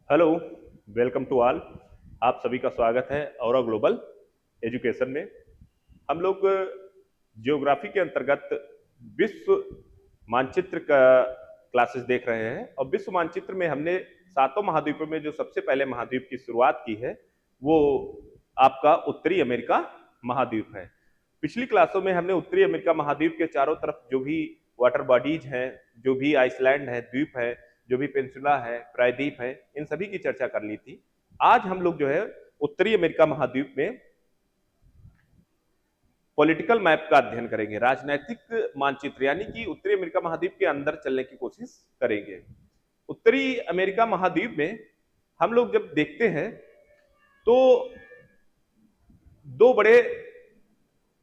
Hello, welcome to all. आप सभी का स्वागत है और ग्लोबल एजुकेशन में। हम लोग जियोग्राफी के अंतर्गत विश्व मानचित्र का क्लासेस देख रहे हैं और विश्व मानचित्र में हमने सातों महाद्वीपों में जो सबसे पहले महाद्वीप की शुरुआत की है वो आपका उत्तरी अमेरिका महाद्वीप है। पिछली क्लासों में हमने उत्तरी अमेरिका महाद्वीप के चारों तरफ जो भी वाटर बॉडीज हैं, जो भी आइसलैंड है, द्वीप है, जो भी पेंसुला है, प्रायद्वीप है, इन सभी की चर्चा कर ली थी। आज हम लोग जो है उत्तरी अमेरिका महाद्वीप में पॉलिटिकल मैप का अध्ययन करेंगे, राजनैतिक मानचित्र, यानी कि उत्तरी अमेरिका महाद्वीप के अंदर चलने की कोशिश करेंगे। उत्तरी अमेरिका महाद्वीप में हम लोग जब देखते हैं तो दो बड़े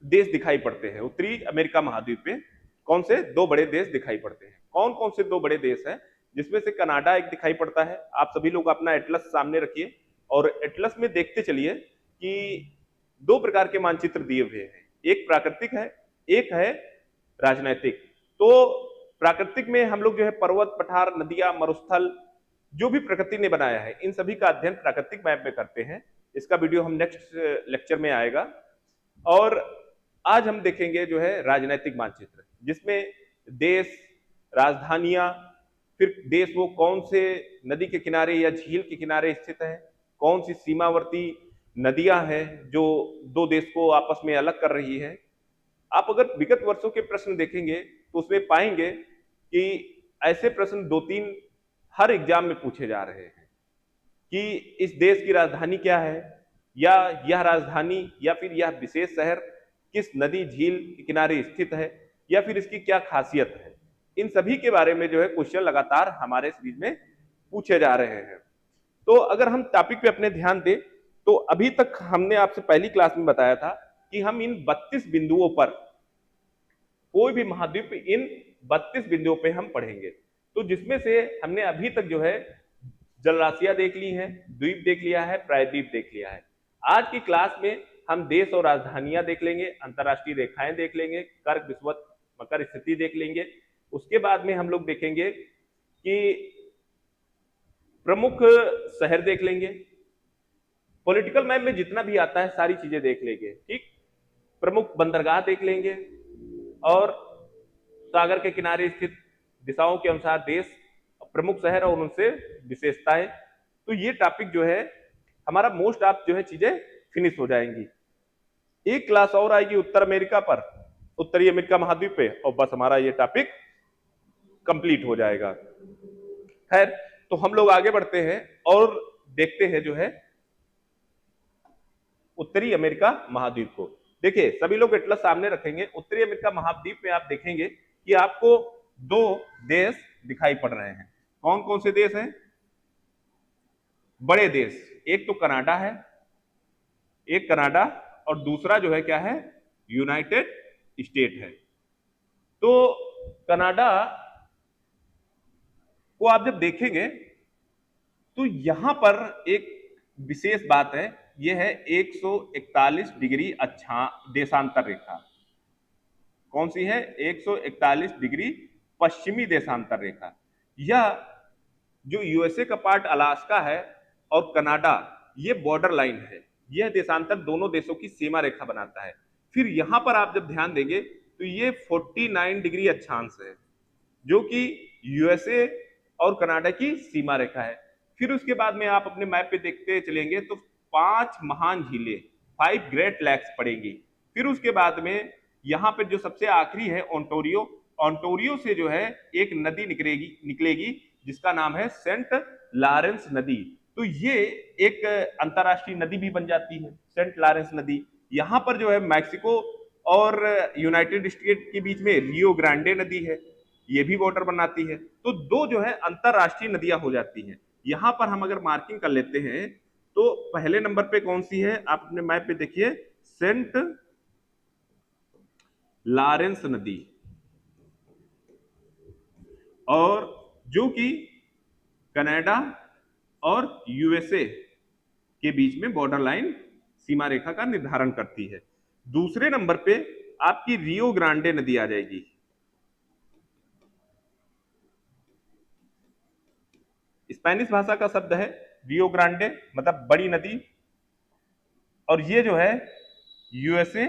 देश दिखाई पड़ते हैं। उत्तरी अमेरिका महाद्वीप में कौन से दो बड़े देश दिखाई पड़ते हैं? कौन कौन से दो बड़े देश हैं? जिसमें से कनाडा एक दिखाई पड़ता है। आप सभी लोग अपना एटलस सामने रखिए और एटलस में देखते चलिए कि दो प्रकार के मानचित्र दिए हुए हैं, एक प्राकृतिक है, एक है राजनैतिक। तो प्राकृतिक में हम लोग जो है पर्वत, पठार, नदियां, मरुस्थल, जो भी प्रकृति ने बनाया है, इन सभी का अध्ययन प्राकृतिक मैप में करते हैं। इसका वीडियो हम नेक्स्ट लेक्चर में आएगा। और आज हम देखेंगे जो है राजनैतिक मानचित्र, जिसमें देश, राजधानियां, फिर देश वो कौन से नदी के किनारे या झील के किनारे स्थित है, कौन सी सीमावर्ती नदियां हैं जो दो देश को आपस में अलग कर रही है। आप अगर विगत वर्षों के प्रश्न देखेंगे तो उसमें पाएंगे कि ऐसे प्रश्न दो तीन हर एग्जाम में पूछे जा रहे हैं कि इस देश की राजधानी क्या है, या यह राजधानी या फिर यह विशेष शहर किस नदी झील के किनारे स्थित है, या फिर इसकी क्या खासियत है। इन सभी के बारे में जो है क्वेश्चन लगातार हमारे सीरीज में पूछे जा रहे हैं। तो अगर हम टॉपिक पे अपने ध्यान दें तो अभी तक हमने आपसे पहली क्लास में बताया था कि हम इन 32 बिंदुओं पर, कोई भी महाद्वीप इन 32 बिंदुओं पे हम पढ़ेंगे। तो जिसमें से हमने अभी तक जो है जलराशियां देख ली हैं, द्वीप देख लिया है, प्रायद्वीप देख लिया है। आज की क्लास में हम देश और राजधानियां देख लेंगे, अंतरराष्ट्रीय रेखाएं देख लेंगे, कर्क, विषुवत, मकर स्थिति देख लेंगे। उसके बाद में हम लोग देखेंगे कि प्रमुख शहर देख लेंगे। पॉलिटिकल मैप में जितना भी आता है सारी चीजें देख लेंगे, ठीक। प्रमुख बंदरगाह देख लेंगे और सागर के किनारे स्थित दिशाओं के अनुसार देश, प्रमुख शहर और उनसे विशेषताएं। तो ये टॉपिक जो है हमारा मोस्ट ऑफ जो है चीजें फिनिश हो जाएंगी। एक क्लास और आएगी उत्तर अमेरिका पर, उत्तरी अमेरिका महाद्वीप पे, और बस हमारा ये टॉपिक कंप्लीट हो जाएगा। खैर, तो हम लोग आगे बढ़ते हैं और देखते हैं जो है उत्तरी अमेरिका महाद्वीप को। देखिए, सभी लोग एटलस सामने रखेंगे। उत्तरी अमेरिका महाद्वीप में आप देखेंगे कि आपको दो देश दिखाई पड़ रहे हैं। कौन कौन से देश हैं? बड़े देश, एक तो कनाडा है, एक कनाडा, और दूसरा जो है क्या है? यूनाइटेड स्टेट है। तो कनाडा को आप जब देखेंगे तो यहां पर एक विशेष बात है, यह है 141 डिग्री अच्छा देशांतर रेखा। कौन सी है? 141 डिग्री पश्चिमी देशांतर रेखा। यह जो यूएसए का पार्ट अलास्का है और कनाडा, ये बॉर्डर लाइन है। यह देशांतर दोनों देशों की सीमा रेखा बनाता है। फिर यहां पर आप जब ध्यान देंगे तो ये 49 डिग्री अक्षांश है, जो कि यूएसए और कनाडा की सीमा रेखा है। फिर उसके बाद में आप अपने मैप पे देखते चलेंगे तो 5 महान झीलें, 5 ग्रेट लैक्स पड़ेंगी। फिर उसके बाद में यहाँ पे जो सबसे आखिरी है ओंटारियो, ओंटारियो से जो है एक नदी निकलेगी जिसका नाम है सेंट लॉरेंस नदी। तो ये एक अंतरराष्ट्रीय नदी भी बन जाती है, सेंट लॉरेंस नदी। यहाँ पर जो है मैक्सिको और यूनाइटेड स्टेट के बीच में रियो ग्रांडे नदी है, ये भी बॉर्डर बनाती है। तो दो जो है अंतरराष्ट्रीय नदियां हो जाती हैं। यहां पर हम अगर मार्किंग कर लेते हैं तो पहले नंबर पे कौन सी है? आप अपने मैप पे देखिए, सेंट लॉरेंस नदी, और जो कि कनाडा और यूएसए के बीच में बॉर्डर लाइन, सीमा रेखा का निर्धारण करती है। दूसरे नंबर पे आपकी रियो ग्रांडे नदी आ जाएगी। स्पेनिश भाषा का शब्द है रियो ग्रांडे मतलब बड़ी नदी, और ये जो है यूएसए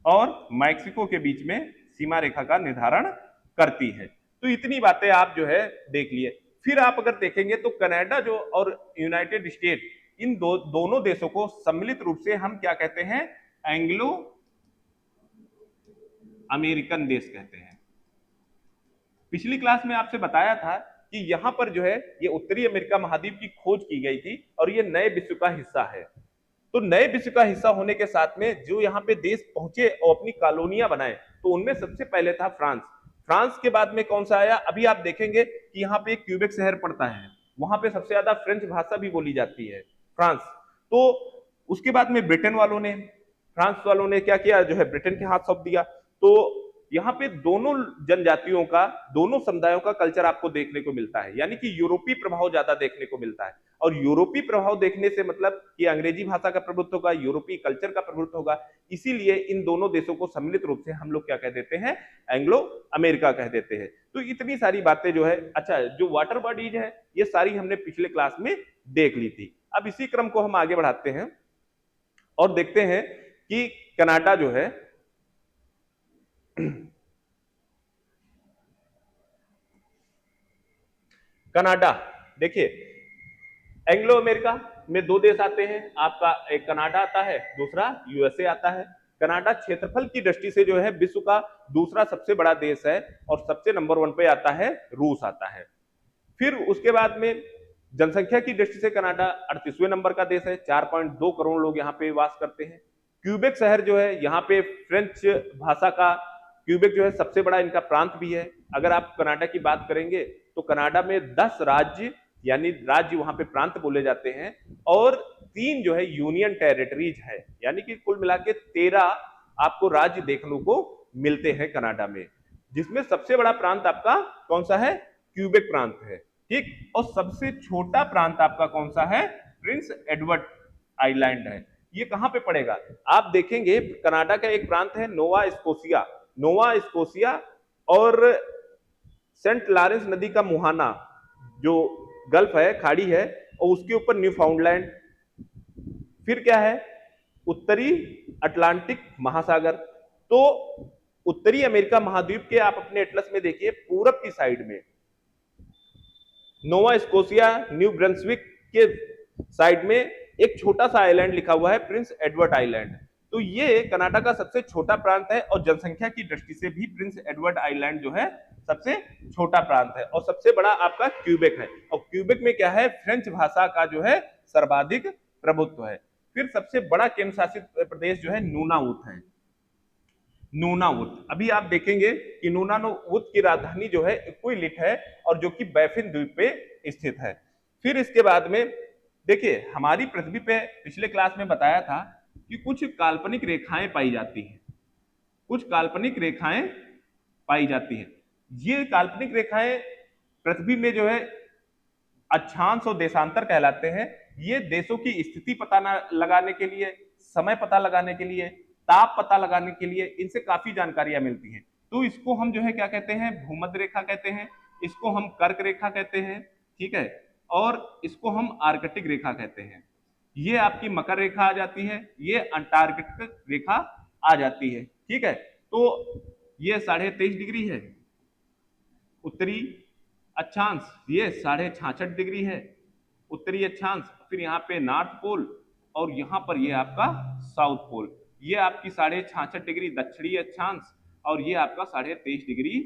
और मैक्सिको के बीच में सीमा रेखा का निर्धारण करती है। तो इतनी बातें आप जो है देख लिए। फिर आप अगर देखेंगे तो कनाडा जो और यूनाइटेड स्टेट, इन दोनों देशों को सम्मिलित रूप से हम क्या कहते हैं, एंग्लो अमेरिकन देश कहते हैं। पिछली क्लास में आपसे बताया था कि यहां पर जो है ये उत्तरी अमेरिका महाद्वीप की खोज की गई थी और ये नए विश्व का हिस्सा है। तो नए विश्व का हिस्सा होने के साथ में जो यहाँ पे देश पहुंचे और अपनी कॉलोनियां बनाए, तो उनमें सबसे पहले था फ्रांस। फ्रांस के बाद में कौन सा आया, अभी आप देखेंगे कि यहाँ पे क्यूबेक शहर पड़ता है, वहां पे सबसे ज्यादा फ्रेंच भाषा भी बोली जाती है, फ्रांस। तो उसके बाद में ब्रिटेन वालों ने, फ्रांस वालों ने क्या किया, जो है ब्रिटेन के हाथ सौंप दिया। तो यहाँ पे दोनों जनजातियों का, दोनों समुदायों का कल्चर आपको देखने को मिलता है, यानी कि यूरोपीय प्रभाव ज्यादा देखने को मिलता है। और यूरोपीय प्रभाव देखने से मतलब कि अंग्रेजी भाषा का प्रभुत्व होगा, यूरोपीय कल्चर का प्रभुत्व होगा। इसीलिए इन दोनों देशों को सम्मिलित रूप से हम लोग क्या कह देते हैं, एंग्लो अमेरिका कह देते हैं। तो इतनी सारी बातें जो है, अच्छा जो वाटर बॉडीज है ये सारी हमने पिछले क्लास में देख ली थी। अब इसी क्रम को हम आगे बढ़ाते हैं और देखते हैं कि कनाडा जो है कनाडा, देखिए एंग्लो अमेरिका में दो देश आते हैं आपका, एक कनाडा आता है, दूसरा यूएसए आता है। कनाडा क्षेत्रफल की दृष्टि से जो है विश्व का दूसरा सबसे बड़ा देश है और सबसे नंबर 1 पे आता है रूस आता है। फिर उसके बाद में जनसंख्या की दृष्टि से कनाडा 38वें नंबर का देश है, 4.2 करोड़ लोग यहाँ पे वास करते हैं। क्यूबेक शहर जो है यहाँ पे फ्रेंच भाषा का, क्यूबेक जो है सबसे बड़ा इनका प्रांत भी है। अगर आप कनाडा की बात करेंगे तो कनाडा में 10 राज्य, यानी राज्य वहां पे प्रांत बोले जाते हैं, और 3 जो है यूनियन टेरिटरीज है, यानी कि कुल मिला के 13 आपको राज्य देखने को मिलते हैं कनाडा में, जिसमें सबसे बड़ा प्रांत आपका कौन सा है, क्यूबेक प्रांत है, ठीक। और सबसे छोटा प्रांत आपका कौन सा है, प्रिंस एडवर्ड आइलैंड है। ये कहां पे पड़ेगा, आप देखेंगे कनाडा का एक प्रांत है नोवा स्कोशिया, नोवा स्कोशिया और सेंट लॉरेंस नदी का मुहाना जो गल्फ है, खाड़ी है, और उसके ऊपर न्यू फाउंडलैंड। फिर क्या है, उत्तरी अटलांटिक महासागर। तो उत्तरी अमेरिका महाद्वीप के आप अपने एटलस में देखिए पूरब की साइड में नोवा स्कोशिया, न्यू ब्रंसविक के साइड में एक छोटा सा आइलैंड लिखा हुआ है, प्रिंस एडवर्ड आइलैंड। तो ये कनाडा का सबसे छोटा प्रांत है और जनसंख्या की दृष्टि से भी प्रिंस एडवर्ड आइलैंड जो है सबसे छोटा प्रांत है, और सबसे बड़ा आपका क्यूबेक है। और क्यूबेक में क्या है, फ्रेंच भाषा का जो है सर्वाधिक प्रभुत्व है। फिर सबसे बड़ा केंद्र शासित प्रदेश जो है नूनाउत है, नूनाउत। अभी आप देखेंगे कि नूनाउत की राजधानी जो है इक्विलिट है और जो कि बैफिन द्वीप पे स्थित है। फिर इसके बाद में देखिए हमारी पृथ्वी पे पिछले क्लास में बताया था कि कुछ काल्पनिक रेखाएं पाई जाती हैं, कुछ काल्पनिक रेखाएं पाई जाती हैं। ये काल्पनिक रेखाएं पृथ्वी में जो है अक्षांश और देशांतर कहलाते हैं। ये देशों की स्थिति पता लगाने के लिए, समय पता लगाने के लिए, ताप पता लगाने के लिए इनसे काफी जानकारियां मिलती हैं। तो इसको हम जो है क्या कहते हैं, भूमध्य रेखा कहते हैं, इसको हम कर्क रेखा कहते हैं, ठीक है, और इसको हम आर्कटिक रेखा कहते हैं। ये आपकी मकर रेखा आ जाती है, ये अंटार्कटिक रेखा आ जाती है, ठीक है। तो ये 23.5 डिग्री है उत्तरी अक्षांश, ये 66.5 डिग्री है उत्तरी अक्षांश। फिर यहाँ पे नॉर्थ पोल और यहाँ पर ये आपका साउथ पोल, ये आपकी 66.5 डिग्री दक्षिणी अक्षांश और ये आपका 23.5 डिग्री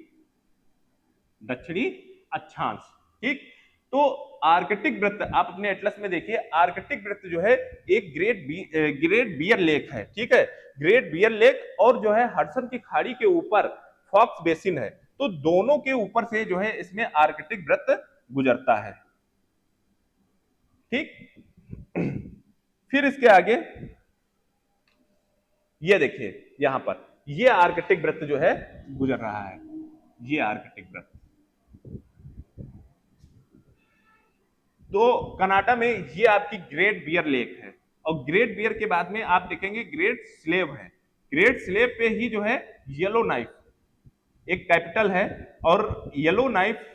दक्षिणी अक्षांश, ठीक। तो आर्कटिक वृत्त आप अपने एटलस में देखिए, आर्कटिक वृत्त जो है एक ग्रेट बियर लेक है, ठीक है, ग्रेट बियर लेक, और जो है हडसन की खाड़ी के ऊपर फॉक्स बेसिन है। तो दोनों के ऊपर से जो है इसमें आर्कटिक वृत्त गुजरता है, ठीक। फिर इसके आगे ये देखिए यहां पर ये आर्कटिक वृत्त जो है गुजर रहा है, ये आर्कटिक वृत्त। तो कनाडा में ये आपकी ग्रेट बियर लेक है, और ग्रेट बियर के बाद में आप देखेंगे ग्रेट स्लेव है। ग्रेट स्लेव पे ही जो है येलो नाइफ एक कैपिटल है, और येलो नाइफ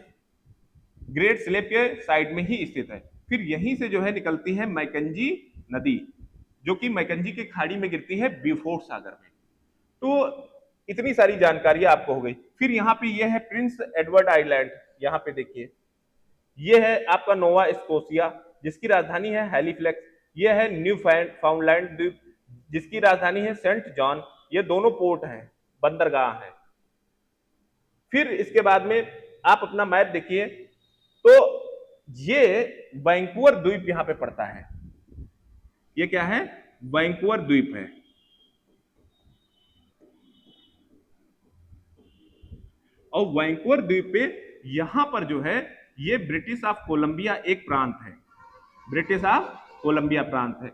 ग्रेट स्लेप के साइड में ही स्थित है। फिर यहीं से जो है निकलती है मैकेंजी नदी, जो कि मैकेंजी की खाड़ी में गिरती है ब्यूफोर्ट सागर में। तो इतनी सारी जानकारी आपको हो गई। फिर यहाँ पे ये है प्रिंस एडवर्ड आइलैंड, यहाँ पे देखिए ये है आपका नोवा स्कोशिया जिसकी राजधानी है हैलीफ्लैक्स। ये है न्यू फाउंडलैंड द्वीप जिसकी राजधानी है सेंट जॉन। ये दोनों पोर्ट हैं, बंदरगाह हैं। फिर इसके बाद में आप अपना मैप देखिए तो ये वैंकूवर द्वीप यहां पे पड़ता है। ये क्या है? वैंकूवर द्वीप है। और वैंकूवर द्वीप पे यहां पर जो है ये ब्रिटिश ऑफ कोलंबिया एक प्रांत है, ब्रिटिश ऑफ कोलंबिया प्रांत है।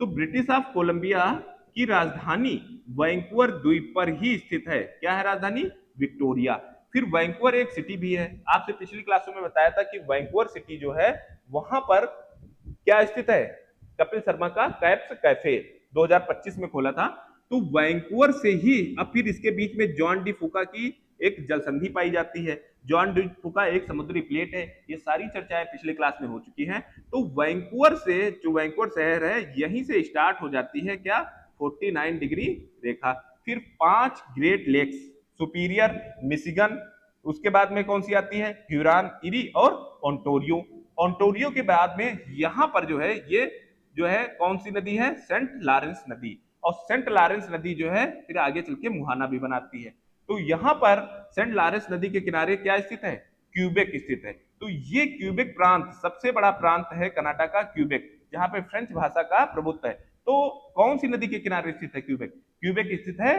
तो ब्रिटिश ऑफ कोलंबिया की राजधानी वैंकूवर द्वीप पर ही स्थित है। क्या है राजधानी? विक्टोरिया। फिर वैंकूवर एक सिटी भी है। आपसे पिछली क्लासों में बताया था कि वैंकूवर सिटी जो है वहां पर क्या स्थित है? कपिल शर्मा का कैप्स कैफे 2025 में खोला था। तो वैंकूवर से ही अब फिर इसके बीच में जॉन डी फुका की एक जल संधि पाई जाती है। जॉन डी फुका एक समुद्री प्लेट है। ये सारी चर्चाएं पिछले क्लास में हो चुकी हैं। तो वैंकूवर से जो वैंकूवर शहर है यहीं से स्टार्ट हो जाती है क्या? 49 डिग्री रेखा। फिर 5 ग्रेट लेक्स, सुपीरियर, मिशिगन, उसके बाद में कौन सी आती है? ह्यूरॉन, इरी और ओंटारियो। ओंटारियो के बाद में यहां पर जो है ये जो है कौन सी नदी है? सेंट लॉरेंस नदी। और सेंट लॉरेंस नदी जो है फिर आगे चल के मुहाना भी बनाती है। तो यहां पर सेंट लॉरेंस नदी के किनारे क्या स्थित है? क्यूबेक स्थित है। तो ये क्यूबेक प्रांत सबसे बड़ा प्रांत है कनाडा का, क्यूबेक, जहां पे फ्रेंच भाषा का प्रभुत्व है। तो कौन सी नदी के किनारे स्थित है क्यूबेक? क्यूबेक स्थित है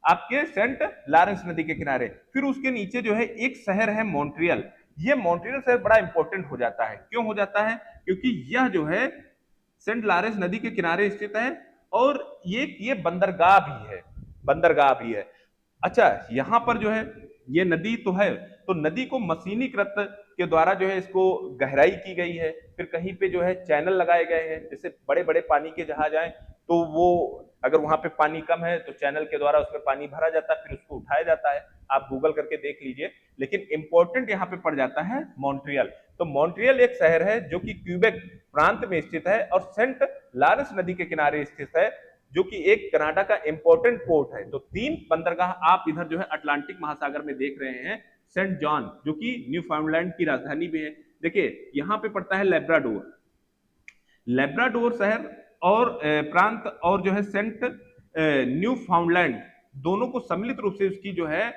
आपके सेंट लॉरेंस नदी के किनारे। फिर उसके नीचे जो है एक शहर है मॉन्ट्रियल। ये मॉन्ट्रियल शहर बड़ा इंपॉर्टेंट हो जाता है। क्यों हो जाता है? क्योंकि यह जो है सेंट लॉरेंस नदी के किनारे स्थित है और ये बंदरगाह भी है, बंदरगाह भी है। अच्छा, यहां पर जो है ये नदी तो है, तो नदी को मशीनीकृत के द्वारा जो है इसको गहराई की गई है। फिर कहीं पे जो है चैनल लगाए गए हैं, जैसे बड़े बड़े पानी के जहाज आए तो वो अगर वहां पे पानी कम है तो चैनल के द्वारा उसमें पानी भरा जाता है, फिर उसको उठाया जाता है। आप गूगल करके देख लीजिए। लेकिन इंपॉर्टेंट यहाँ पे पड़ जाता है मॉन्ट्रियल। तो मॉन्ट्रियल एक शहर है जो कि क्यूबेक प्रांत में स्थित है और सेंट लॉरेंस नदी के किनारे स्थित है, जो कि एक कनाडा का इंपॉर्टेंट पोर्ट है। तो 3 बंदरगाह आप इधर जो है अटलांटिक महासागर में देख रहे हैं। सेंट जॉन जो कि न्यू फाउंडलैंड की राजधानी भी है। देखिए यहाँ पे पड़ता है लेब्राडोर, लेब्राडोर शहर और प्रांत और जो है सेंट न्यू फाउंडलैंड, दोनों को सम्मिलित रूप से उसकी जो है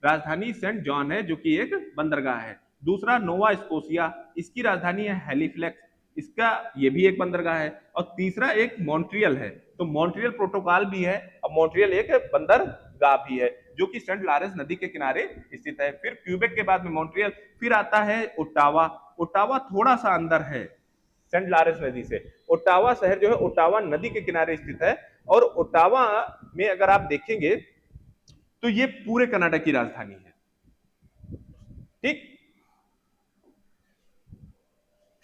राजधानी सेंट जॉन है, जो कि एक बंदरगाह है। दूसरा नोवा स्कोशिया, इसकी राजधानी है हैलीफ्लैक्स, इसका ये भी एक बंदरगाह है। और तीसरा एक मॉन्ट्रियल है। तो मॉन्ट्रियल प्रोटोकॉल भी है और मॉन्ट्रियल एक बंदरगाह भी है जो कि सेंट लॉरेंस नदी के किनारे स्थित है। फिर क्यूबेक के बाद में मॉन्ट्रियल, फिर आता है ओटावा। ओटावा थोड़ा सा अंदर है सेंट लॉरेंस नदी से। ओटावा शहर जो है ओटावा नदी के किनारे स्थित है। और ओटावा में अगर आप देखेंगे तो ये पूरे कनाडा की राजधानी है। ठीक,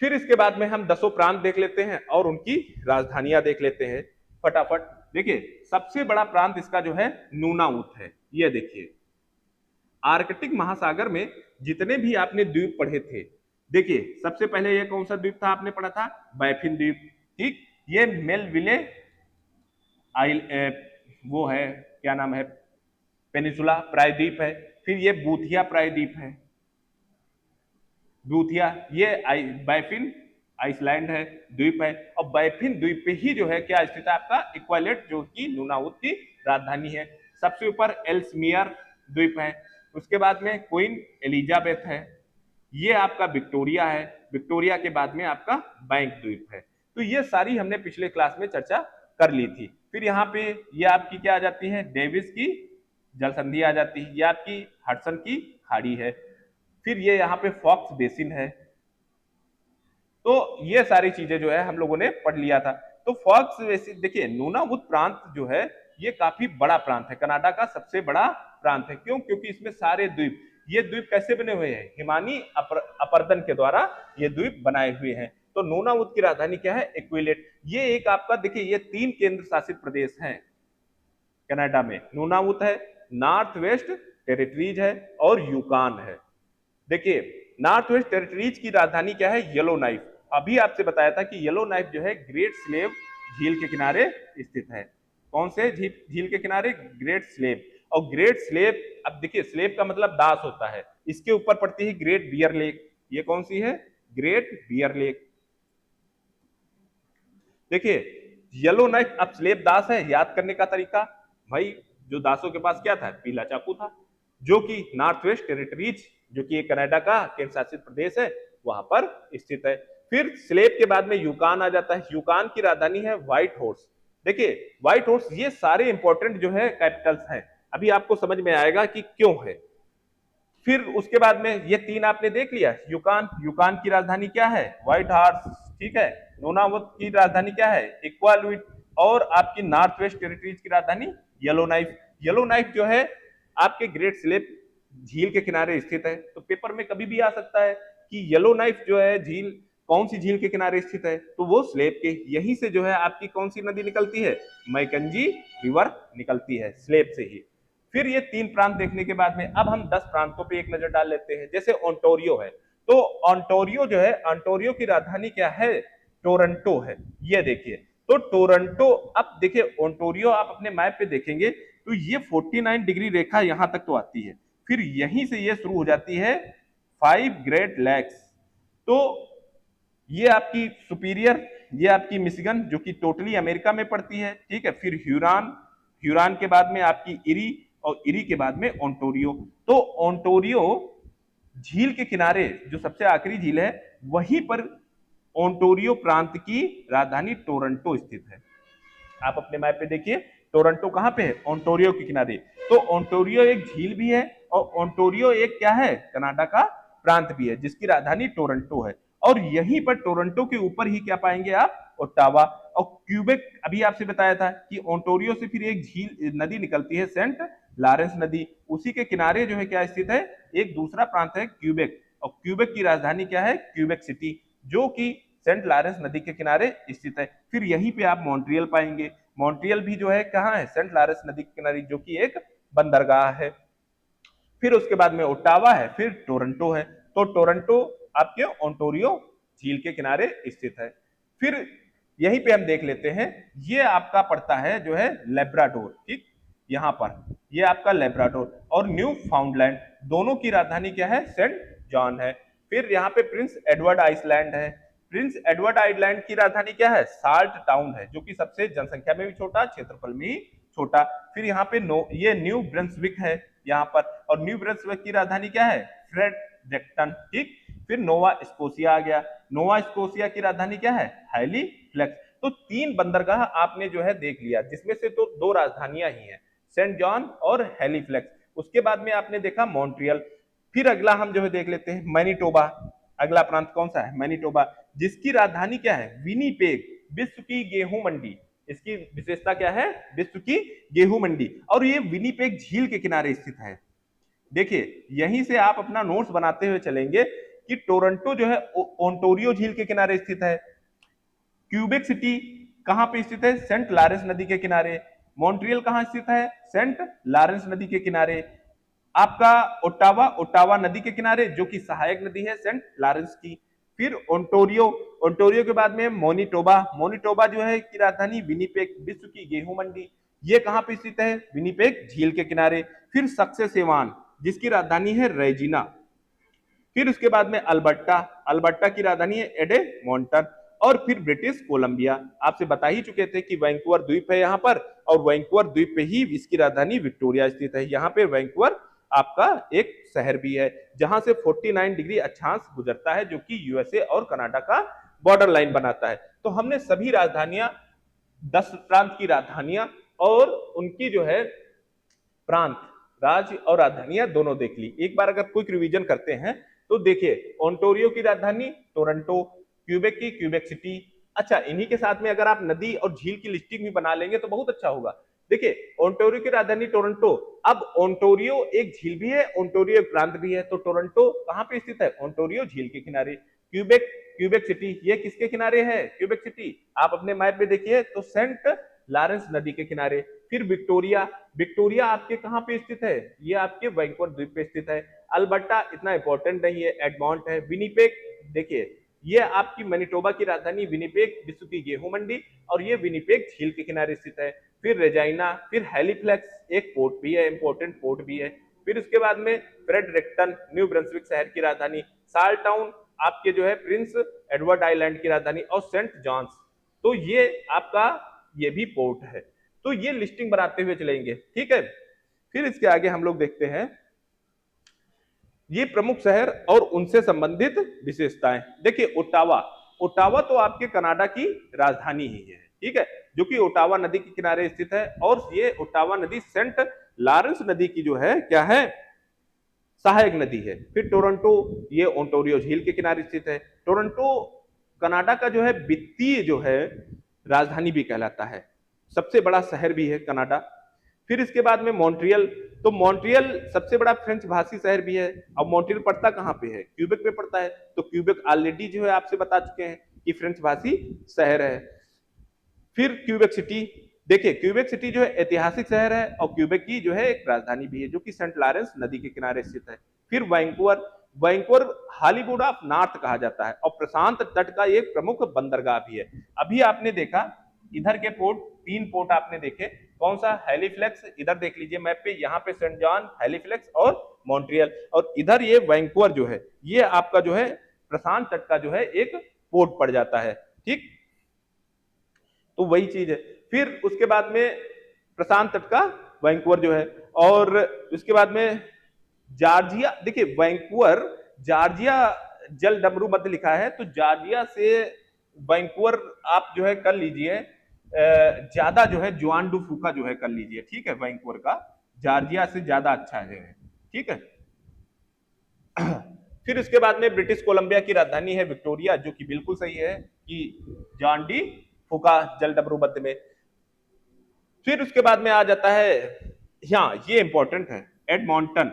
फिर इसके बाद में हम 10 प्रांत देख लेते हैं और उनकी राजधानियां देख लेते हैं फटाफट। देखिए सबसे बड़ा प्रांत इसका जो है नूनाउत है। ये देखिए आर्कटिक महासागर में जितने भी आपने द्वीप पढ़े थे, देखिए सबसे पहले ये कौन सा द्वीप था आपने पढ़ा था? बैफिन द्वीप। ठीक, ये मेलविले आइल वो है, क्या नाम है, पेनिसुला प्रायद्वीप है। फिर ये बूथिया प्रायद्वीप है, बूथिया। ये बैफिन आइसलैंड है, द्वीप है। और बैफिन द्वीप पे ही जो है क्या स्थित है आपका? इक्वालेट, जो कि नूनाउत की राजधानी है। सबसे ऊपर एल्समियर द्वीप है। उसके बाद में क्वीन एलिजाबेथ है। ये आपका विक्टोरिया है। विक्टोरिया के बाद में आपका बैंक द्वीप है। तो ये सारी हमने पिछले क्लास में चर्चा कर ली थी। फिर यहाँ पे ये आपकी क्या आ जाती है? डेविस की जल संधि आ जाती है। ये आपकी हडसन की खाड़ी है। फिर ये यहाँ पे फॉक्स बेसिन है। तो ये सारी चीजें जो है हम लोगों ने पढ़ लिया था। तो फॉक्स बेसिन, देखिए नूनाउत प्रांत जो है ये काफी बड़ा प्रांत है, कनाडा का सबसे बड़ा प्रांत है। क्यों? क्योंकि इसमें सारे द्वीप, ये द्वीप कैसे बने हुए हैं? हिमानी अपर्दन के द्वारा ये द्वीप बनाए हुए हैं। तो नूनाउत की राजधानी क्या है? इक्विलेट। ये एक आपका देखिए ये 3 केंद्र शासित प्रदेश हैं कनाडा में। नूनाउत है, नॉर्थ वेस्ट टेरिटरीज है और यूकान है। देखिए नॉर्थ वेस्ट टेरिटरीज की राजधानी क्या है? Yellow knife. अभी आपसे बताया था कि येलो नाइफ जो है ग्रेट स्लेव झील के किनारे स्थित है। कौन से झील के किनारे? Great slave. और ग्रेट स्लेव, अब देखिए स्लेव का मतलब दास होता है, इसके ऊपर पड़ती है ग्रेट बियर लेक। ये कौन सी है? Great Bear Lake. देखिए येलो नाइफ, अब स्लेव दास है, याद करने का तरीका भाई, जो दासों के पास क्या था? पीला चाकू था, जो कि नॉर्थ वेस्ट टेरिटरीज, जो कि कनाडा का केंद्र शासित प्रदेश है, वहां पर स्थित है। फिर स्लेव के बाद में यूकान आ जाता है। यूकान की राजधानी है व्हाइट हॉर्स। देखिए व्हाइट हॉर्स, ये सारे इंपॉर्टेंट जो है कैपिटल्स हैं, अभी आपको समझ में आएगा कि क्यों है। फिर उसके बाद में ये तीन आपने देख लिया। यूकान, यूकान की राजधानी क्या है? व्हाइट हॉर्स, ठीक है। नूनावुत की राजधानी क्या है? इक्वालुइट। और आपकी नॉर्थ वेस्ट टेरिटरीज की राजधानी येलो नाइफ। येलो नाइफ जो है आपके ग्रेट स्लेव झील के किनारे स्थित है। तो पेपर में कभी भी आ सकता है कि येलो नाइफ जो है झील कौन सी झील के किनारे स्थित है? तो वो स्लेव के, यहीं से जो है आपकी कौन सी नदी निकलती है? मैकंजी रिवर निकलती है स्लेव से ही। फिर ये तीन प्रांत देखने के बाद में अब हम 10 प्रांतों पे एक नजर डाल लेते हैं। जैसे ओंटारियो है, तो ओंटारियो जो है, ओंटारियो की राजधानी क्या है? टोरंटो है। ये देखिए, तो टोरंटो, अब देखिए ओंटारियो आप अपने मैप पे देखेंगे तो ये 49 डिग्री रेखा यहां तक तो आती है, फिर यहीं से ये शुरू हो जाती है 5 ग्रेट लैक्स। तो ये आपकी सुपीरियर, ये आपकी मिशिगन जो कि टोटली अमेरिका में पड़ती है, ठीक है। फिर ह्यूरान, ह्यूरान के बाद में आपकी इरी, और इरी के बाद में ओंटारियो। तो ओंटारियो झील के किनारे जो सबसे आखिरी झील है, वहीं पर ओंटारियो प्रांत की राजधानी टोरंटो स्थित है। आप अपने मैप पे देखिए टोरंटो कहां पे है? ओंटारियो के किनारे। तो ओंटारियो एक झील भी है और ओंटारियो एक क्या है? कनाडा का प्रांत भी है जिसकी राजधानी टोरंटो है। और यहीं पर टोरंटो के ऊपर ही क्या पाएंगे आप? ओटावा और क्यूबेक। अभी आपसे बताया था कि ओंटारियो से फिर एक झील नदी निकलती है, सेंट लॉरेंस नदी, उसी के किनारे जो है क्या स्थित है? एक दूसरा प्रांत है क्यूबेक, और क्यूबेक की राजधानी क्या है? क्यूबेक सिटी, जो कि सेंट लॉरेंस नदी के किनारे स्थित है। फिर यहीं पे आप मॉन्ट्रियल पाएंगे। मॉन्ट्रियल भी जो है कहाँ है? सेंट लॉरेंस नदी के किनारे, जो कि एक बंदरगाह है। फिर उसके बाद में ओटावा है, फिर टोरंटो है। तो टोरंटो आपके ओंटारियो झील के किनारे स्थित है। फिर यहीं पे हम देख लेते हैं, ये आपका पड़ता है जो है लेब्राडोर, ठीक। यहां पर ये आपका लेब्राडोर और न्यू फाउंडलैंड, दोनों की राजधानी क्या है? सेंट जॉन है। फिर यहाँ पे प्रिंस एडवर्ड आइलैंड है। प्रिंस एडवर्ड आइलैंड की राजधानी क्या है? साल्ट टाउन है, जो कि सबसे जनसंख्या में भी छोटा, क्षेत्रफल में ही छोटा। फिर यहाँ पे ये न्यू ब्रंसविक है यहाँ पर, और न्यू ब्रंसविक की राजधानी क्या है? फ्रेडरिक्टन, ठीक। फिर नोवा स्कोशिया आ गया। नोवा स्कोशिया की राजधानी क्या है? हैलीफ्लैक्स। तो तीन बंदरगाह आपने जो है देख लिया, जिसमें से तो दो राजधानियां ही हैं, सेंट जॉन और हैलीफ्लैक्स। उसके बाद में आपने देखा मॉन्ट्रियल। फिर अगला हम जो है देख लेते हैं मैनीटोबा। अगला प्रांत कौन सा है? मैनीटोबा, जिसकी राजधानी क्या है? विनीपेग, विश्व की गेहूं मंडी। इसकी विशेषता क्या है? विश्व की गेहूं मंडी, और ये विनीपेग झील के किनारे स्थित है। देखिए यहीं से आप अपना नोट्स बनाते हुए चलेंगे कि टोरंटो जो है ओंटारियो झील के किनारे स्थित है। क्यूबेक सिटी कहां पे स्थित है? सेंट लॉरेंस नदी के किनारे। मॉन्ट्रियल कहां स्थित है? सेंट लॉरेंस नदी के किनारे। आपका ओटावा, ओटावा नदी के किनारे, जो कि सहायक नदी है सेंट लॉरेंस की। फिर ओंटारियो, ओंटारियो के बाद में मोनिटोबा। मोनिटोबा जो है की राजधानी विनीपेग, विश्व की गेहूं मंडी, ये कहां पे स्थित है? विनीपेग झील के किनारे। फिर सक्सेसेवान, जिसकी राजधानी है रेजिना। फिर उसके बाद में अल्बर्टा, अल्बर्टा की राजधानी है एडेमोंटन। और फिर ब्रिटिश कोलंबिया, आपसे बता ही चुके थे कि वैंकूवर द्वीप है यहाँ पर, और वैंकूवर द्वीप पे ही इसकी राजधानी विक्टोरिया स्थित है। यहाँ पे वैंकूवर आपका एक शहर भी है, जहां से 49 डिग्री अक्षांश गुजरता है, जो कि यूएसए और कनाडा का बॉर्डर लाइन बनाता है। तो हमने सभी राजधानियां, 10 प्रांत की राजधानियां और उनकी जो है प्रांत, राज्य और राजधानियां दोनों देख ली। एक बार अगर क्विक रिवीजन करते हैं तो देखिए ओंटारियो की राजधानी टोरंटो, क्यूबेक की क्यूबेक सिटी। अच्छा, इन्हीं के साथ में अगर आप नदी और झील की लिस्टिंग भी बना लेंगे तो बहुत अच्छा होगा। देखिए ओंटारियो की राजधानी टोरंटो। अब ओंटारियो एक झील भी है, ओंटारियो एक प्रांत भी है, तो टोरंटो कहां पे स्थित है? ओंटारियो झील के किनारे। क्यूबेक, क्यूबेक सिटी ये किसके किनारे है? क्यूबेक सिटी आप अपने मैप में देखिए तो सेंट लॉरेंस नदी के किनारे। फिर विक्टोरिया, विक्टोरिया आपके कहाँ पे स्थित है, ये आपके वैंकूवर द्वीप पे स्थित है। अल्बर्टा इतना इंपॉर्टेंट नहीं है, एडमॉन्ट है। विनिपेग, देखिए ये आपकी मैनिटोबा की राजधानी विनिपेग, विश्व की गेहूं मंडी, और ये विनिपेग झील के किनारे स्थित है। फिर रेजाइना, फिर हैलीफ्लैक्स एक पोर्ट भी है, इंपॉर्टेंट पोर्ट भी है। फिर उसके बाद में फ्रेडरिक्टन, न्यू ब्रंसविक शहर की राजधानी, साल टाउन आपके जो है प्रिंस एडवर्ड आइलैंड की राजधानी, और सेंट जॉन्स। तो ये आपका ये भी पोर्ट है। तो ये लिस्टिंग बनाते हुए चलेंगे, ठीक है। फिर इसके आगे हम लोग देखते हैं ये प्रमुख शहर और उनसे संबंधित विशेषताएं। देखिए ओटावा, ओटावा तो आपके कनाडा की राजधानी ही है, ठीक है, जो कि ओटावा नदी के किनारे स्थित है। और ये ओटावा नदी सेंट लॉरेंस नदी की जो है क्या है, सहायक नदी है। फिर टोरंटो, ये ओंटारियो झील के किनारे स्थित है। टोरंटो कनाडा का जो है वित्तीय जो है राजधानी भी कहलाता है, सबसे बड़ा शहर भी है कनाडा। फिर इसके बाद में मॉन्ट्रियल, तो मॉन्ट्रियल सबसे बड़ा फ्रेंच भाषी शहर भी है। अब मॉन्ट्रियल पड़ता कहाँ पे है, क्यूबेक पे पड़ता है। तो क्यूबेक ऑलरेडी जो है आपसे बता चुके हैं कि फ्रेंच भाषी शहर है। फिर क्यूबेक सिटी, देखिए क्यूबेक सिटी जो है ऐतिहासिक शहर है, और क्यूबेक की जो है एक राजधानी भी है, जो कि सेंट लॉरेंस नदी के किनारे स्थित है। फिर Vancouver, Vancouver Hollywood of north कहा जाता है, और प्रशांत तट का एक प्रमुख बंदरगाह भी है। अभी आपने देखा इधर के पोर्ट, 3 पोर्ट आपने देखे, कौन सा, हैलीफ्लैक्स, इधर देख लीजिए मैप पे, यहाँ पे सेंट जॉन, हैलीफ्लैक्स और मॉन्ट्रियल, और इधर ये वैंकूवर जो है ये आपका जो है प्रशांत तट का जो है एक पोर्ट पड़ जाता है, ठीक। तो वही चीज है। फिर उसके बाद में प्रशांत तट का वैंकूवर जो है, और उसके बाद में जॉर्जिया, देखिए वैंकूवर जॉर्जिया जल डमरू मध्य लिखा है, तो जॉर्जिया से वैंकूवर आप जो है कर लीजिए ज्यादा जो है जुआन डू फूका जो है कर लीजिए, ठीक है, वैंकूवर का जॉर्जिया से ज्यादा अच्छा है, ठीक है। फिर उसके बाद में ब्रिटिश कोलंबिया की राजधानी है विक्टोरिया, जो कि बिल्कुल सही है कि जॉन डी फूका जल डमरू मध्य में। फिर उसके बाद में आ जाता है, हाँ ये इंपॉर्टेंट है, एडमॉन्टन।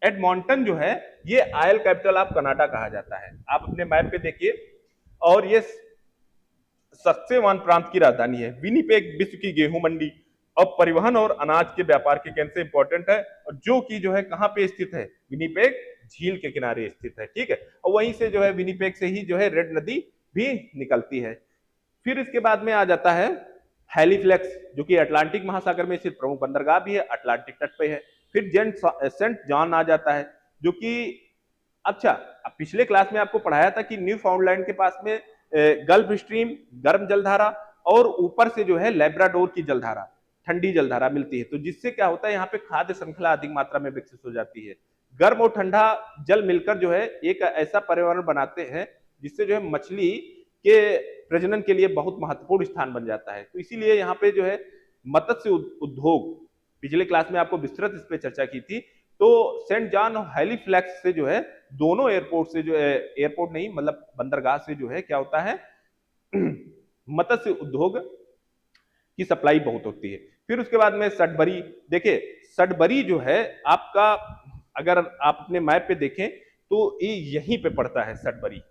एडमॉन्टन जो है ये आयल कैपिटल ऑफ कनाडा कहा जाता है, आप अपने मैप पे देखिए। और ये सस्केचुआन प्रांत की राजधानी है। विनिपेग विश्व की गेहूं मंडी और परिवहन और अनाज के व्यापार के केंद्र से इंपॉर्टेंट है, और जो कि जो है कहां पे स्थित है, विनिपेग झील के किनारे स्थित है, ठीक है। और वहीं से जो है विनिपेग से ही जो है रेड नदी भी निकलती है। फिर इसके बाद में आ जाता है हैलीफ्लैक्स, जो कि अटलांटिक महासागर में स्थित प्रमुख बंदरगाह भी है, अटलांटिक तट पे है। फिर सेंट जॉन आ जाता है, जो कि अच्छा पिछले क्लास में आपको पढ़ाया था कि न्यू फाउंडलैंड के पास में गल्फ स्ट्रीम गर्म जलधारा, और ऊपर से जो है लेब्राडोर की जलधारा ठंडी जलधारा मिलती है, तो जिससे क्या होता है यहाँ पे खाद्य श्रृंखला अधिक मात्रा में विकसित हो जाती है। गर्म और ठंडा जल मिलकर जो है एक ऐसा पर्यावरण बनाते हैं जिससे जो है मछली के प्रजनन के लिए बहुत महत्वपूर्ण स्थान बन जाता है। तो इसीलिए यहाँ पे जो है मत्स्य उद्योग, पिछले क्लास में आपको विस्तृत इस पे चर्चा की थी। तो सेंट जॉन और हैलीफ्लैक्स से जो है दोनों एयरपोर्ट से जो है, एयरपोर्ट नहीं मतलब बंदरगाह से जो है क्या होता है मत्स्य उद्योग की सप्लाई बहुत होती है। फिर उसके बाद में सडबरी, देखिए सडबरी जो है आपका, अगर आप अपने मैप पे देखें तो ये यहीं पे पड़ता है सडबरी,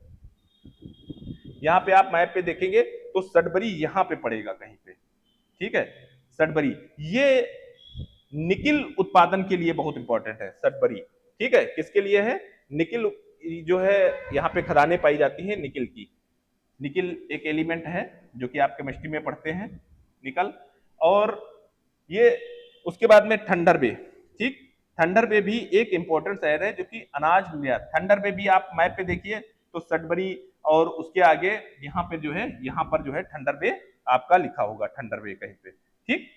यहाँ पे आप मैप पे देखेंगे तो सडबरी यहाँ पे पड़ेगा कहीं पे, ठीक है। सडबरी ये निकिल उत्पादन के लिए बहुत इंपॉर्टेंट है सडबरी, ठीक है। किसके लिए है, निकिल जो है यहाँ पे खदानें पाई जाती हैं निकिल की। निकिल एक एलिमेंट है जो कि आप केमिस्ट्री में पढ़ते हैं, निकल। और ये उसके बाद में थंडर बे, ठीक, थंडर बे भी एक इंपॉर्टेंट शहर है जो कि अनाज निर्यात, थंडर बे भी आप मैप पे देखिए तो सडबरी, और उसके आगे यहाँ पे जो है यहाँ पर जो है थंडर बे आपका लिखा होगा, थंडर बे कहीं पे, ठीक।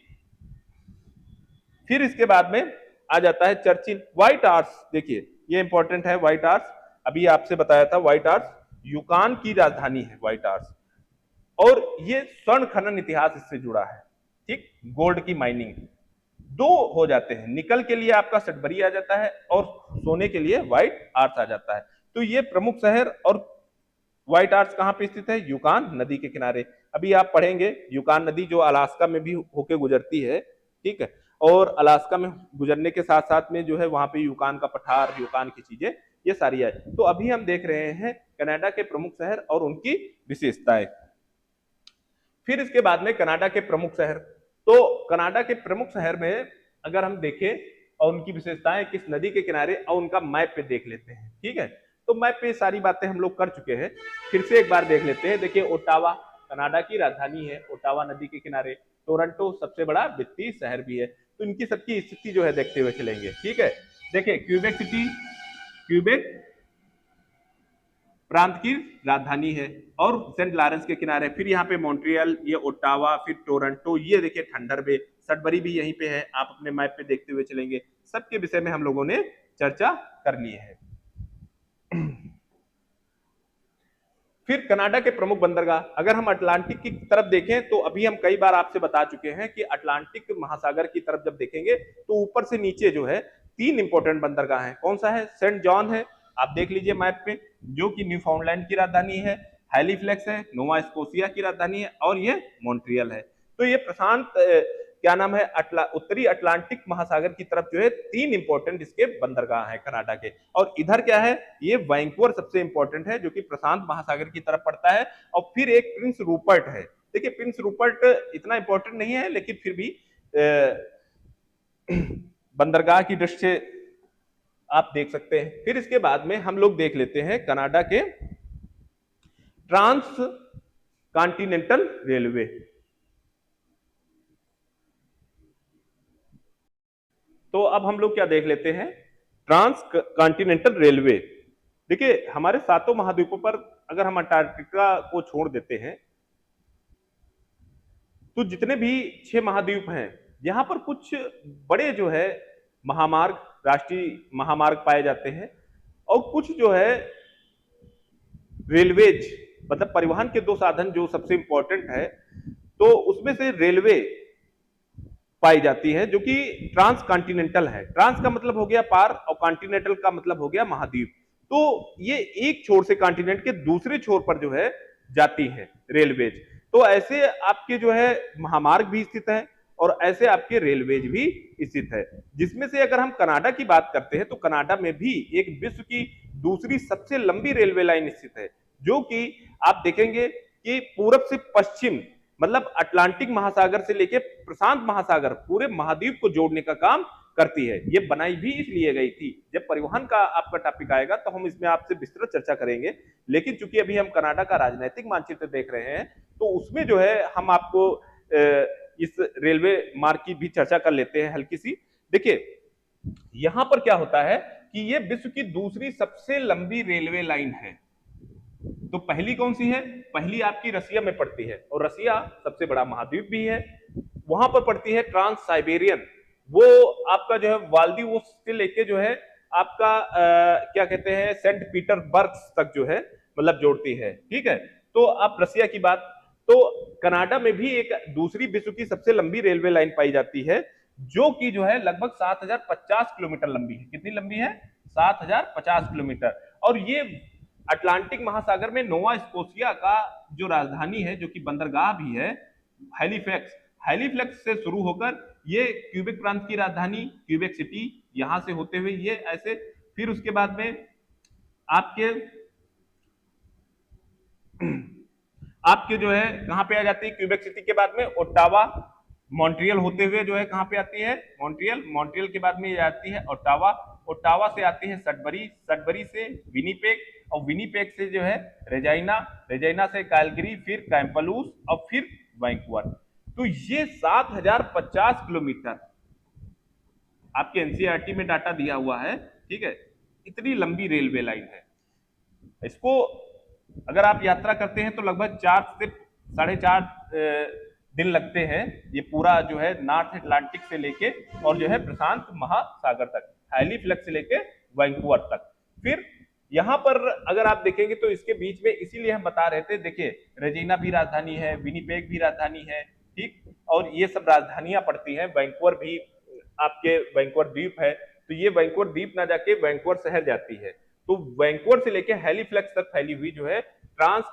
फिर इसके बाद में आ जाता है चर्चिल। व्हाइट आर्स, देखिए ये इंपॉर्टेंट है व्हाइट आर्स, अभी आपसे बताया था व्हाइट आर्स यूकान की राजधानी है व्हाइट आर्स, और ये स्वर्ण खनन इतिहास इससे जुड़ा है, ठीक। गोल्ड की माइनिंग दो हो जाते हैं, निकल के लिए आपका सडबरी आ जाता है और सोने के लिए व्हाइट आर्स आ जाता है। तो ये प्रमुख शहर, और व्हाइट आर्स कहां पे स्थित है, यूकान नदी के किनारे। अभी आप पढ़ेंगे यूकान नदी जो अलास्का में भी होके गुजरती है, ठीक है। और अलास्का में गुजरने के साथ साथ में जो है वहां पे यूकान का पठार, यूकान की चीजें ये सारी है। तो अभी हम देख रहे हैं कनाडा के प्रमुख शहर और उनकी विशेषताएं। फिर इसके बाद में कनाडा के प्रमुख शहर, तो तो कनाडा के प्रमुख शहर में अगर हम देखें और उनकी विशेषताएं किस नदी के किनारे और उनका मैप पे देख लेते हैं। ठीक है, तो मैप पे सारी बातें हम लोग कर चुके हैं, फिर से एक बार देख लेते हैं। देखिए ओटावा कनाडा की राजधानी है, ओटावा नदी के किनारे। टोरंटो सबसे बड़ा वित्तीय शहर भी है। तो इनकी सबकी स्थिति जो है देखते हुए चलेंगे। ठीक है, देखिए क्यूबेक सिटी, क्यूबेक प्रांत की राजधानी है और सेंट लॉरेंस के किनारे। फिर यहाँ पे मॉन्ट्रियल, ये ओटावा, फिर टोरंटो, ये देखिए थंडर बे, सडबरी भी यहीं पे है। आप अपने मैप पे देखते हुए चलेंगे। सबके विषय में हम लोगों ने चर्चा कर ली है। फिर कनाडा के प्रमुख बंदरगाह, अगर हम अटलांटिक की तरफ देखें तो अभी हम कई बार आपसे बता चुके हैं कि अटलांटिक महासागर की तरफ जब देखेंगे तो ऊपर से नीचे जो है 3 इंपॉर्टेंट बंदरगाह हैं। कौन सा है? सेंट जॉन है, आप देख लीजिए मैप पे, जो कि न्यूफाउंडलैंड की राजधानी है। हैलीफ्लेक्स है, नोवा स्कोशिया की राजधानी है, और ये मॉन्ट्रियल है। तो ये प्रशांत क्या नाम है, उत्तरी अटलांटिक महासागर की तरफ जो है 3 इंपॉर्टेंट इसके बंदरगाह हैं कनाडा के। और इधर क्या है, ये वैंकूवर सबसे इंपॉर्टेंट है, जो कि प्रशांत महासागर की तरफ पड़ता है। और फिर एक प्रिंस रूपर्ट है। देखिए प्रिंस रूपर्ट इतना इंपॉर्टेंट नहीं है, लेकिन फिर भी बंदरगाह की दृष्टि से आप देख सकते हैं। फिर इसके बाद में हम लोग देख लेते हैं कनाडा के ट्रांस कॉन्टिनेंटल रेलवे। तो अब हम लोग क्या देख लेते हैं, ट्रांस कॉन्टिनेंटल रेलवे। देखिए हमारे 7 महाद्वीपों पर अगर हम अंटार्कटिका को छोड़ देते हैं तो जितने भी 6 महाद्वीप हैं, यहां पर कुछ बड़े जो है महामार्ग, राष्ट्रीय महामार्ग पाए जाते हैं, और कुछ जो है रेलवेज, मतलब परिवहन के 2 साधन जो सबसे इंपॉर्टेंट है, तो उसमें से रेलवे पाई जाती है जो कि ट्रांस कॉन्टिनेंटल है। ट्रांस का मतलब हो गया पार और कॉन्टिनेंटल का मतलब हो गया महाद्वीप। तो ये एक छोर से कॉन्टिनेंट के दूसरे छोर पर जो है जाती है रेलवेज। तो ऐसे आपके जो है महामार्ग भी स्थित है और ऐसे आपके रेलवेज भी स्थित है। जिसमें से अगर हम कनाडा की बात करते हैं तो कनाडा में भी एक विश्व की दूसरी सबसे लंबी रेलवे लाइन स्थित है, जो कि आप देखेंगे कि पूरब से पश्चिम, मतलब अटलांटिक महासागर से लेकर प्रशांत महासागर, पूरे महाद्वीप को जोड़ने का काम करती है। ये बनाई भी इसलिए गई थी। जब परिवहन का आपका टॉपिक आएगा तो हम इसमें आपसे विस्तृत चर्चा करेंगे, लेकिन चूंकि अभी हम कनाडा का राजनीतिक मानचित्र देख रहे हैं तो उसमें जो है हम आपको इस रेलवे मार्ग की भी चर्चा कर लेते हैं हल्की सी। देखिए यहां पर क्या होता है कि ये विश्व की दूसरी सबसे लंबी रेलवे लाइन है। तो पहली कौन सी है? पहली आपकी रसिया में पड़ती है, और रसिया सबसे बड़ा महाद्वीप भी है। वहां पर पड़ती है ट्रांस साइबेरियन, वो आपका जो है वाल्दिवोस से लेके जो है आपका क्या कहते हैं सेंट पीटरबर्ग तक जो है मतलब जोड़ती है। ठीक है, तो आप रसिया की बात, तो कनाडा में भी एक दूसरी विश्व की सबसे लंबी रेलवे लाइन पाई जाती है, जो कि जो है लगभग 7050 किलोमीटर लंबी है। कितनी लंबी है? 7050 किलोमीटर। और ये अटलांटिक महासागर में नोवा स्कोशिया का जो राजधानी है, जो कि बंदरगाह भी है, हैलीफैक्स, हैलीफ्लेक्स से शुरू होकर ये क्यूबेक प्रांत की राजधानी क्यूबेक सिटी, यहां से होते हुए ये ऐसे, फिर उसके बाद में आपके जो है कहां पे आ जाती है क्यूबेक सिटी के बाद में ओटावा, मॉन्ट्रियल होते हुए जो है कहां पे आती है मॉन्ट्रियल, मॉन्ट्रियल के बाद में ये आती है ओटावा, ओटावा से आती है सडबरी, सडबरी से विनीपेग, और विनीपेग से जो है रेजाइना, रेजाइना से कैलगरी, फिर कैंपलूस और फिर वैंकूवर। तो ये 7050 किलोमीटर आपके एनसीईआरटी में डाटा दिया हुआ है। ठीक है, इतनी लंबी रेलवे लाइन है। इसको अगर आप यात्रा करते हैं तो लगभग 4 से 4.5 दिन लगते हैं। ये पूरा जो है नॉर्थ अटलांटिक से लेके और जो है प्रशांत महासागर तक, हैलीफ्लेक्स से लेके वैंकूवर तक। फिर यहां पर अगर आप देखेंगे तो इसके बीच में, इसीलिए हम बता रहे थे, देखिए रेजिना भी राजधानी है, विनीपेग भी राजधानी है, ठीक, और ये सब राजधानियां पड़ती हैं। वैंकूवर भी आपके वैंकूवर द्वीप है, तो ये वैंकूवर द्वीप ना जाके वैंकूवर शहर जाती है। तो वैंकूवर से लेके हैलीफ्लेक्स तक फैली हुई जो है ट्रांस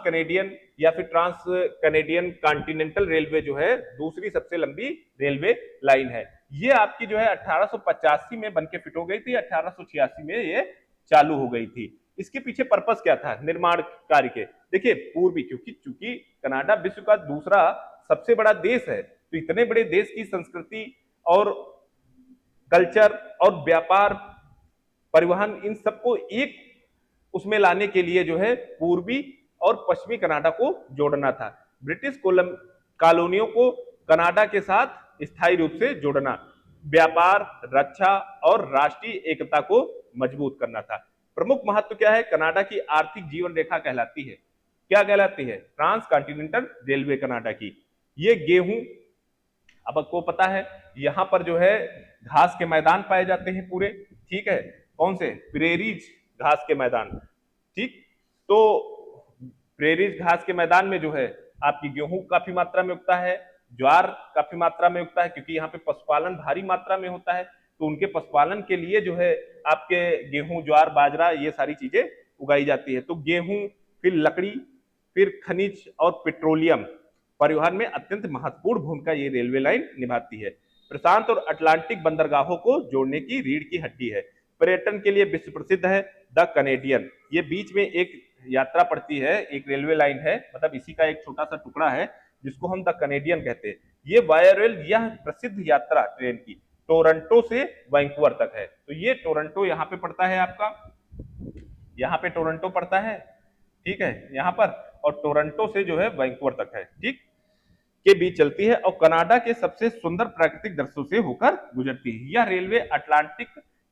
कनेडियन या फिर ट्रांस कनेडियन कॉन्टिनेंटल रेलवे जो है दूसरी सबसे लंबी रेलवे लाइन है। ये आपकी जो है 1885 में बनके फिट हो गई थी, 1886 में ये चालू हो गई थी। इसके पीछे पर्पस क्या था निर्माण कार्य के? देखिए पूर्वी, क्योंकि चूंकि कनाडा विश्व का दूसरा सबसे बड़ा देश है, तो इतने बड़े देश की संस्कृति और कल्चर और व्यापार, परिवहन, इन सबको एक उसमें लाने के लिए जो है पूर्वी और पश्चिमी कनाडा को जोड़ना था। ब्रिटिश कॉलोनियों को कनाडा के साथ स्थायी रूप से जोड़ना, व्यापार, रक्षा और राष्ट्रीय एकता को मजबूत करना था। प्रमुख महत्व क्या है? कनाडा की आर्थिक जीवन रेखा कहलाती है, क्या कहलाती है? ट्रांस कॉन्टिनेंटल रेलवे कनाडा की। ये गेहूं, अब आपको पता है यहां पर जो है घास के मैदान पाए जाते हैं पूरे, ठीक है, कौन से? प्रेरीज घास के मैदान, ठीक। तो प्रेरीज घास के मैदान में जो है आपकी गेहूं काफी मात्रा में उगता है, ज्वार काफी मात्रा में उगता है, क्योंकि यहाँ पे पशुपालन भारी मात्रा में होता है, तो उनके पशुपालन के लिए जो है आपके गेहूं, ज्वार, बाजरा, ये सारी चीजें उगाई जाती है। तो गेहूं, फिर लकड़ी, फिर खनिज और पेट्रोलियम परिवहन में अत्यंत महत्वपूर्ण भूमिका ये रेलवे लाइन निभाती है। प्रशांत और अटलांटिक बंदरगाहों को जोड़ने की रीढ़ की हड्डी है। पर्यटन के लिए विश्व प्रसिद्ध है द कनेडियन। ये बीच में एक यात्रा पड़ती है, एक रेलवे लाइन है, मतलब इसी का एक छोटा सा टुकड़ा है जिसको हम द कनेडियन कहते हैं। ये वाया रेल, यह प्रसिद्ध यात्रा ट्रेन की टोरंटो से वैंकूवर तक है। तो ये टोरंटो यहाँ पे पड़ता है आपका, यहाँ पे टोरंटो पड़ता है, ठीक है, यहाँ पर, और टोरंटो से जो है वैंकूवर तक है, ठीक, के बीच चलती है और कनाडा के सबसे सुंदर प्राकृतिक दृश्यों से होकर गुजरती है। यह रेलवे अटलांटिक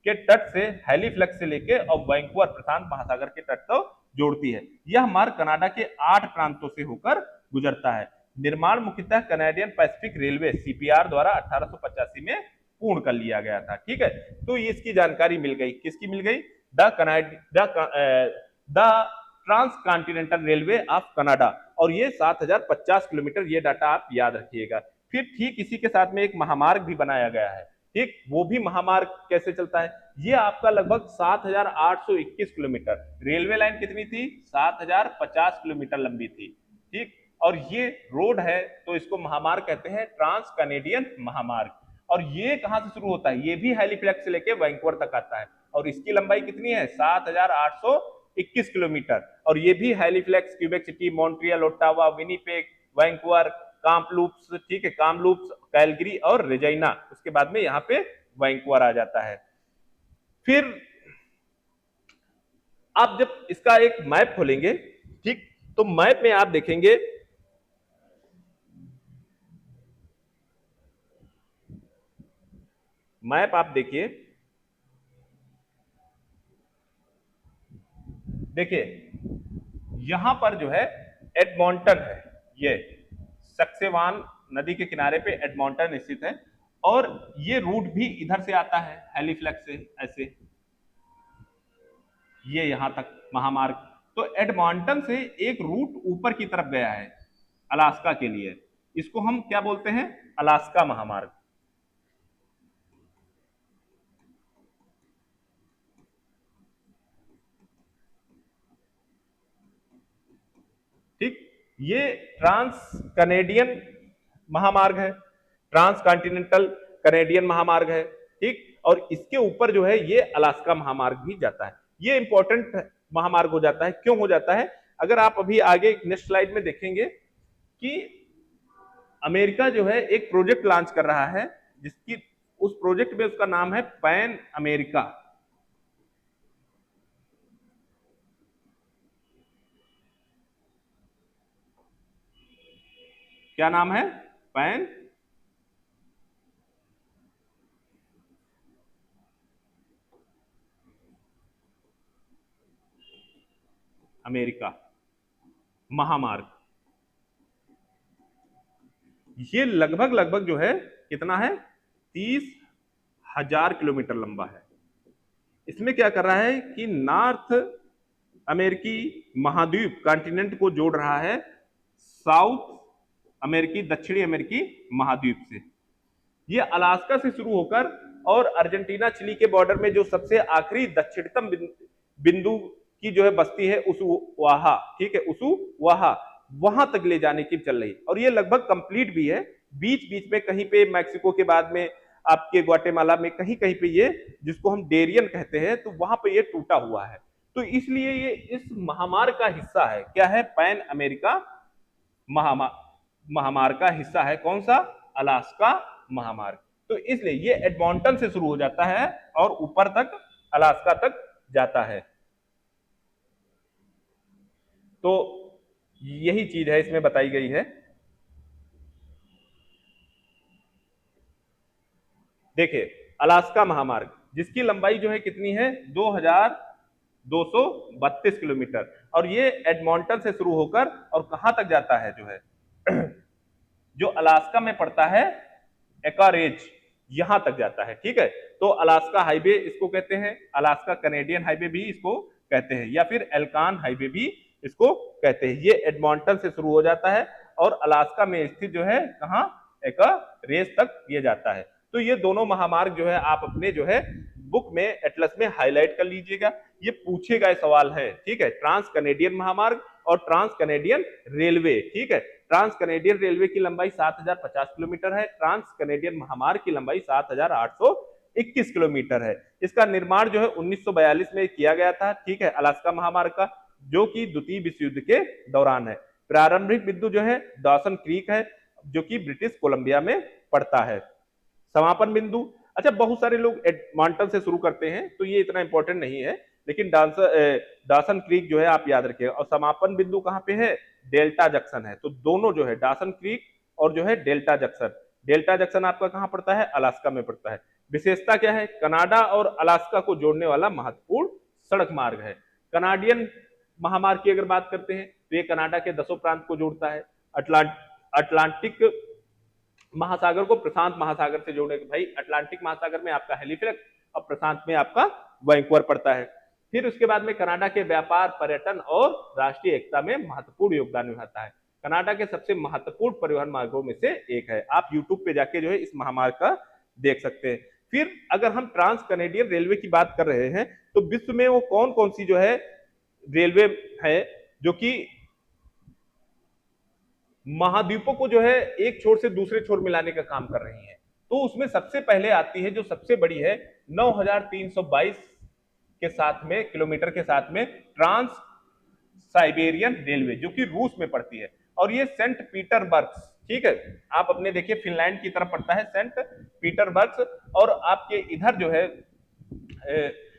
के तट से हैलिफ्लैक्स से लेके और वैंकूवर प्रशांत महासागर के तट तक जोड़ती है। यह मार्ग कनाडा के 8 प्रांतों से होकर गुजरता है। निर्माण मुख्यतः कैनेडियन पैसिफिक रेलवे सीपीआर द्वारा 1885 में पूर्ण कर लिया गया था, ठीक है। तो इसकी जानकारी मिल गई, किसकी मिल गई? The Transcontinental Railway of Canada, और ये 7050 किलोमीटर, ये डाटा आप याद रखिएगा। फिर ठीक इसी के साथ में एक महामार्ग भी बनाया गया है, ठीक। वो भी महामार्ग कैसे चलता है? ये आपका लगभग 7821 किलोमीटर, रेलवे लाइन कितनी थी? 7050 किलोमीटर लंबी थी, ठीक। और ये रोड है तो इसको महामार्ग कहते हैं, ट्रांस कैनेडियन महामार्ग। और ये कहां से शुरू होता है? ये भी हैलिफ्लैक्स से लेके वैंकूवर तक आता है, और इसकी लंबाई कितनी है? 7821 किलोमीटर। और ये भी Halifax, Quebec city, Montreal, Ottawa, Winnipeg, Vancouver, Kamloops, ठीक है, कामलूप्स, कैलगरी और रेजाइना, उसके बाद में यहाँ पे वैंकूवर आ जाता है। फिर आप जब इसका एक मैप खोलेंगे, ठीक, तो मैप में आप देखेंगे मैप, आप देखिए, देखिए यहां पर जो है एडमॉन्टन है, ये सक्सेवान नदी के किनारे पे एडमॉन्टन स्थित है, और ये रूट भी इधर से आता है हैलिफ्लैक्स से, ऐसे ये यहां तक महामार्ग। तो एडमॉन्टन से एक रूट ऊपर की तरफ गया है अलास्का के लिए, इसको हम क्या बोलते हैं? अलास्का महामार्ग, ठीक। ये ट्रांस कैनेडियन महामार्ग है, ट्रांस कॉन्टिनेंटल कैनेडियन महामार्ग है, ठीक। और इसके ऊपर जो है ये अलास्का महामार्ग भी जाता है। ये इंपॉर्टेंट महामार्ग हो जाता है, क्यों हो जाता है? अगर आप अभी आगे नेक्स्ट स्लाइड में देखेंगे कि अमेरिका जो है एक प्रोजेक्ट लॉन्च कर रहा है, जिसकी उस प्रोजेक्ट में उसका नाम है पैन अमेरिका। क्या नाम है? पैन अमेरिका महामार्ग। ये लगभग जो है कितना है? 30,000 किलोमीटर लंबा है। इसमें क्या कर रहा है कि नॉर्थ अमेरिकी महाद्वीप कॉन्टिनेंट को जोड़ रहा है साउथ अमेरिकी, दक्षिणी अमेरिकी महाद्वीप से। ये अलास्का से शुरू होकर और अर्जेंटीना चिली के बॉर्डर में जो सबसे आखिरी दक्षिणतम बिंदु की जो है बस्ती है उसुवाहा, ठीक है, उसुवाहा, वहां तक ले जाने की चल रही, और ये लगभग कंप्लीट भी है। बीच बीच में कहीं पे मैक्सिको के बाद में आपके ग्वाटेमाला में कहीं कहीं पे ये, जिसको हम डेरियन कहते हैं, तो वहां पे ये टूटा हुआ है। तो इसलिए ये इस महामार्ग का हिस्सा है। क्या है? पैन अमेरिका महामार्ग का हिस्सा है। कौन सा? अलास्का महामार्ग। तो इसलिए ये एडमॉन्टन से शुरू हो जाता है और ऊपर तक अलास्का तक जाता है। तो यही चीज है इसमें बताई गई है। देखिए, अलास्का महामार्ग जिसकी लंबाई जो है कितनी है? 2232 किलोमीटर, और ये एडमॉन्टन से शुरू होकर और कहां तक जाता है जो है जो अलास्का में पड़ता है, एकारेज, यहां तक जाता है। ठीक है, तो अलास्का हाईवे इसको कहते हैं, अलास्का कैनेडियन हाईवे भी इसको कहते हैं, या फिर एल्कान हाईवे भी इसको कहते हैं। ये एडमॉन्टन से शुरू हो जाता है और अलास्का में स्थित जो है कहां, एकारेज तक ये जाता है। तो ये दोनों महामार्ग जो है आप अपने जो है बुक में, एटलस में हाईलाइट कर लीजिएगा, ये पूछे गए सवाल है। ठीक है, ट्रांस कैनेडियन महामार्ग और ट्रांस कैनेडियन रेलवे। ठीक है, ट्रांस कैनेडियन रेलवे की लंबाई 7050 किलोमीटर है, ट्रांस कैनेडियन महामार्ग की लंबाई 7821 किलोमीटर है। इसका निर्माण जो है 1942 में किया गया था। ठीक है, अलास्का महामार्ग का, जो कि द्वितीय विश्व युद्ध के दौरान है। प्रारंभिक बिंदु जो है डॉसन क्रीक है, जो कि ब्रिटिश कोलंबिया में पड़ता है। समापन बिंदु, अच्छा बहुत सारे लोग एडमॉन्टन से शुरू करते हैं तो ये इतना इंपॉर्टेंट नहीं है, लेकिन डॉसन क्रीक जो है आप याद रखिएगा। और समापन बिंदु कहां पे है? डेल्टा जंक्शन है। तो दोनों जो है डॉसन क्रीक और जो है डेल्टा जंक्शन, डेल्टा जंक्शन आपका कहां पड़ता है? अलास्का में पड़ता है। विशेषता क्या है? कनाडा और अलास्का को जोड़ने वाला महत्वपूर्ण सड़क मार्ग है। कनाडियन महामार्ग की अगर बात करते हैं तो ये कनाडा के 10 प्रांत को जोड़ता है। अटलांटिक महासागर को प्रशांत महासागर से जोड़ने के, भाई अटलांटिक महासागर में आपका हैलीफैक्स और प्रशांत में आपका वैंकूवर पड़ता है। फिर उसके बाद में कनाडा के व्यापार, पर्यटन और राष्ट्रीय एकता में महत्वपूर्ण योगदान निभाता है। कनाडा के सबसे महत्वपूर्ण परिवहन मार्गों में से एक है। आप यूट्यूब पे जाके जो है इस महामार्ग का देख सकते हैं। फिर अगर हम ट्रांस कैनेडियन रेलवे की बात कर रहे हैं तो विश्व में वो कौन कौन सी जो है रेलवे है जो कि महाद्वीपों को जो है एक छोर से दूसरे छोर मिलाने का काम कर रही है। तो उसमें सबसे पहले आती है, जो सबसे बड़ी है, 9322 के साथ में किलोमीटर के साथ में ट्रांस साइबेरियन रेलवे, जो कि रूस में पड़ती है। और ये सेंट पीटरबर्ग, ठीक है, आप अपने देखिए फिनलैंड की तरफ पड़ता है सेंट पीटरबर्ग। और आपके इधर जो है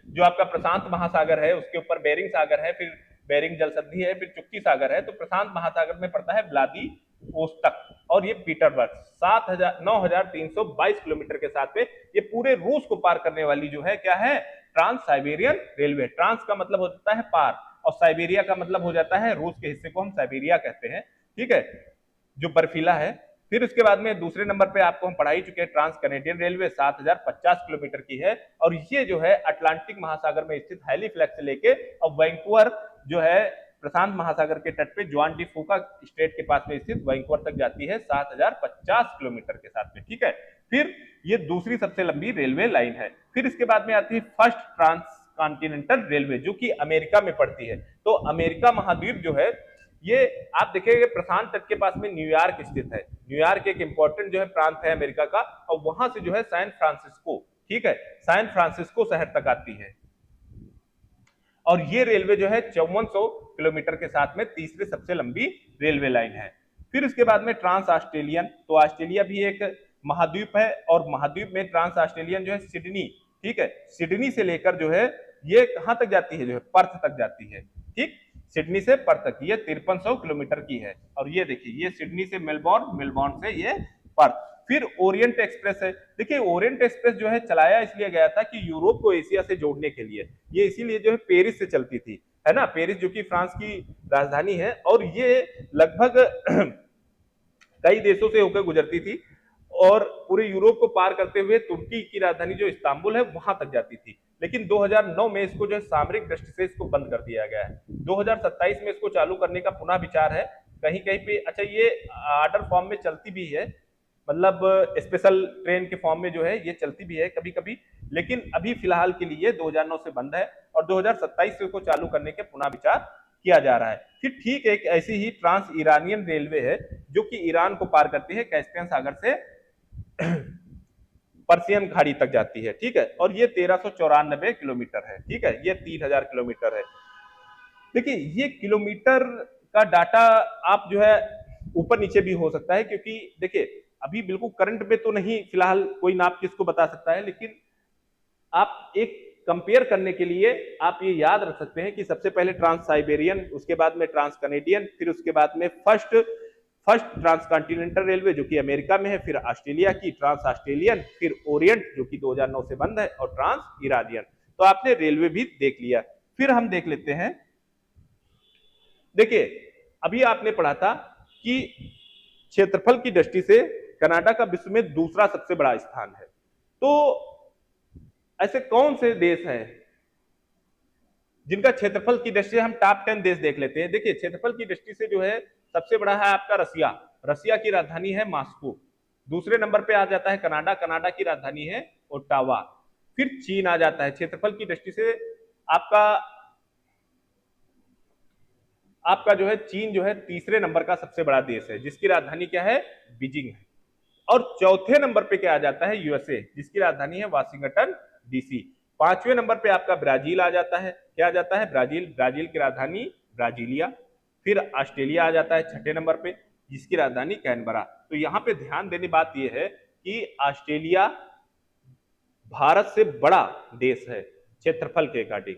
जो आपका प्रशांत महासागर है उसके ऊपर बेरिंग सागर है, फिर बेरिंग जल संधि है, फिर चुक्की सागर है। तो प्रशांत महासागर में पड़ता है व्लादिवोस्तोक, और ये पीटरबर्ग 9322 किलोमीटर के साथ में ये पूरे रूस को पार करने वाली जो है क्या है? Trans Siberian railway. ट्रांस का मतलब होता है पार, और साइबेरिया का मतलब हो जाता है रूस के हिस्से को हम साइबेरिया कहते हैं। ठीक है, जो बर्फीला है। फिर उसके बाद में दूसरे नंबर पे आपको हम पढ़ा ही चुके हैं, ट्रांस कैनेडियन रेलवे 7050 किलोमीटर की है, और ये जो है अटलांटिक महासागर में स्थित हैलीफ्लैक्स से लेके और वैंकूवर जो है प्रशांत महासागर के तट पे जॉन डी फूका स्टेट के पास में स्थित वैंकूवर तक जाती है 7050 किलोमीटर के साथ में। ठीक है, फिर ये दूसरी सबसे लंबी रेलवे लाइन है। फिर इसके बाद में आती है फर्स्ट ट्रांस कॉन्टिनेंटल रेलवे, जो कि अमेरिका में पड़ती है। तो अमेरिका महाद्वीप जो है ये आप देखेंगे प्रशांत तट के पास में न्यूयॉर्क स्थित है। न्यूयॉर्क एक इंपॉर्टेंट जो है प्रांत है अमेरिका का, और वहां से जो है सैन फ्रांसिस्को, ठीक है, सैन फ्रांसिस्को शहर तक आती है। और ये रेलवे जो है 5400 किलोमीटर के साथ में तीसरी सबसे लंबी रेलवे लाइन है। फिर उसके बाद में ट्रांस ऑस्ट्रेलियन, तो ऑस्ट्रेलिया भी एक महाद्वीप है, और महाद्वीप में ट्रांस ऑस्ट्रेलियन जो है सिडनी, ठीक है, सिडनी से लेकर जो है ये कहां तक जाती है? जो है पर्थ तक जाती है। ठीक, सिडनी से पर्थ तक ये 5300 किलोमीटर की है। और ये देखिए ये सिडनी से मेलबोर्न, मेलबोर्न से ये पर्थ। फिर ओरिएंट एक्सप्रेस है। देखिए ओरिएंट एक्सप्रेस जो है चलाया इसलिए गया था कि यूरोप को एशिया से जोड़ने के लिए, ये इसीलिए जो है पेरिस से चलती थी, है ना, पेरिस जो कि फ्रांस की राजधानी है, और ये लगभग कई देशों से होकर गुजरती थी और पूरे यूरोप को पार करते हुए तुर्की की राजधानी जो इस्तांबुल है वहां तक जाती थी। लेकिन 2009 में इसको जो है सामरिक दृष्टि से इसको बंद कर दिया गया है। 2027 में इसको चालू करने का पुनः विचार है कहीं कहीं पे। अच्छा, ये आर्डर फॉर्म में चलती भी है, मतलब स्पेशल ट्रेन के फॉर्म में जो है ये चलती भी है कभी कभी, लेकिन अभी फिलहाल के लिए 2009 से बंद है और 2027 से इसको चालू करने के पुनः विचार किया जा रहा है। फिर ठीक एक ऐसी ही ट्रांस ईरानियन रेलवे है जो कि ईरान को पार करती है कैस्पियन सागर से पर्शियन खाड़ी तक जाती है, ठीक है, और ये 1394 किलोमीटर है, ठीक है, ये 3000 किलोमीटर है। देखिए ये किलोमीटर का डाटा आप जो है ऊपर नीचे भी हो सकता है, क्योंकि देखिए अभी बिल्कुल करंट में तो नहीं फिलहाल कोई नाप किसको बता सकता है, लेकिन आप एक कंपेयर करने के लिए आप ये याद रख सकते हैं कि सबसे पहले ट्रांस साइबेरियन, उसके बाद में ट्रांस कनेडियन, फिर उसके बाद में फर्स्ट ट्रांस कॉन्टिनेंटल रेलवे जो कि अमेरिका में है, फिर ऑस्ट्रेलिया की ट्रांस ऑस्ट्रेलियन, फिर ओरिएंट जो कि 2009 से बंद है, और ट्रांस इरानियन। तो आपने रेलवे भी देख लिया। फिर हम देख लेते हैं, देखिए अभी आपने पढ़ा था कि क्षेत्रफल की दृष्टि से कनाडा का विश्व में दूसरा सबसे बड़ा स्थान है। तो ऐसे कौन से देश हैं जिनका क्षेत्रफल की दृष्टि से हम टॉप 10 देश देख लेते हैं। देखिए क्षेत्रफल की दृष्टि से जो है सबसे बड़ा है आपका रसिया, रसिया की राजधानी है मॉस्को। दूसरे नंबर पे आ जाता है कनाडा, कनाडा की राजधानी है ओटावा। फिर चीन आ जाता है क्षेत्रफल की दृष्टि से, आपका जो है चीन जो है तीसरे नंबर का सबसे बड़ा देश है, जिसकी राजधानी क्या है, बीजिंग है। और चौथे नंबर पे क्या आ जाता है, यूएसए, जिसकी राजधानी है वाशिंगटन डीसी। पांचवें नंबर पे आपका ब्राजील आ जाता है, क्या आ जाता है, ब्राजील, ब्राजील की राजधानी ब्राजीलिया। फिर ऑस्ट्रेलिया आ जाता है छठे नंबर पे, जिसकी राजधानी कैनबरा। तो यहाँ पे ध्यान देने बात यह है कि ऑस्ट्रेलिया भारत से बड़ा देश है क्षेत्रफल के अकॉर्डिंग।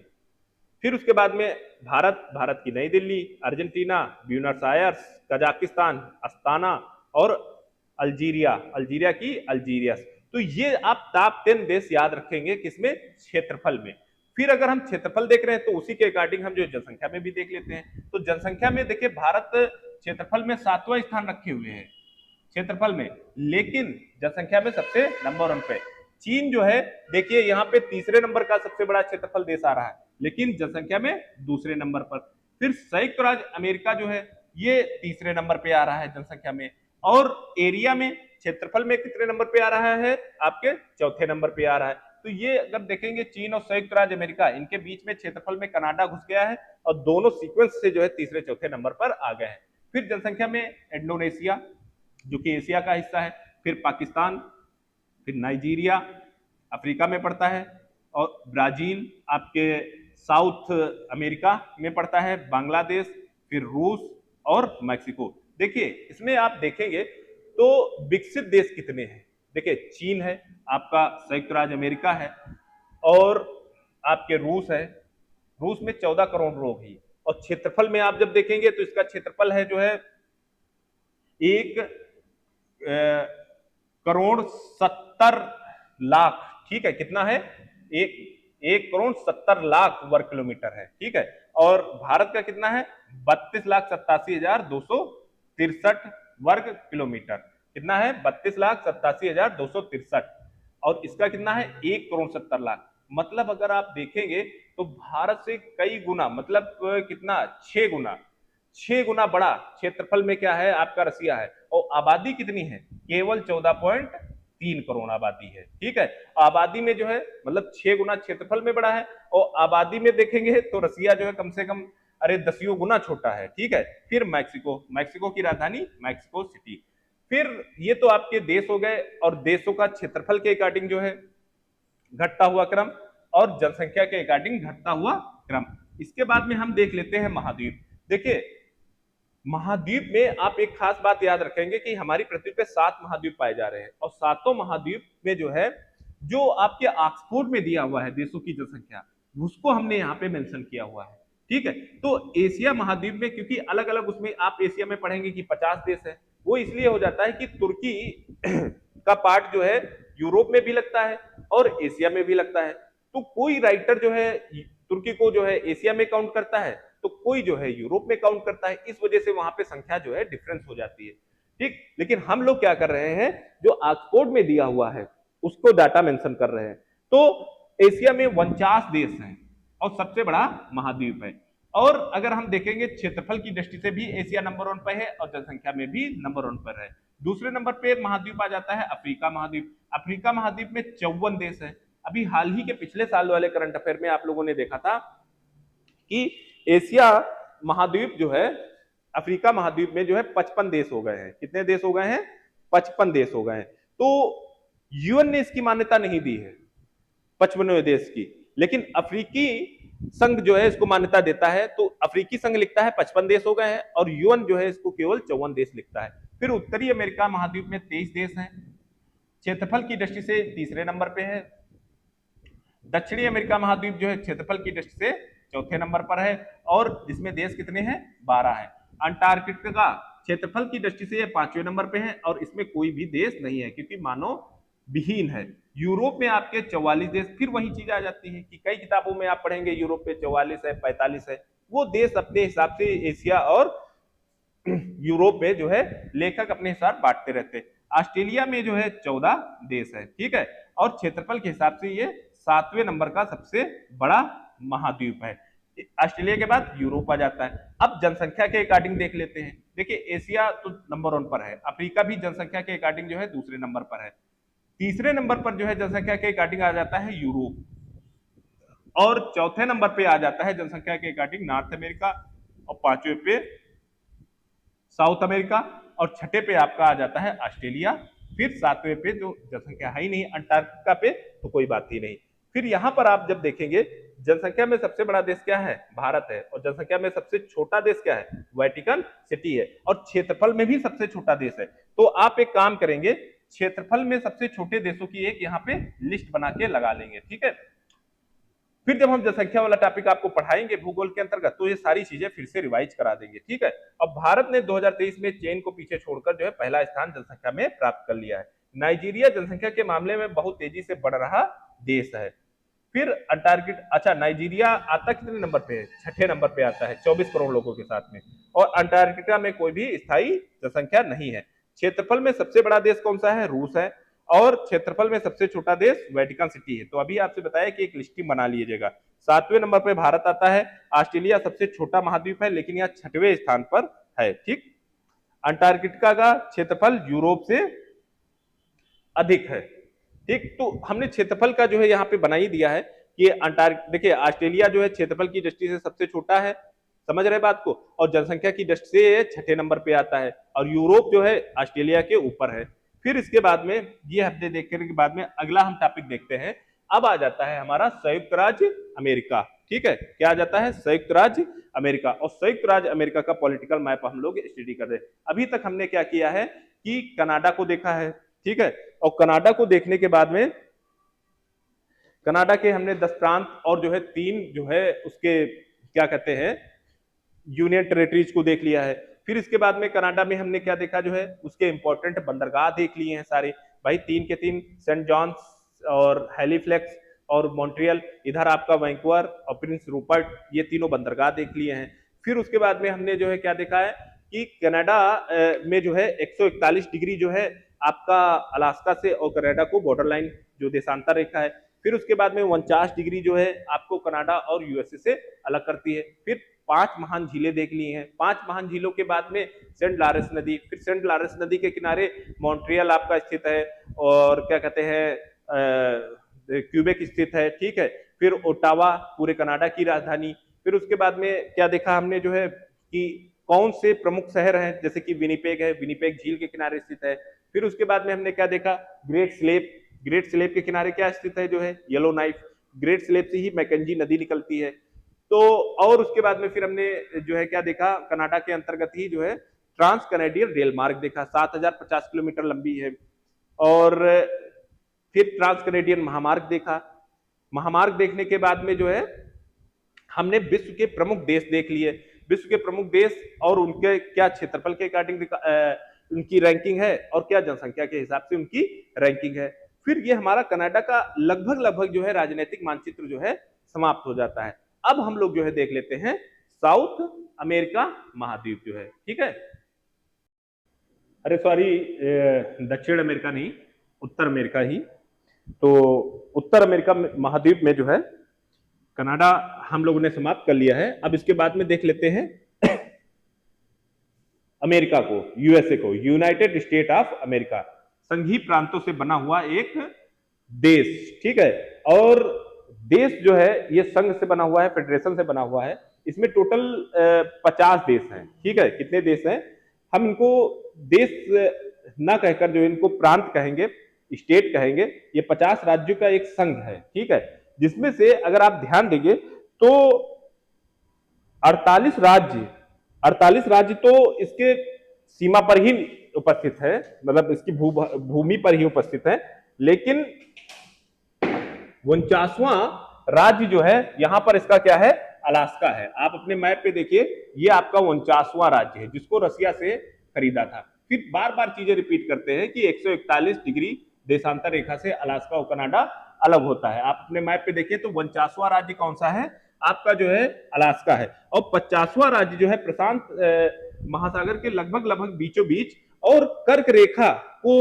फिर उसके बाद में भारत की नई Delhi, Argentina Buenos Aires, Kazakhstan Astana, और अल्जीरिया की अल्जीरियस। तो ये आप टॉप 10 देश याद रखेंगे किसमें, क्षेत्रफल में। फिर अगर हम क्षेत्रफल देख रहे हैं तो उसी के अकॉर्डिंग हम जो जनसंख्या में भी देख लेते हैं। तो जनसंख्या में देखिए भारत क्षेत्रफल में 7वां स्थान रखे हुए है क्षेत्रफल में, लेकिन जनसंख्या में सबसे नंबर 1 पे। चीन जो है देखिए यहाँ पे तीसरे नंबर का सबसे बड़ा क्षेत्रफल देश आ रहा है, लेकिन जनसंख्या में दूसरे नंबर पर। फिर संयुक्त राज्य अमेरिका जो है ये तीसरे नंबर पे आ रहा है जनसंख्या में, और एरिया में क्षेत्रफल में कितने नंबर पे आ रहा है, आपके चौथे नंबर पे आ रहा है। तो ये अगर देखेंगे चीन और संयुक्त राज्य अमेरिका, इनके बीच में क्षेत्रफल में कनाडा घुस गया है, और दोनों सीक्वेंस से जो है तीसरे चौथे नंबर पर आ गए हैं। फिर जनसंख्या में इंडोनेशिया जो कि एशिया का हिस्सा है, फिर पाकिस्तान, फिर नाइजीरिया अफ्रीका में पड़ता है, और ब्राजील आपके साउथ अमेरिका में पड़ता है, बांग्लादेश, फिर रूस और मैक्सिको। देखिए इसमें आप देखेंगे तो विकसित देश कितने हैं, देखिए चीन है, आपका संयुक्त राज्य अमेरिका है, और आपके रूस है, रूस में 14 करोड़ लोग ही। और क्षेत्रफल में आप जब देखेंगे तो इसका क्षेत्रफल है जो है 1,70,00,000, ठीक है, कितना है, 1,70,00,000 वर्ग किलोमीटर है, ठीक है। और भारत का कितना है, 32,87,263 वर्ग किलोमीटर, कितना है, 32,87,263। और इसका कितना है, 1,70,00,000। मतलब अगर आप देखेंगे तो भारत से कई गुना, मतलब कितना, 6 गुना बड़ा क्षेत्रफल में क्या है आपका रसिया है। और आबादी कितनी है, केवल 14.3 करोड़ आबादी है, ठीक है। आबादी में जो है मतलब 6 गुना क्षेत्रफल में बड़ा है, और आबादी में देखेंगे तो रसिया जो है कम से कम 10 गुना छोटा है, ठीक है। फिर मैक्सिको की राजधानी मैक्सिको सिटी। फिर ये तो आपके देश हो गए, और देशों का क्षेत्रफल के अकॉर्डिंग जो है घटता हुआ क्रम, और जनसंख्या के अकॉर्डिंग घटता हुआ क्रम। इसके बाद में हम देख लेते हैं महाद्वीप। देखिए महाद्वीप में आप एक खास बात याद रखेंगे कि हमारी पृथ्वी पे 7 महाद्वीप पाए जा रहे हैं, और 7 महाद्वीप में जो है, जो आपके ऑक्सफोर्ड में दिया हुआ है देशों की जनसंख्या, उसको हमने यहाँ पे मेंशन किया हुआ है, ठीक है। तो एशिया महाद्वीप में, क्योंकि अलग अलग उसमें आप एशिया में पढ़ेंगे कि 50 देश है, वो इसलिए हो जाता है कि तुर्की का पार्ट जो है यूरोप में भी लगता है और एशिया में भी लगता है। तो कोई राइटर जो है तुर्की को जो है एशिया में काउंट करता है, तो कोई जो है यूरोप में काउंट करता है, इस वजह से वहां पे संख्या जो है डिफरेंस हो जाती है, ठीक। लेकिन हम लोग क्या कर रहे हैं, जो ऑक्सफोर्ड में दिया हुआ है उसको डाटा मेंशन कर रहे हैं। तो एशिया में 49 देश हैं, और सबसे बड़ा महाद्वीप है। और अगर हम देखेंगे क्षेत्रफल की दृष्टि से भी एशिया नंबर 1 पर है, और जनसंख्या में भी नंबर 1 पर है। दूसरे नंबर पे महाद्वीप आ जाता है अफ्रीका महाद्वीप। अफ्रीका महाद्वीप में 54 देश है। अभी हाल ही के पिछले साल वाले करंट अफेयर में आप लोगों ने देखा था कि एशिया महाद्वीप जो है, अफ्रीका महाद्वीप में जो है 55 देश हो गए हैं। कितने देश हो गए हैं, 55 देश हो गए हैं। तो यूएन ने इसकी मान्यता नहीं दी है 55वें देश की, लेकिन अफ्रीकी संघ जो है इसको मान्यता देता है। तो अफ्रीकी संघ लिखता है 55 देश हो गए हैं और यूएन जो है इसको केवल 54 देश लिखता है। फिर उत्तरी अमेरिका महाद्वीप में 23 देश हैं, क्षेत्रफल की दृष्टि से तीसरे नंबर पे है। दक्षिणी अमेरिका महाद्वीप जो है क्षेत्रफल की दृष्टि से चौथे नंबर पर है और जिसमें देश कितने हैं, 12 हैं। अंटार्कटिका क्षेत्रफल की दृष्टि से ये 5वें नंबर पे है और इसमें कोई भी देश नहीं है क्योंकि मानव विहीन है। यूरोप में आपके 44 देश, फिर वही चीज आ जाती है कि कई किताबों में आप पढ़ेंगे यूरोप में 44 है, 45 है। वो देश अपने हिसाब से एशिया और यूरोप में जो है लेखक अपने हिसाब बांटते रहते हैं। ऑस्ट्रेलिया में जो है 14 देश है, ठीक है, और क्षेत्रफल के हिसाब से ये 7वें नंबर का सबसे बड़ा महाद्वीप है। ऑस्ट्रेलिया के बाद यूरोप आ जाता है। अब जनसंख्या के अकॉर्डिंग देख लेते हैं। देखिए एशिया तो नंबर 1 पर है, अफ्रीका भी जनसंख्या के अकॉर्डिंग जो है दूसरे नंबर पर है। तीसरे नंबर पर जो है जनसंख्या के अकॉर्डिंग आ जाता है यूरोप और चौथे नंबर पे आ जाता है जनसंख्या के अकॉर्डिंग नॉर्थ अमेरिका और 5वें पे साउथ अमेरिका और छठे पे आपका आ जाता है ऑस्ट्रेलिया। फिर 7वें पे जो जनसंख्या है ही नहीं अंटार्कटिका पे, तो कोई बात ही नहीं। फिर यहां पर आप जब देखेंगे जनसंख्या में सबसे बड़ा देश क्या है, भारत है, और जनसंख्या में सबसे छोटा देश क्या है, वेटिकन सिटी है, और क्षेत्रफल में भी सबसे छोटा देश है। तो आप एक काम करेंगे, क्षेत्रफल में सबसे छोटे देशों की एक यहाँ पे लिस्ट बना के लगा लेंगे, ठीक है। फिर जब हम जनसंख्या वाला टॉपिक आपको पढ़ाएंगे भूगोल के अंतर्गत तो ये सारी चीजें फिर से रिवाइज करा देंगे, ठीक है। अब भारत ने 2023 में चीन को पीछे छोड़कर जो है पहला स्थान जनसंख्या में प्राप्त कर लिया है। नाइजीरिया जनसंख्या के मामले में बहुत तेजी से बढ़ रहा देश है। फिर अंटार्कटिका, अच्छा नाइजीरिया आता कितने नंबर पे है, छठे नंबर पे आता है 24 करोड़ लोगों के साथ में, और अंटार्कटिका में कोई भी स्थायी जनसंख्या नहीं है। क्षेत्रफल में सबसे बड़ा देश कौन सा है, रूस है, और क्षेत्रफल में सबसे छोटा देश वेटिकन सिटी है। तो अभी आपसे बताया कि एक लिस्टिंग बना लीजिएगा। 7वें नंबर पे भारत आता है, ऑस्ट्रेलिया सबसे छोटा महाद्वीप है लेकिन यह 6वें स्थान पर है, ठीक। अंटार्कटिका का क्षेत्रफल यूरोप से अधिक है, ठीक। तो हमने क्षेत्रफल का जो है यहाँ पे बना ही दिया है कि देखिए ऑस्ट्रेलिया जो है क्षेत्रफल की दृष्टि से सबसे छोटा है, समझ रहे बात को, और जनसंख्या की दृष्टि से 6ठे नंबर पे आता है, और यूरोप जो है ऑस्ट्रेलिया के ऊपर है। फिर इसके बाद में ये हफ्ते देखने के बाद में अगला हम टॉपिक देखते हैं। अब आ जाता है हमारा संयुक्त राज्य अमेरिका, ठीक है। क्या आ जाता है, संयुक्त राज्य अमेरिका, और संयुक्त राज्य अमेरिका का पॉलिटिकल मैप हम लोग स्टडी कर रहे हैं। अभी तक हमने क्या किया है कि कनाडा को देखा है, ठीक है, और कनाडा को देखने के बाद में कनाडा के हमने 10 प्रांत और जो है 3 जो है उसके क्या कहते हैं यूनियन टेरिटरीज को देख लिया है। फिर इसके बाद में कनाडा में हमने क्या देखा, जो है उसके इंपॉर्टेंट बंदरगाह देख लिए हैं सारे भाई, 3 के 3, सेंट जॉन्स और हैलीफ्लैक्स और मॉन्ट्रियल, इधर आपका वैंकूवर और प्रिंस रूपर्ट, ये तीनों बंदरगाह देख लिए हैं। फिर उसके बाद में हमने जो है क्या देखा है कि कनाडा में जो है 141 डिग्री जो है आपका अलास्का से और कनाडा को बॉर्डर लाइन जो देशांतर रेखा है। फिर उसके बाद में 49 डिग्री जो है आपको कनाडा और यूएसए से अलग करती है। फिर 5 महान झीलें देख ली हैं। 5 महान झीलों के बाद में सेंट लॉरेंस नदी, फिर सेंट लॉरेंस नदी के किनारे मॉन्ट्रियल आपका स्थित है, और क्या कहते हैं क्यूबेक स्थित है, ठीक है। फिर ओटावा पूरे कनाडा की राजधानी। फिर उसके बाद में क्या देखा हमने जो है कि कौन से प्रमुख शहर हैं, जैसे कि विनिपेग है, विनिपेग झील के किनारे स्थित है। फिर उसके बाद में हमने क्या देखा, ग्रेट स्लेप के किनारे क्या स्थित है, जो है येलो नाइफ, ग्रेट स्लेप से ही मैकेंजी नदी निकलती है। तो और उसके बाद में फिर हमने जो है क्या देखा, कनाडा के अंतर्गत ही जो है ट्रांस कनेडियन रेल मार्ग देखा, 7050 किलोमीटर लंबी है। और फिर ट्रांस कनेडियन महामार्ग देखा। महामार्ग देखने के बाद में जो है हमने विश्व के प्रमुख देश देख लिए, विश्व के प्रमुख देश और उनके क्या क्षेत्रफल के अकॉर्डिंग उनकी रैंकिंग है और क्या जनसंख्या के हिसाब से उनकी रैंकिंग है। फिर ये हमारा कनाडा का लगभग जो है राजनीतिक मानचित्र जो है समाप्त हो जाता है। अब हम लोग जो है देख लेते हैं साउथ अमेरिका महाद्वीप जो है, ठीक है। अरे सॉरी, दक्षिण अमेरिका नहीं, उत्तर अमेरिका ही। तो उत्तर अमेरिका महाद्वीप में जो है कनाडा हम लोगों ने समाप्त कर लिया है। अब इसके बाद में देख लेते हैं अमेरिका को, यूएसए को, यूनाइटेड स्टेट ऑफ अमेरिका, संघीय प्रांतों से बना हुआ एक देश, ठीक है। और देश जो है ये संघ से बना हुआ है, फेडरेशन से बना हुआ है। इसमें टोटल 50 देश हैं, ठीक है। कितने देश हैं, हम इनको देश ना कहकर जो इनको प्रांत कहेंगे। स्टेट कहेंगे, ये 50 राज्यों का एक संघ है, ठीक है, जिसमें से अगर आप ध्यान देंगे तो 48 राज्य 48 राज्य तो इसके सीमा पर ही उपस्थित है, मतलब इसकी भूमि पर ही उपस्थित है, लेकिन 49वां राज्य जो है यहां पर इसका क्या है, अलास्का है। आप अपने मैप पे देखिए, ये आपका 49वां राज्य है जिसको रसिया से खरीदा था। फिर बार बार चीजें रिपीट करते हैं कि 141 डिग्री देशांतर रेखा से अलास्का और कनाडा अलग होता है। आप अपने मैप पे देखिए तो 49वां राज्य कौन सा है, आपका जो है अलास्का है, और 50वां राज्य जो है प्रशांत महासागर के लगभग लगभग बीचों बीच और कर्क रेखा को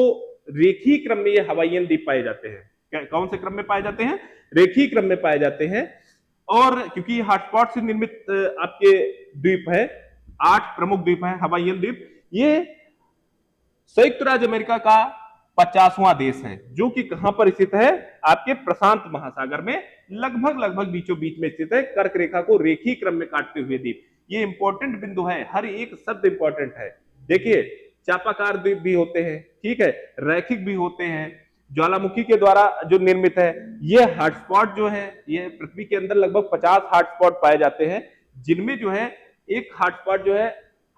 रेखीय क्रम में ये हवाईयन द्वीप पाए जाते हैं। कौन से क्रम में पाए जाते हैं, रेखीय क्रम में पाए जाते हैं। और क्योंकि हॉटस्पॉट से निर्मित आपके द्वीप है, 8 प्रमुख द्वीप है हवाईयन द्वीप। ये संयुक्त राज्य अमेरिका का 50वां देश है जो कि कहां पर स्थित है, आपके प्रशांत महासागर में लगभग लगभग बीचों बीच में स्थित है, कर्क रेखा को रेखीय क्रम में काटते हुए द्वीप। ये इंपॉर्टेंट बिंदु है, हर एक शब्द इंपॉर्टेंट है। देखिए चापाकार द्वीप भी होते हैं, ठीक है, रैखिक भी होते हैं, ज्वालामुखी के द्वारा जो निर्मित है। ये हॉटस्पॉट जो है, ये पृथ्वी के अंदर लगभग 50 हॉटस्पॉट पाए जाते हैं, जिनमें जो है एक हॉटस्पॉट जो है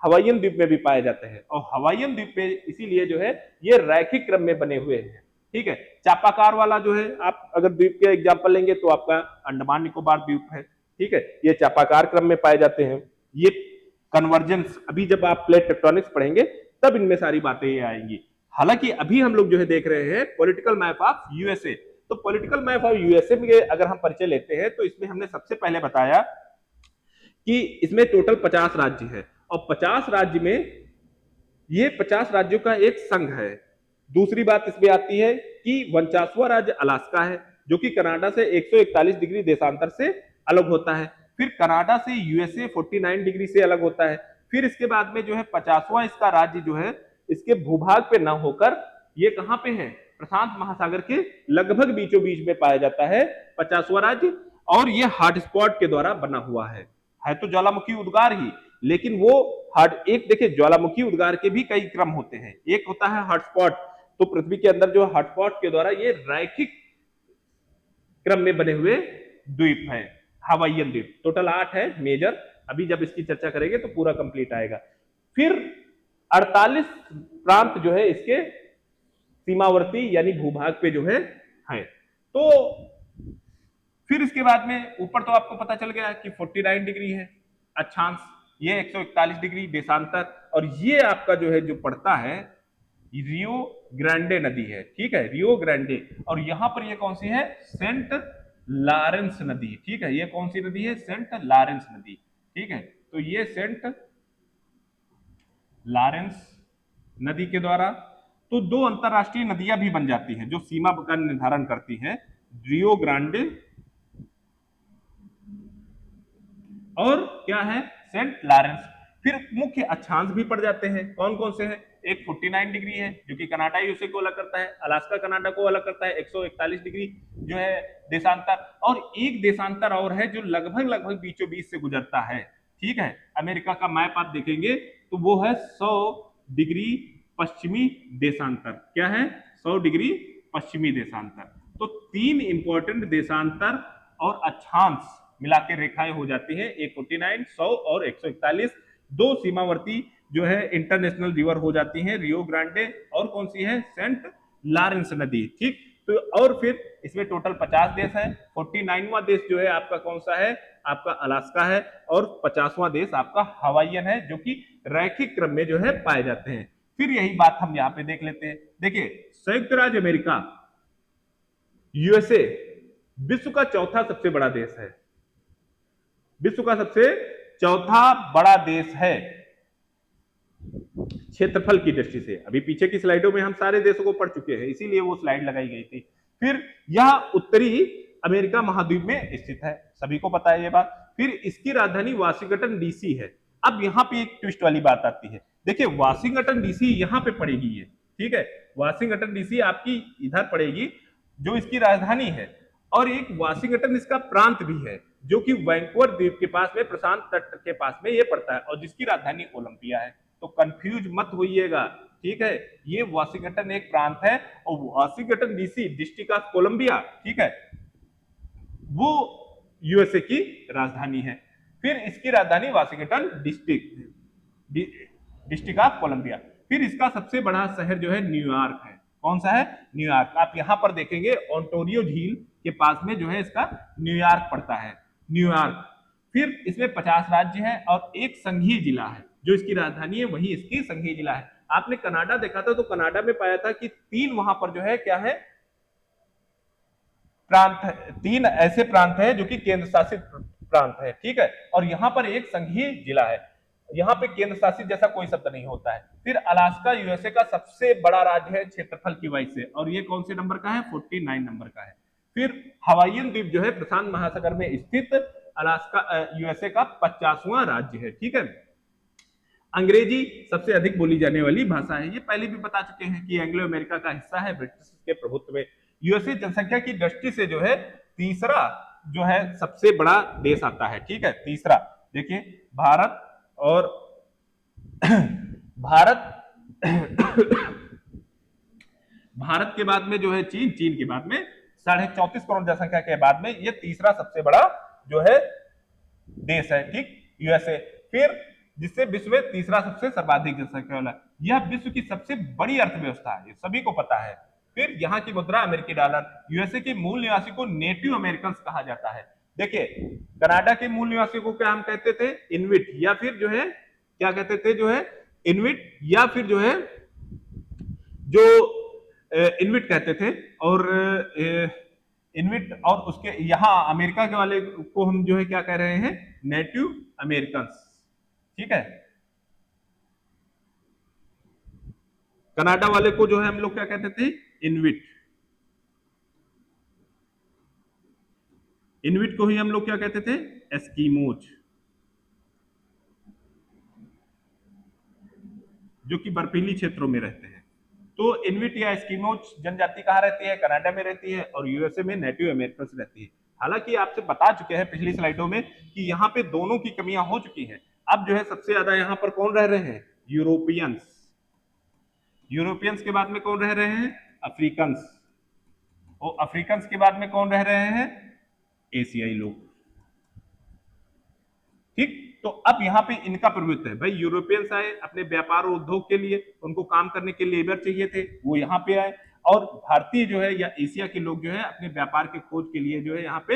हवाईयन द्वीप में भी पाए जाते हैं, और हवाईयन द्वीप पे इसीलिए जो है ये रैखिक क्रम में बने हुए हैं, ठीक है। चापाकार वाला जो है, आप अगर द्वीप के एग्जांपल लेंगे तो आपका अंडमान निकोबार द्वीप है, ठीक है, ये चापाकार क्रम में पाए जाते हैं। ये कन्वर्जेंस, अभी जब आप प्लेट टेक्टोनिक्स पढ़ेंगे तब इनमें सारी बातें ये आएंगी। हालांकि अभी हम लोग जो है देख रहे हैं पॉलिटिकल मैप ऑफ यूएसए। तो पॉलिटिकल मैप ऑफ यूएसए में अगर हम परिचय लेते हैं तो इसमें हमने सबसे पहले बताया कि इसमें टोटल 50 राज्य है, और 50 राज्य में ये 50 राज्यों का एक संघ है। दूसरी बात इसमें आती है कि 49वां राज्य अलास्का है जो कि कनाडा से 141 डिग्री देशांतर से अलग होता है। फिर कनाडा से यूएसए 49 डिग्री से अलग होता है। फिर इसके बाद में जो है 50वां इसका राज्य जो है इसके भूभाग पे न होकर ये कहां पे है, प्रशांत महासागर के लगभग बीचों बीच में पाया जाता है 50वां राज्य, और ये हॉटस्पॉट के द्वारा बना हुआ है तो ज्वालामुखी उद्गार ही, लेकिन वो एक देखिए ज्वालामुखी उद्गार के भी कई क्रम होते हैं। एक होता है हॉटस्पॉट, तो पृथ्वी के अंदर जो हॉटस्पॉट के द्वारा ये रैखिक क्रम में बने हुए द्वीप है, हवाईयन द्वीप। टोटल 8 है मेजर, अभी जब इसकी चर्चा करेंगे तो पूरा कंप्लीट आएगा। फिर 48 प्रांत जो है इसके सीमावर्ती यानी भूभाग पे जो है। तो फिर इसके बाद में ऊपर तो आपको पता चल गया कि 49 डिग्री है अक्षांश, ये 141 डिग्री देशांतर, और ये आपका जो है जो पड़ता है रियो ग्रांडे नदी है, ठीक है, रियो ग्रांडे। और यहां पर ये कौन सी है, सेंट लॉरेंस नदी, ठीक है, ये कौन सी नदी है, सेंट लॉरेंस नदी, ठीक है। तो ये सेंट लॉरेंस नदी के द्वारा तो 2 अंतरराष्ट्रीय नदियां भी बन जाती हैं जो सीमा का निर्धारण करती हैं, रियो ग्रांडे और क्या है, सेंट लॉरेंस। फिर मुख्य अक्षांश भी पड़ जाते हैं, कौन कौन से हैं, एक 49 डिग्री है जो कि कनाडा यूएसए को अलग करता है, अलास्का कनाडा को अलग करता है, 141 डिग्री जो है देशांतर, और एक देशांतर और है जो लगभग लगभग बीचों बीच से गुजरता है, ठीक है। अमेरिका का मैप आप देखेंगे तो वो है 100 डिग्री पश्चिमी देशांतर, क्या है, 100 डिग्री पश्चिमी देशांतर। तो 3 इंपॉर्टेंट देशांतर और अक्षांश मिला के रेखाएं हो जाती हैं, 149, 100 और 141। 2 सीमावर्ती जो है इंटरनेशनल रिवर हो जाती हैं, रियो ग्रांडे और कौन सी है, सेंट लॉरेंस नदी, ठीक। तो और फिर इसमें टोटल 50 देश है। 49वां देश जो है आपका कौन सा है, आपका अलास्का है, और 50वां देश आपका हवाईयन है जो कि रैखिक क्रम में जो है पाए जाते हैं। फिर यही बात हम यहाँ पे देख लेते हैं। देखिए संयुक्त राज्य अमेरिका यूएसए विश्व का चौथा सबसे बड़ा देश है, विश्व का सबसे चौथा बड़ा देश है क्षेत्रफल की दृष्टि से। अभी पीछे की स्लाइडों में हम सारे देशों को पढ़ चुके हैं, इसीलिए वो स्लाइड लगाई गई थी। फिर यह उत्तरी अमेरिका महाद्वीप में स्थित है, सभी को पता है ये बात। फिर इसकी राजधानी वाशिंगटन डीसी है। अब यहाँ पे एक ट्विस्ट वाली बात आती है, देखिए वाशिंगटन डीसी यहाँ पे पड़ेगी ये, ठीक है, वाशिंगटन डीसी आपकी इधर पड़ेगी जो इसकी राजधानी है, और एक वाशिंगटन इसका प्रांत भी है जो कि वैंकूवर द्वीप के पास में, प्रशांत तट के पास में ये पड़ता है, और जिसकी राजधानी ओलंपिया है। तो कंफ्यूज मत होइएगा, ठीक है। ये वाशिंगटन एक प्रांत है और Washington DC District of Columbia, ठीक है, वो यूएसए की राजधानी है। फिर इसकी राजधानी वाशिंगटन डिस्ट्रिक्ट ऑफ कोलंबिया। फिर इसका सबसे बड़ा शहर जो है न्यूयॉर्क है। कौन सा है? न्यूयॉर्क। आप यहां पर देखेंगे ओंटारियो झील के पास में जो है इसका न्यूयॉर्क पड़ता है, न्यूयॉर्क। फिर इसमें 50 राज्य हैं और एक संघीय जिला है, जो इसकी राजधानी है वही इसकी संघीय जिला है। आपने कनाडा देखा था तो कनाडा में पाया था कि 3 वहां पर जो है क्या है, प्रांत है, 3 ऐसे प्रांत है जो कि केंद्र शासित प्रांत है, ठीक है। और यहां पर एक संघीय जिला है। यहां पे केंद्र शासित जैसा कोई शब्द नहीं होता है। फिर अलास्का यूएसए का सबसे बड़ा राज्य है क्षेत्रफल की वजह से, और ये कौन से नंबर का है? 49 नंबर का है। फिर हवाईयन द्वीप जो है प्रशांत महासागर में स्थित अलास्का यूएसए का 50वां राज्य है, ठीक है। अंग्रेजी सबसे अधिक बोली जाने वाली भाषा है। ये पहले भी बता चुके हैं कि एंग्लो अमेरिका का हिस्सा है, ब्रिटिश के प्रभुत्व में। यूएसए जनसंख्या की दृष्टि से जो है तीसरा जो है सबसे बड़ा देश आता है, ठीक है, तीसरा। देखिए भारत और भारत भारत के बाद में जो है चीन, चीन के बाद में 34.5 करोड़ जनसंख्या के बाद में ये तीसरा सबसे बड़ा जो है देश है, ठीक, यूएसए। फिर जिससे विश्व में तीसरा सबसे सर्वाधिक जनसंख्या वाला, यह विश्व की सबसे बड़ी अर्थव्यवस्था है, ये सभी को पता है। फिर यहाँ की मुद्रा अमेरिकी डॉलर। यूएसए के मूल निवासी को नेटिव अमेरिकन कहा जाता है। देखिए कनाडा के मूल निवासी को क्या हम कहते थे? इनविट, या फिर जो है क्या कहते थे? जो है इनविट, या फिर जो है जो इनविट कहते थे। और इनविट, और उसके यहाँ अमेरिका के वाले को हम जो है क्या कह रहे हैं? नेटिव अमेरिकन, ठीक है। कनाडा वाले को जो है हम लोग क्या कहते थे? इनविट। इनविट को ही हम लोग क्या कहते थे? एस्किमोज, जो कि बर्फीली क्षेत्रों में रहते हैं। तो इनविट या एस्किमोज जनजाति कहाँ रहती है? कनाडा में रहती है, और यूएसए में नेटिव अमेरिकन रहती है। हालांकि आपसे बता चुके हैं पिछली स्लाइडों में कि यहाँ पे दोनों की कमियां हो चुकी हैं। अब जो है सबसे ज्यादा यहाँ पर कौन रह रहे हैं? यूरोपियंस। यूरोपियंस के बाद में कौन रह रहे हैं? अफ्रीकन्स। और अफ्रीकन्स के बाद में कौन रह रहे हैं? एशियाई लोग, ठीक। तो अब यहाँ पे इनका प्रभुत्व है। भाई यूरोपियंस आए अपने व्यापार और उद्योग के लिए, उनको काम करने के लिए लेबर चाहिए थे, वो यहाँ पे आए। और भारतीय जो है या एशिया के लोग जो है अपने व्यापार के खोज के लिए जो है यहाँ पे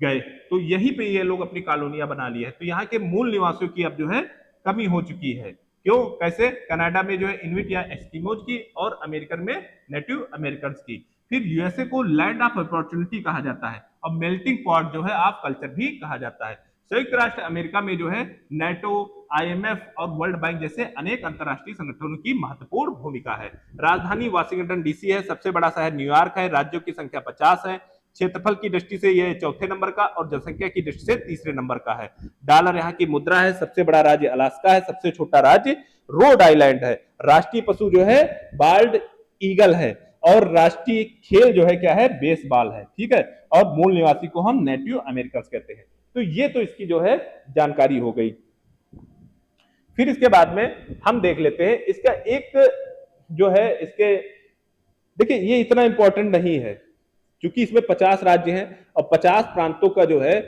गए, तो यहीं पे ये लोग अपनी कॉलोनियां बना ली है। तो यहाँ के मूल निवासियों की अब जो है कमी हो चुकी है। क्यों? कैसे? कनाडा में जो है इनविट या एस्किमोज की, और अमेरिकन में नेटिव अमेरिकन की। फिर यूएसए को लैंड ऑफ अपॉर्चुनिटी कहा जाता है, और मेल्टिंग पॉट जो है ऑफ कल्चर भी कहा जाता है। संयुक्त राष्ट्र अमेरिका में जो है नेटो, आईएमएफ और वर्ल्ड बैंक जैसे अनेक अंतरराष्ट्रीय संगठनों की महत्वपूर्ण भूमिका है। राजधानी वाशिंगटन डीसी है, सबसे बड़ा शहर न्यूयॉर्क है, राज्यों की संख्या 50 है, क्षेत्रफल की दृष्टि से यह चौथे नंबर का और जनसंख्या की दृष्टि से तीसरे नंबर का है। डॉलर यहाँ की मुद्रा है। सबसे बड़ा राज्य अलास्का है, सबसे छोटा राज्य रोड आइलैंड है। राष्ट्रीय पशु जो है बाल्ड ईगल है, और राष्ट्रीय खेल जो है क्या है? बेसबॉल है, ठीक है। और मूल निवासी को हम नेटिव अमेरिकन कहते हैं। तो ये तो इसकी जो है जानकारी हो गई। फिर इसके बाद में हम देख लेते हैं इसका एक जो है इसके, देखिए ये इतना इंपॉर्टेंट नहीं है क्योंकि इसमें 50 राज्य हैं और 50 प्रांतों का जो है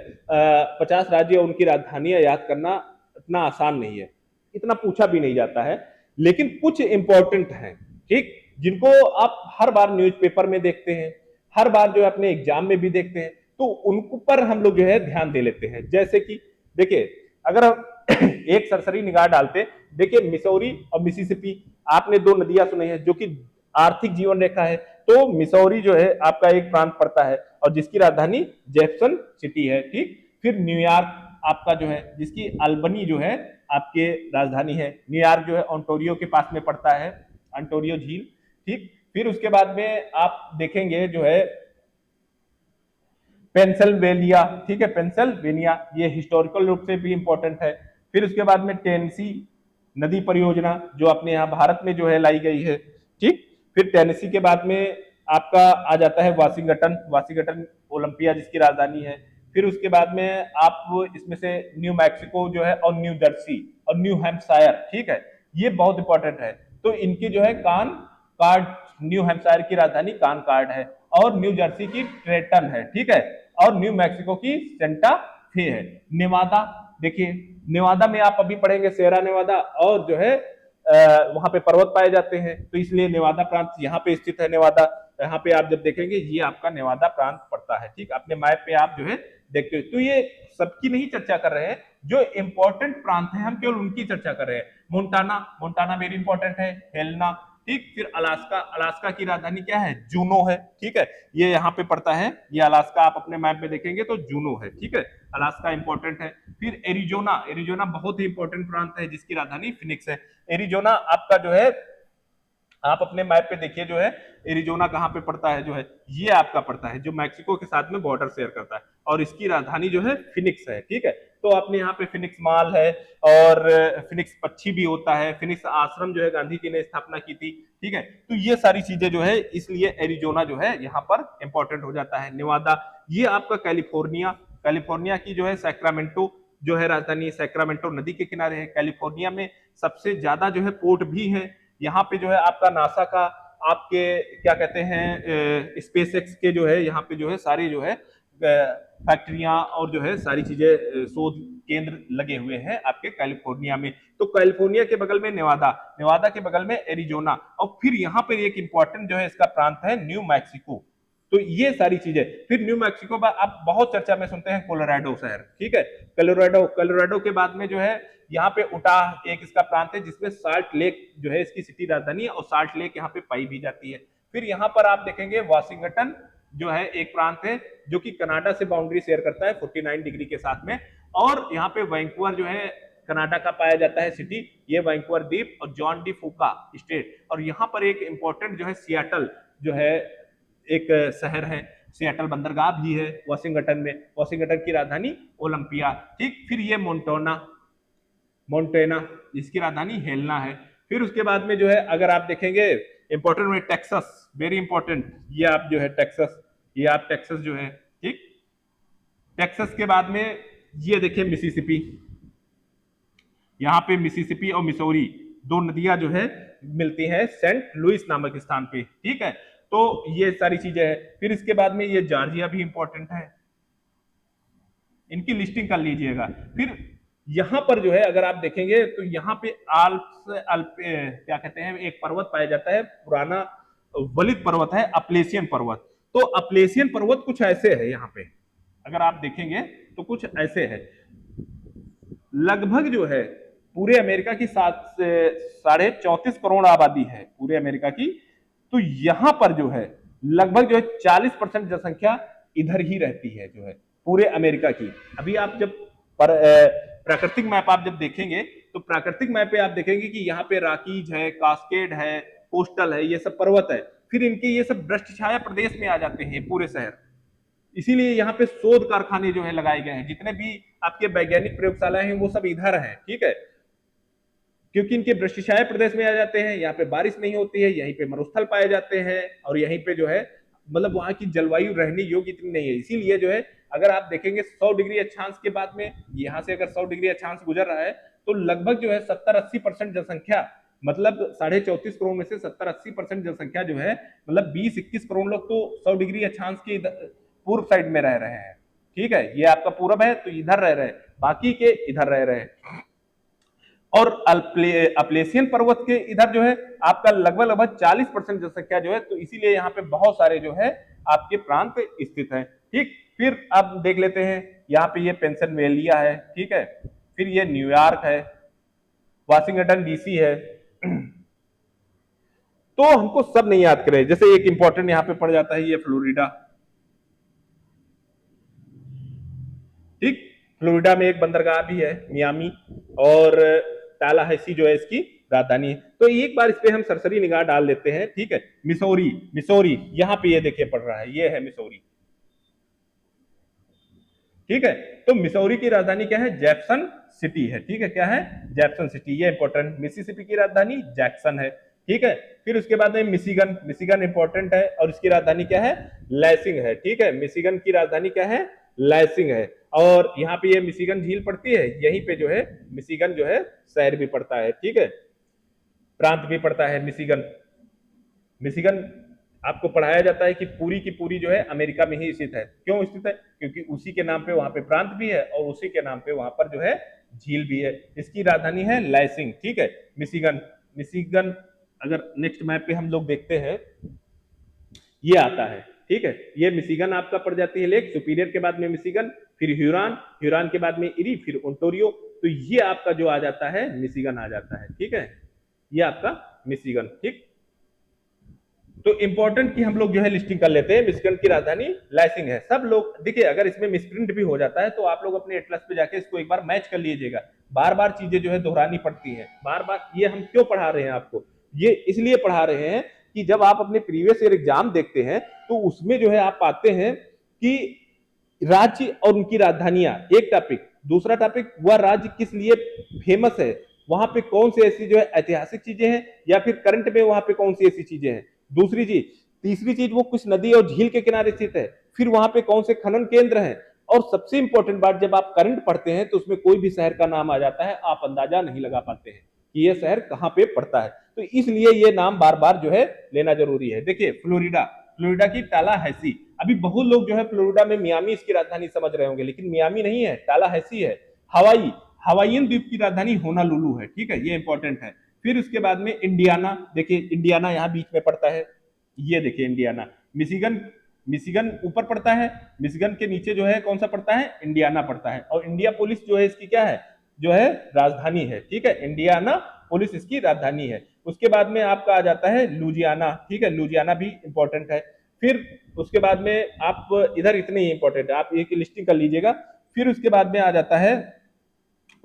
50 राज्य और उनकी राजधानियां याद करना इतना आसान नहीं है, इतना पूछा भी नहीं जाता है। लेकिन कुछ इंपॉर्टेंट हैं, ठीक, जिनको आप हर बार न्यूज़पेपर में देखते हैं, हर बार जो है अपने एग्जाम में भी देखते हैं, तो उन पर हम लोग जो है ध्यान दे लेते हैं। जैसे कि देखिए अगर हम एक सरसरी निगाह डालते, देखिए मिसौरी और मिसिसिपी, आपने 2 नदियां सुनी है जो कि आर्थिक जीवन रेखा है। तो मिसौरी जो है आपका एक प्रांत पड़ता है और जिसकी राजधानी जैक्सन सिटी है, ठीक। फिर न्यूयॉर्क आपका जो है जिसकी अल्बनी जो है आपके राजधानी है। न्यूयॉर्क जो है ओंटारियो के पास में पड़ता है, ओंटारियो झील, ठीक। फिर उसके बाद में आप देखेंगे जो है पेंसिल्वेनिया, ठीक है, पेंसिल्वेनिया, ये हिस्टोरिकल रूप से भी इंपॉर्टेंट है। फिर उसके बाद में टेनेसी नदी परियोजना जो अपने यहाँ भारत में जो है लाई गई है, ठीक। फिर टेनेसी के बाद में आपका आ जाता है वाशिंगटन, वाशिंगटन ओलंपिया जिसकी राजधानी है। फिर उसके बाद में आप इसमें से न्यू मैक्सिको जो है और न्यू जर्सी और न्यू हैम्पशायर, ठीक है, ये बहुत इंपॉर्टेंट है। तो इनकी जो है कान कार्ड, न्यू हैम्पशायर की राजधानी कान कार्ड है, और न्यू जर्सी की ट्रेटन है, ठीक है, और न्यू मैक्सिको की सेंटा फे है। नेवादा, देखिए नेवादा में आप अभी पढ़ेंगे सेरा नेवादा, और जो है वहां पे पर्वत पाए जाते हैं, तो इसलिए नेवादा प्रांत यहाँ पे स्थित है। नेवादा, यहाँ पे आप जब देखेंगे ये आपका नेवादा प्रांत पड़ता है, ठीक, अपने मैप पे आप जो है देखते हो। तो ये सबकी नहीं चर्चा कर रहे हैं, जो इंपॉर्टेंट प्रांत है हम केवल उनकी चर्चा कर रहे हैं। मोन्टाना, मोन्टाना वेरी इंपॉर्टेंट है। हेलना, ठीक, फिर अलास्का, अलास्का की राजधानी क्या है? जूनो है, ठीक है, ये यहाँ पे पड़ता है, ये अलास्का आप अपने मैप में देखेंगे तो जूनो है, ठीक है, अलास्का इंपॉर्टेंट है। फिर एरिजोना, एरिजोना बहुत ही इंपॉर्टेंट प्रांत है जिसकी राजधानी फिनिक्स है। एरिजोना आपका जो है आप अपने मैप पे देखिए जो है एरिजोना कहाँ पे पड़ता है, जो है ये आपका पड़ता है जो मैक्सिको के साथ में बॉर्डर शेयर करता है, और इसकी राजधानी जो है फिनिक्स है, ठीक है। तो आपने यहाँ पे फिनिक्स मॉल है, और फिनिक्स पक्षी भी होता है, फिनिक्स आश्रम जो है गांधी जी ने स्थापना की थी, ठीक है। तो ये सारी चीजें जो है, इसलिए एरिजोना जो है यहाँ पर इंपॉर्टेंट हो जाता है। नेवादा, ये आपका कैलिफोर्निया, कैलिफोर्निया की जो है सैक्रामेंटो जो है राजधानी, सैक्रामेंटो नदी के किनारे है। कैलिफोर्निया में सबसे ज्यादा जो है पोर्ट भी है। यहाँ पे जो है आपका नासा का, आपके क्या कहते हैं स्पेस एक्स के जो है यहाँ पे जो है सारी जो है फैक्ट्रियां और जो है सारी चीजें शोध केंद्र लगे हुए हैं आपके कैलिफोर्निया में। तो कैलिफोर्निया के बगल में नेवादा, नेवादा के बगल में एरिजोना, और फिर यहाँ पर एक इंपॉर्टेंट जो है इसका प्रांत है न्यू मैक्सिको। तो ये सारी चीजें, फिर न्यू मैक्सिको बाद आप बहुत चर्चा में सुनते हैं कोलोराडो शहर, ठीक है, कोलोराडो, कोलोराडो के बाद में जो है यहाँ पे उटाह एक इसका प्रांत है जिसमें साल्ट लेक जो है इसकी सिटी राजधानी है, और साल्ट लेक यहाँ पे पाई भी जाती है। फिर यहाँ पर आप देखेंगे वाशिंगटन जो है एक प्रांत है जो कि कनाडा से बाउंड्री शेयर करता है 49 डिग्री के साथ में, और यहाँ पे वैंकूवर जो है कनाडा का पाया जाता है सिटी, ये वैंकूवर द्वीप और जॉन डी फूका स्टेट। और यहाँ पर एक इंपॉर्टेंट जो है सियाटल जो है एक शहर है, सियाटल बंदरगाह भी है वाशिंगटन में, वाशिंगटन की राजधानी ओलंपिया, ठीक। फिर ये मोन्टोना, मोन्टेना जिसकी राजधानी हेलना है। फिर उसके बाद में जो है अगर आप देखेंगे इंपॉर्टेंट में टेक्सास, वेरी इंपॉर्टेंट, ये आप जो है टेक्सास, ये आप टेक्सास जो है, ठीक। टेक्सास के बाद में ये देखिए मिसिसिपी, यहाँ पे मिसिसिपी और मिसौरी दो नदियां जो है मिलती हैं सेंट लुइस नामक स्थान पे, ठीक है। तो ये सारी चीजें हैं। फिर इसके बाद में ये जॉर्जिया भी इंपॉर्टेंट है, इनकी लिस्टिंग कर लीजिएगा। फिर यहां पर जो है अगर आप देखेंगे तो यहाँ पे अल्प क्या कहते हैं एक पर्वत पाया जाता है, पुराना वलित पर्वत है, अपलेशियन पर्वत। तो अपलेशियन पर्वत कुछ ऐसे है, यहाँ पे अगर आप देखेंगे तो कुछ ऐसे है, लगभग जो है पूरे अमेरिका की 34.5 करोड़ आबादी है पूरे अमेरिका की, तो यहां पर जो है लगभग जो है 40% जनसंख्या इधर ही रहती है जो है पूरे अमेरिका की। अभी आप जब प्राकृतिक मैप आप जब देखेंगे तो प्राकृतिक मैप पे आप देखेंगे कि यहाँ पे राकीज है, कास्केड है, कोस्टल है, ये सब पर्वत है, फिर इनके ये सब भ्रष्ट छाया प्रदेश में आ जाते हैं पूरे शहर। इसीलिए यहाँ पे शोध कारखाने जो है लगाए गए हैं, जितने भी आपके वैज्ञानिक प्रयोगशालाएं हैं वो सब इधर हैं, ठीक है, क्योंकि इनके वृष्टिछाया प्रदेश में आ जाते हैं, यहाँ पे बारिश नहीं होती है, यहीं पे मरुस्थल पाए जाते हैं, और यहीं पे जो है मतलब वहां की जलवायु रहने योग्य इतनी नहीं है। इसीलिए जो है अगर आप देखेंगे 100 डिग्री अक्षांश के बाद में यहाँ से अगर 100 डिग्री अक्षांश गुजर रहा है तो लगभग जो है 70-80% जनसंख्या, मतलब 34.5 करोड़ में से 70-80% जनसंख्या जो है मतलब 20-21 करोड़ लोग तो 100 डिग्री अक्षांश के पूर्व साइड में रह रहे हैं, ठीक है, ये आपका पूरब है तो इधर रह रहे हैं, बाकी के इधर रह रहे हैं। और अपलेशियन पर्वत के इधर जो है आपका लगभग 40% जनसंख्या जो है, तो इसीलिए यहाँ पे बहुत सारे जो है आपके प्रांत स्थित हैं, ठीक। फिर आप देख लेते हैं यहाँ पे ये पेंसिल्वेनिया है, ठीक है, फिर ये न्यूयॉर्क है, वाशिंगटन डीसी है। तो हमको सब नहीं याद करें, जैसे एक इंपॉर्टेंट यहाँ पे पड़ जाता है ये फ्लोरिडा, ठीक, फ्लोरिडा में एक बंदरगाह भी है मियामी, और तालाहासी जो है इसकी राजधानी है। तो एक बार इस पे हम सरसरी निगाह डाल लेते हैं, ठीक है। मिसौरी, मिसौरी यहाँ पे ये देखिए पड़ रहा है, ये है मिसौरी, ठीक है। तो मिसौरी की राजधानी क्या है? जैक्सन सिटी है, ठीक है, क्या है? जैक्सन सिटी, ये इंपॉर्टेंट। मिसिसिपी की राजधानी जैक्सन है, ठीक है। फिर उसके बाद में मिशिगन, मिशिगन इंपॉर्टेंट है और इसकी राजधानी क्या है? लैसिंग है, ठीक है, मिशिगन की राजधानी क्या है? लैसिंग है। और यहाँ पे ये मिशिगन झील पड़ती है, यहीं पे जो है मिशिगन जो है शहर भी पड़ता है, ठीक है, प्रांत भी पड़ता है मिशिगन। मिशिगन आपको पढ़ाया जाता है कि पूरी की पूरी जो है अमेरिका में ही स्थित है। क्यों स्थित है? क्योंकि उसी के नाम पे वहां पे प्रांत भी है और उसी के नाम पे वहां पर जो है झील भी है। इसकी राजधानी है लैसिंग, ठीक है, मिशिगन। मिशिगन अगर नेक्स्ट मैप पे हम लोग देखते हैं, ये आता है, ठीक है, ये मिशिगन आपका पड़ जाती है लेक, सुपीरियर के बाद में मिशिगन, फिर ह्यूरॉन, ह्यूरॉन के बाद में इरी, फिर ओंटारियो। तो ये आपका जो आ जाता है मिशिगन आ जाता है, ठीक है, ये आपका मिशिगन, ठीक। तो इंपॉर्टेंट कि हम लोग जो है लिस्टिंग कर लेते हैं। मिशिगन की राजधानी लैसिंग है। सब लोग देखिए, अगर इसमें मिसप्रिंट भी हो जाता है तो आप लोग अपने एटलस पे जाके इसको एक बार मैच कर लीजिएगा। बार बार चीजें जो है दोहरानी पड़ती है, बार बार। ये हम क्यों पढ़ा रहे हैं आपको? ये इसलिए पढ़ा रहे हैं कि जब आप अपने प्रीवियस ईयर एग्जाम देखते हैं तो उसमें जो है आप पाते हैं कि राज्य और उनकी राजधानियां एक टॉपिक, दूसरा टॉपिक वह राज्य किस लिए फेमस है, वहां पे कौन सी ऐसी जो है ऐतिहासिक चीजें हैं, या फिर करंट में वहां पे कौन सी ऐसी चीजें हैं, दूसरी चीज, तीसरी चीज वो कुछ नदी और झील के किनारे स्थित है, फिर वहां पे कौन से खनन केंद्र हैं, और सबसे इंपॉर्टेंट बात, जब आप करंट पढ़ते हैं तो उसमें कोई भी शहर का नाम आ जाता है, आप अंदाजा नहीं लगा पाते हैं कि ये शहर कहां पे पड़ता है। तो इसलिए ये नाम बार बार जो है लेना जरूरी है। देखिए फ्लोरिडा, फ्लोरिडा की टालाहैसी। अभी बहुत लोग जो है फ्लोरिडा में मियामी इसकी राजधानी समझ रहे होंगे, लेकिन मियामी नहीं है, टालाहैसी है। हवाई, हवाईयन द्वीप की राजधानी होनालुलु है, ठीक है, ये इंपॉर्टेंट है। फिर उसके बाद में इंडियाना, देखिए इंडियाना यहाँ बीच में पड़ता है, ये देखिए इंडियाना। मिशिगन, मिशिगन ऊपर पड़ता है, मिशिगन के नीचे जो है कौन सा पड़ता है, इंडियाना पड़ता है। और इंडिया पुलिस जो है इसकी क्या है, जो है राजधानी है, ठीक है, इंडियाना पुलिस इसकी राजधानी है। उसके बाद में आपका आ जाता है लुजियाना, ठीक है, लुजियाना भी इंपॉर्टेंट है। फिर उसके बाद में आप इधर इतने ही इंपॉर्टेंट है, आप ये की लिस्टिंग कर लीजिएगा। फिर उसके बाद में आ जाता है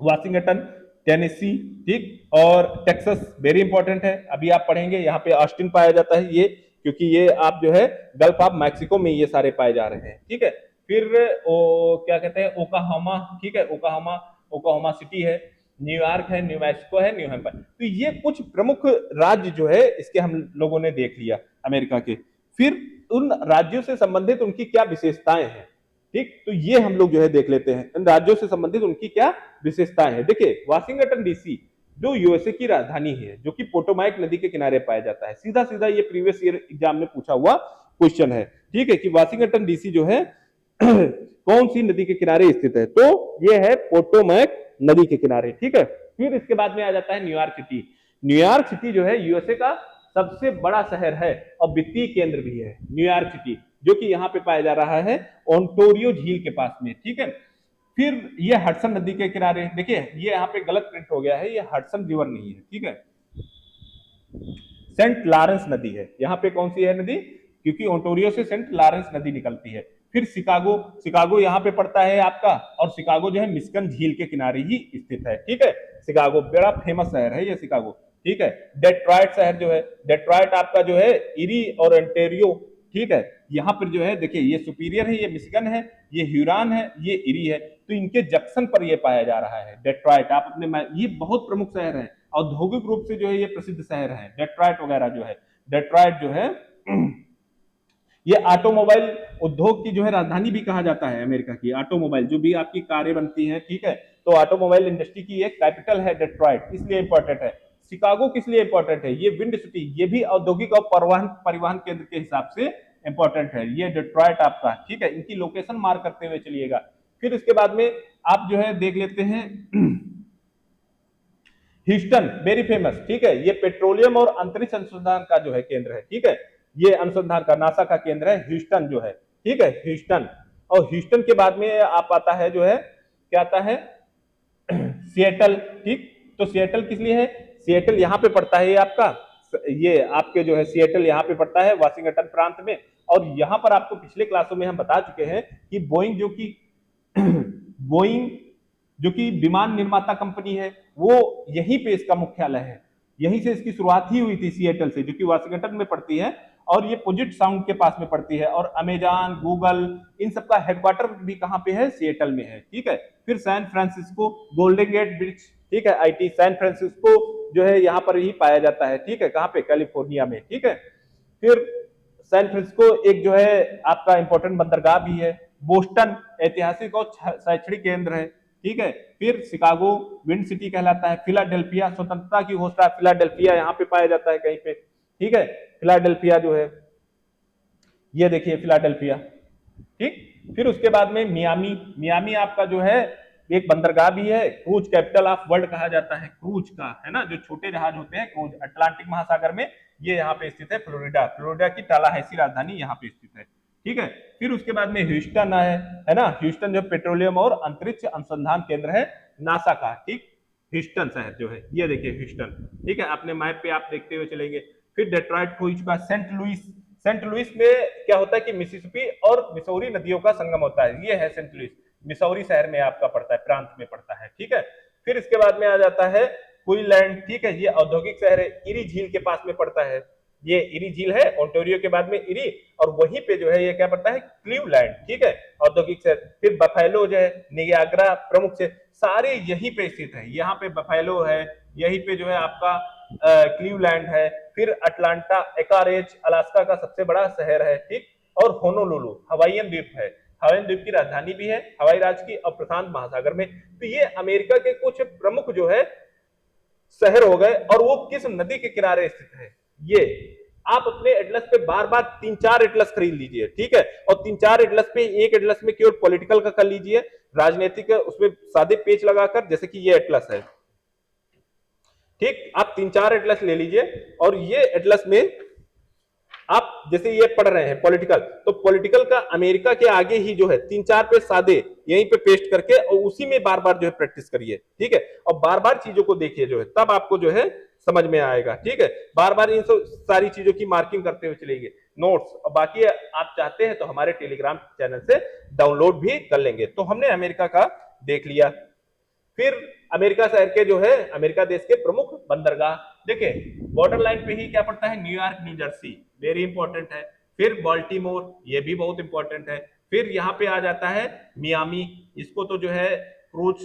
वाशिंगटन, टेनेसी, ठीक, और टेक्सास वेरी इंपॉर्टेंट है, अभी आप पढ़ेंगे। यहाँ पे ऑस्टिन पाया जाता है ये, क्योंकि ये आप जो है गल्फ ऑफ मैक्सिको में ये सारे पाए जा रहे हैं, ठीक है। फिर क्या कहते हैं, ओकाहोमा, ठीक है, ओकाहोमा, ओकाहोमा सिटी है। न्यूयॉर्क है, न्यू मैक्सिको है, न्यू हैम्पर। तो ये कुछ प्रमुख राज्य जो है इसके हम लोगों ने देख लिया अमेरिका के। फिर उन राज्यों से संबंधित उनकी क्या विशेषताएं हैं, ठीक, तो ये हम लोग जो है देख लेते हैं, इन राज्यों से संबंधित उनकी क्या विशेषताएं हैं। देखिए वाशिंगटन डीसी जो यूएसए की राजधानी है, जो कि पोटोमैक नदी के किनारे पाया जाता है, सीधा सीधा ये प्रीवियस ईयर एग्जाम में पूछा हुआ क्वेश्चन है, ठीक है, कि वाशिंगटन डीसी जो है कौन सी नदी के किनारे स्थित है, तो ये है पोटोमैक नदी के किनारे, ठीक है। फिर इसके बाद में आ जाता है न्यूयॉर्क सिटी। न्यूयॉर्क सिटी जो है यूएसए का सबसे बड़ा शहर है और वित्तीय केंद्र भी है न्यूयॉर्क सिटी, जो कि यहाँ पे पाया जा रहा है ओंटारियो झील के पास में, ठीक है। फिर ये हडसन नदी के किनारे, देखिए ये यहाँ पे गलत प्रिंट हो गया है, ये हडसन रिवर नहीं है, ठीक है, सेंट लॉरेंस नदी है। यहाँ पे कौन सी है नदी, क्योंकि ओंटारियो से सेंट लॉरेंस नदी निकलती है। फिर शिकागो, शिकागो यहाँ पे पड़ता है आपका, और शिकागो जो है मिशिगन झील के किनारे ही स्थित है, ठीक है। शिकागो बड़ा फेमस शहर है ये शिकागो, ठीक है। डेट्रॉयट शहर जो है, डेट्रॉयट आपका जो है इरी और ओंटारियो, ठीक है, यहाँ पर जो है देखिए ये सुपीरियर है, ये मिशिगन है, ये ह्यूरॉन है, ये इरी है, तो इनके जंक्शन पर ये पाया जा रहा है डेट्रॉयट। आप अपने, ये बहुत प्रमुख शहर है, औद्योगिक रूप से जो है ये प्रसिद्ध शहर है डेट्रॉयट वगैरह जो है। डेट्रॉयट जो है ये ऑटोमोबाइल उद्योग की जो है राजधानी भी कहा जाता है अमेरिका की। ऑटोमोबाइल जो भी आपकी कारें बनती हैं, ठीक है, तो ऑटोमोबाइल इंडस्ट्री की एक कैपिटल है डेट्रॉयट, इसलिए इंपॉर्टेंट है। शिकागो किस लिए इंपॉर्टेंट है, ये विंड सिटी, ये भी औद्योगिक और परिवहन केंद्र के हिसाब से इंपॉर्टेंट है ये डेट्रॉयट आपका, ठीक है। इनकी लोकेशन मार्क करते हुए चलिएगा। फिर इसके बाद में आप जो है देख लेते हैं ह्यूस्टन, वेरी फेमस, ठीक है, ये पेट्रोलियम और अंतरिक्ष अनुसंधान का जो है केंद्र है, ठीक है, ये अनुसंधान का नासा का केंद्र है ह्यूस्टन जो है, ठीक है, ह्यूस्टन। और ह्यूस्टन के बाद में आप आता है जो है, क्या आता है, सिएटल, ठीक, तो सिएटल किस लिए है, सिएटल यहाँ पे पड़ता है, ये आपका, ये आपके जो है सिएटल यहाँ पे पड़ता है वाशिंगटन प्रांत में। और यहाँ पर आपको पिछले क्लासों में हम बता चुके हैं कि बोइंग जो कि बोइंग जो कि विमान निर्माता कंपनी है, वो यहीं पे इसका मुख्यालय है, यहीं से इसकी शुरुआत ही हुई थी सिएटल से, जो कि वाशिंगटन में पड़ती है, और ये पुजेट साउंड के पास में पड़ती है। और अमेजॉन, गूगल, इन सबका हेडक्वार्टर भी कहाँ पे है, सिएटल में है, ठीक है। फिर San Francisco, Golden Gate Bridge, ठीक है, आईटी सैन फ्रांसिस्को जो है यहाँ पर ही पाया जाता है, ठीक है, कहाँ पे, कैलिफोर्निया में, ठीक है। फिर सैन फ्रांसिस्को एक जो है आपका इंपॉर्टेंट बंदरगाह भी है, बोस्टन ऐतिहासिक और शैक्षणिक केंद्र है, ठीक है। फिर शिकागो विंड सिटी कहलाता है। फिलाडेल्फिया स्वतंत्रता की घोषणा फिलाडेल्फिया यहाँ पे पाया जाता है कहीं पे, ठीक है। फिलाडेल्फिया जो है, ये देखिए फिलाडेल्फिया, ठीक। फिर उसके बाद में मियामी, मियामी आपका जो है एक बंदरगाह भी है, क्रूज कैपिटल ऑफ वर्ल्ड कहा जाता है, क्रूज का, है ना, जो छोटे जहाज होते हैं क्रूज, अटलांटिक महासागर में ये यहाँ पे स्थित है। फ्लोरिडा, फ्लोरिडा की टालाहैसी राजधानी यहाँ पे स्थित है, ठीक है। फिर उसके बाद में ह्यूस्टन है ना, ह्यूस्टन जो पेट्रोलियम और अंतरिक्ष अनुसंधान केंद्र है नासा का, ठीक। ह्यूस्टन शहर जो है, ये देखिए ह्यूस्टन, ठीक है। अपने मैप पे आप देखते हुए चलेंगे। फिर डेट्रॉइट हो चुका, सेंट लुइस, सेंट लुइस में क्या होता है कि मिसिसिपी और मिसौरी नदियों का संगम होता है, ये है सेंट लुइस, मिसौरी शहर में आपका पड़ता है, प्रांत में पड़ता है, ठीक है। फिर इसके बाद में आ जाता है क्वींसलैंड, ठीक है, ये औद्योगिक शहर है, इरी झील के पास में पड़ता है, ये इरी झील है, ओंटारियो के बाद में इरी, और वहीं पे जो है ये क्या पड़ता है, क्लीवलैंड, ठीक है, औद्योगिक शहर। फिर बफेलो जो है, नियाग्रा प्रमुख से, सारे यहीं पे स्थित है, यहाँ पे बफेलो है, यहीं पे जो है आपका क्लीवलैंड है। फिर अटलांटा एकारेज अलास्का का सबसे बड़ा शहर है, ठीक। और होनोलुलु हवाईयन द्वीप है, हवाईयन द्वीप की राजधानी भी है हवाई राज्य की, और प्रशांत महासागर में। तो ये अमेरिका के कुछ प्रमुख जो है शहर हो गए, और वो किस नदी के किनारे स्थित है, ये आप अपने एटलस पे बार बार 3-4 एटलस खरीद लीजिए, ठीक है। और 3-4 एटलस पे एक एटलस में केवल पॉलिटिकल का कर लीजिए, राजनीतिक उसमें सादे पेज लगाकर, जैसे कि ये एटलस है, ठीक। आप 3-4 एटलस ले लीजिए, और ये एटलस में आप जैसे ये पढ़ रहे हैं पॉलिटिकल, तो पॉलिटिकल का अमेरिका के आगे ही जो है 3-4 पेज सादे यहीं पे पेस्ट करके, और उसी में बार बार जो है प्रैक्टिस करिए, ठीक है। और बार बार चीजों को देखिए जो है, तब आपको जो है समझ में आएगा, ठीक है। बार बार इन सब सारी चीजों की मार्किंग करते हुए चलेंगे, नोट्स, और बाकी आप चाहते हैं तो हमारे टेलीग्राम चैनल से डाउनलोड भी कर लेंगे। तो हमने अमेरिका का देख लिया। फिर अमेरिका शहर के जो है, अमेरिका देश के प्रमुख बंदरगाह, देखिए बॉर्डर लाइन पे ही क्या पड़ता है, New York new Jersey, very important है। फिर बाल्टीमोर, ये भी बहुत इंपॉर्टेंट है। फिर यहाँ पे आ जाता है मियामी, इसको तो जो है क्रूज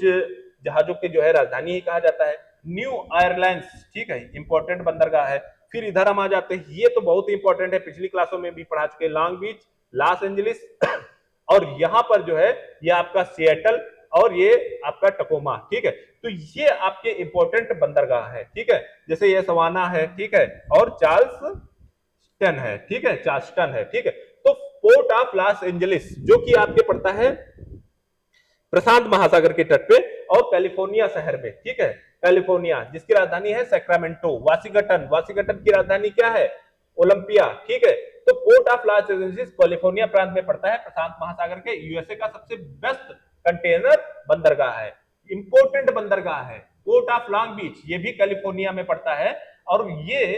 जहाजों के जो है राजधानी ही कहा जाता है। न्यू ऑरलीन्स, ठीक है, इंपॉर्टेंट बंदरगाह है। फिर इधर हम आ जाते हैं, ये तो बहुत ही इंपॉर्टेंट है, पिछली क्लासों में भी पढ़ा चुके, लॉन्ग बीच, लॉस एंजलिस और यहाँ पर जो है ये आपका सिएटल, और ये आपका टकोमा, ठीक है। तो ये आपके इंपॉर्टेंट बंदरगाह है, ठीक है। जैसे ये सवाना है, ठीक है, और चार्ल्सटन है, ठीक है, चार्ल्सटन है, ठीक है। तो पोर्ट ऑफ लॉस एंजलिस जो कि आपके पड़ता है प्रशांत महासागर के तट पे, और कैलिफोर्निया शहर में, ठीक है, कैलिफोर्निया जिसकी राजधानी है सैक्रामेंटो। वाशिंगटन, वाशिंगटन की राजधानी क्या है, ओलंपिया, ठीक है। तो port of Los Angeles California प्रांत में पड़ता है, प्रशांत महासागर के, यूएसए का सबसे बेस्ट कंटेनर बंदरगाह है, इंपोर्टेंट बंदरगाह है। पोर्ट ऑफ लॉन्ग बीच, ये भी कैलिफोर्निया में पड़ता है, और ये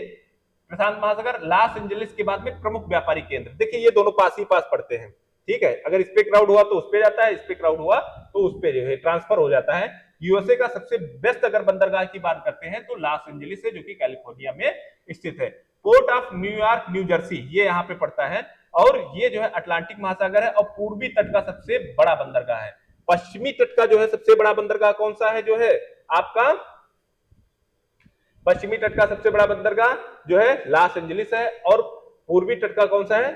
प्रशांत महासागर, लॉस एंजलिस के बाद में प्रमुख व्यापारी केंद्र। देखिए ये दोनों पास ही पास पड़ते हैं, ठीक है। अगर इस पे क्राउड हुआ तो उस पे जाता है, इस पे क्राउड हुआ तो उस पे जो है ट्रांसफर हो जाता है। यूएसए का सबसे बेस्ट अगर बंदरगाह की बात करते हैं तो लॉस एंजलिस है, जो कि कैलिफोर्निया में स्थित है। Port of New York new Jersey, ये यहाँ पे पड़ता है, और ये जो है अटलांटिक महासागर है, और पूर्वी तट का सबसे बड़ा बंदरगाह है। पश्चिमी तट का जो है सबसे बड़ा बंदरगाह कौन सा है, जो है आपका पश्चिमी तट का सबसे बड़ा बंदरगाह जो है लॉस एंजलिस है, और पूर्वी तट का कौन सा है,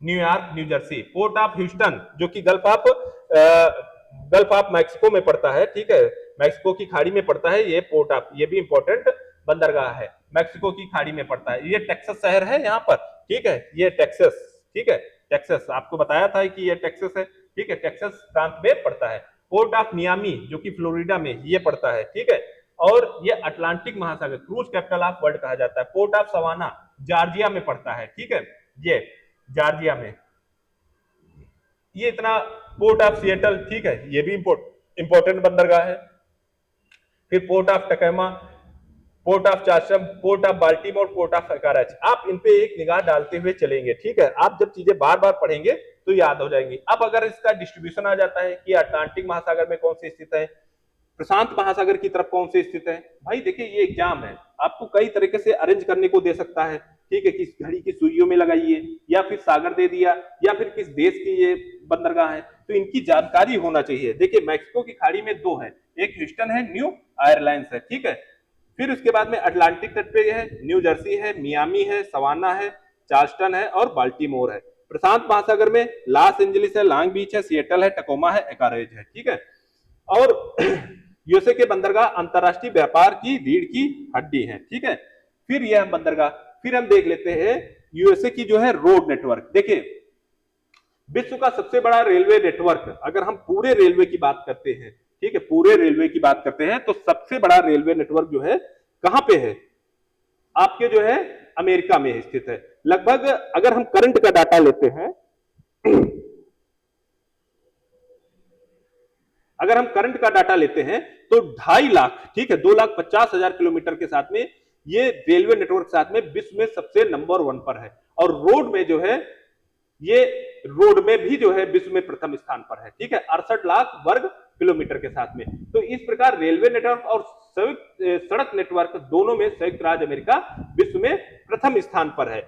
New York new Jersey. Port of Houston जो कि गल्फ ऑफ मैक्सिको में पड़ता है, ठीक है, मैक्सिको की खाड़ी में पड़ता है ये पोर्ट ऑफ, ये भी इंपॉर्टेंट बंदरगाह है, मैक्सिको की खाड़ी में पड़ता है। ये टेक्सास शहर है यहाँ पर, ठीक है, ये टेक्सास, ठीक है, टेक्सास आपको बताया था कि ये टेक्सास है, ठीक है, टेक्सास प्रांत में पड़ता है। पोर्ट ऑफ मियामी जो कि फ्लोरिडा में ये पड़ता है, ठीक है, और ये अटलांटिक महासागर, क्रूज कैपिटल ऑफ वर्ल्ड कहा जाता है। पोर्ट ऑफ सवाना जॉर्जिया में पड़ता है, ठीक है, ये जॉर्जिया में। ये इतना पोर्ट ऑफ सिएटल, ठीक है, ये भी इंपॉर्टेंट बंदरगाह है। फिर port of Tacoma, port of Charleston, port of Baltimore, port of Anchorage, आप इन पे एक निगाह डालते हुए चलेंगे, ठीक है। आप जब चीजें बार बार पढ़ेंगे तो याद हो जाएंगी। अब अगर इसका डिस्ट्रीब्यूशन आ जाता है कि अटलांटिक महासागर में कौन से स्थित है, प्रशांत महासागर की तरफ कौन से स्थित है, भाई देखिए ये एग्जाम है, आपको कई तरीके से अरेंज करने को दे सकता है, ठीक है, किस घड़ी की सुइयों में लगाइए, या फिर सागर दे दिया, या फिर किस देश की ये बंदरगाह है, तो इनकी जानकारी होना चाहिए। देखिए मैक्सिको की खाड़ी में दो है, एक ह्यूस्टन है, न्यू ऑरलीन्स है, ठीक है। फिर उसके बाद में अटलांटिक तट पे है, न्यू जर्सी है, मियामी है, सवाना है, चार्ल्सटन है, और बाल्टीमोर है। प्रशांत महासागर में लॉस एंजलिस है, लॉन्ग बीच है, सिएटल है, टकोमा है, एकारेज है, ठीक है। और यूएसए के बंदरगाह अंतरराष्ट्रीय व्यापार की रीढ़ की हड्डी है, ठीक है। फिर यह बंदरगाह, फिर हम देख लेते हैं यूएसए की जो है रोड नेटवर्क। देखिए, विश्व का सबसे बड़ा रेलवे नेटवर्क, अगर हम पूरे रेलवे की बात करते हैं, ठीक है, पूरे रेलवे की बात करते हैं, तो सबसे बड़ा रेलवे नेटवर्क जो है कहां पे है, आपके जो है अमेरिका में स्थित है। लगभग अगर हम करंट का डाटा लेते हैं, अगर हम करंट का डाटा लेते हैं तो 2.5 लाख, ठीक है, 2,50,000 किलोमीटर के साथ में ये रेलवे नेटवर्क साथ में विश्व में सबसे नंबर 1 पर है। और रोड में जो है, ये रोड में भी जो है विश्व में प्रथम स्थान पर है, ठीक है, 68 लाख वर्ग किलोमीटर के साथ में। तो इस प्रकार रेलवे नेटवर्क और सड़क नेटवर्क दोनों में संयुक्त राज्य अमेरिका विश्व में प्रथम स्थान पर है।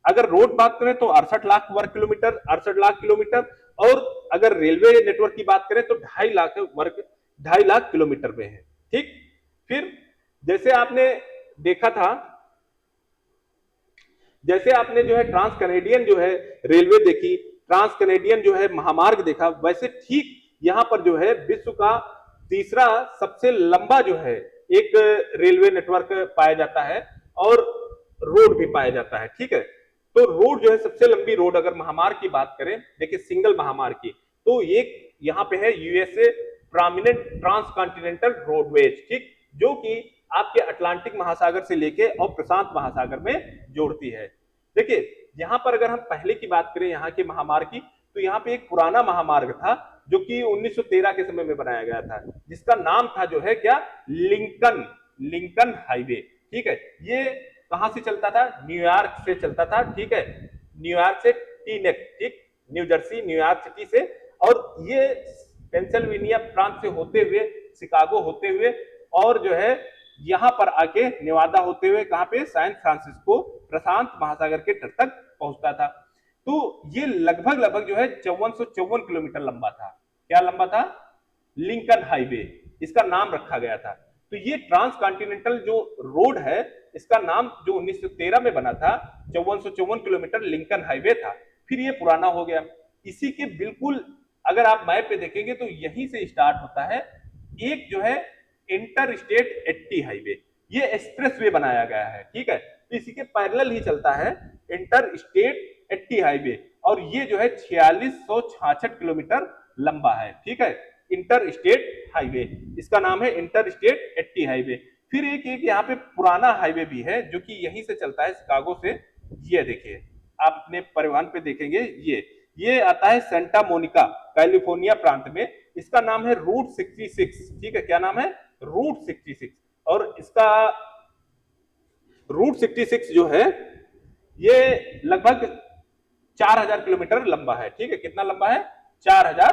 अगर रोड बात करें तो 68 लाख वर्ग किलोमीटर, 68 लाख किलोमीटर, और अगर रेलवे नेटवर्क की बात करें तो 2.5 लाख किलोमीटर में है, ठीक। फिर जैसे आपने देखा था, जैसे आपने जो है ट्रांस कनेडियन जो है रेलवे देखी, ट्रांस कनेडियन जो है महामार्ग देखा, वैसे ठीक यहां पर जो है विश्व का तीसरा सबसे लंबा जो है एक रेलवे नेटवर्क पाया जाता है और रोड भी पाया जाता है, ठीक है। तो रोड जो है सबसे लंबी रोड, अगर महामार्ग की बात करें, देखिए सिंगल महामार्ग की, तो एक यहां पे है USA prominent transcontinental roadways, ठीक, जो कि आपके अटलांटिक महासागर से लेके और प्रशांत महासागर में जोड़ती है। देखिए यहां पर अगर हम पहले की बात करें यहाँ के महामार्ग की, तो यहाँ पे एक पुराना महामार्ग था जो कि 1913 के समय में बनाया गया था, जिसका नाम था जो है क्या, लिंकन हाईवे, ठीक है। ये कहां से चलता था, न्यूयॉर्क से चलता था, ठीक है, न्यूयॉर्क से टीनेक, ठीक, न्यू जर्सी न्यूयॉर्क सिटी से, और ये पेंसिल्वेनिया प्रांत से होते हुए, शिकागो होते हुए, और जो है यहां पर आके नेवादा होते हुए कहां पे, सैन फ्रांसिस्को, प्रशांत महासागर के तट तक पहुंचता था। तो ये लगभग जो है 5454 किलोमीटर लंबा था। क्या लंबा था, लिंकन हाईवे इसका नाम रखा गया था। तो ये ट्रांस कॉन्टिनेंटल जो रोड है, इसका नाम जो 1913 में बना था, 5454 किलोमीटर लिंकन हाईवे था। फिर ये पुराना हो गया। इसी के बिल्कुल अगर आप मैप पे देखेंगे तो यहीं से स्टार्ट होता है एक जो है इंटर स्टेट 80 हाईवे, ये एक्सप्रेसवे बनाया गया है, ठीक है। तो इसी के पैरेलल ही चलता है इंटर स्टेट 80 हाईवे, और ये जो है 4666 किलोमीटर लंबा है, ठीक है, इंटर स्टेट हाईवे, इसका नाम है इंटर स्टेट 80 हाईवे। फिर एक यहाँ पे पुराना हाईवे भी है जो कि यहीं से चलता है शिकागो से। ये देखिए, आप अपने परिवहन पे देखेंगे, ये आता है सेंटा मोनिका कैलिफोर्निया प्रांत में, इसका नाम है रूट 66, ठीक है, क्या नाम है, रूट 66। और इसका रूट 66 जो है ये लगभग 4000 किलोमीटर लंबा है, ठीक है, कितना लंबा है, 4000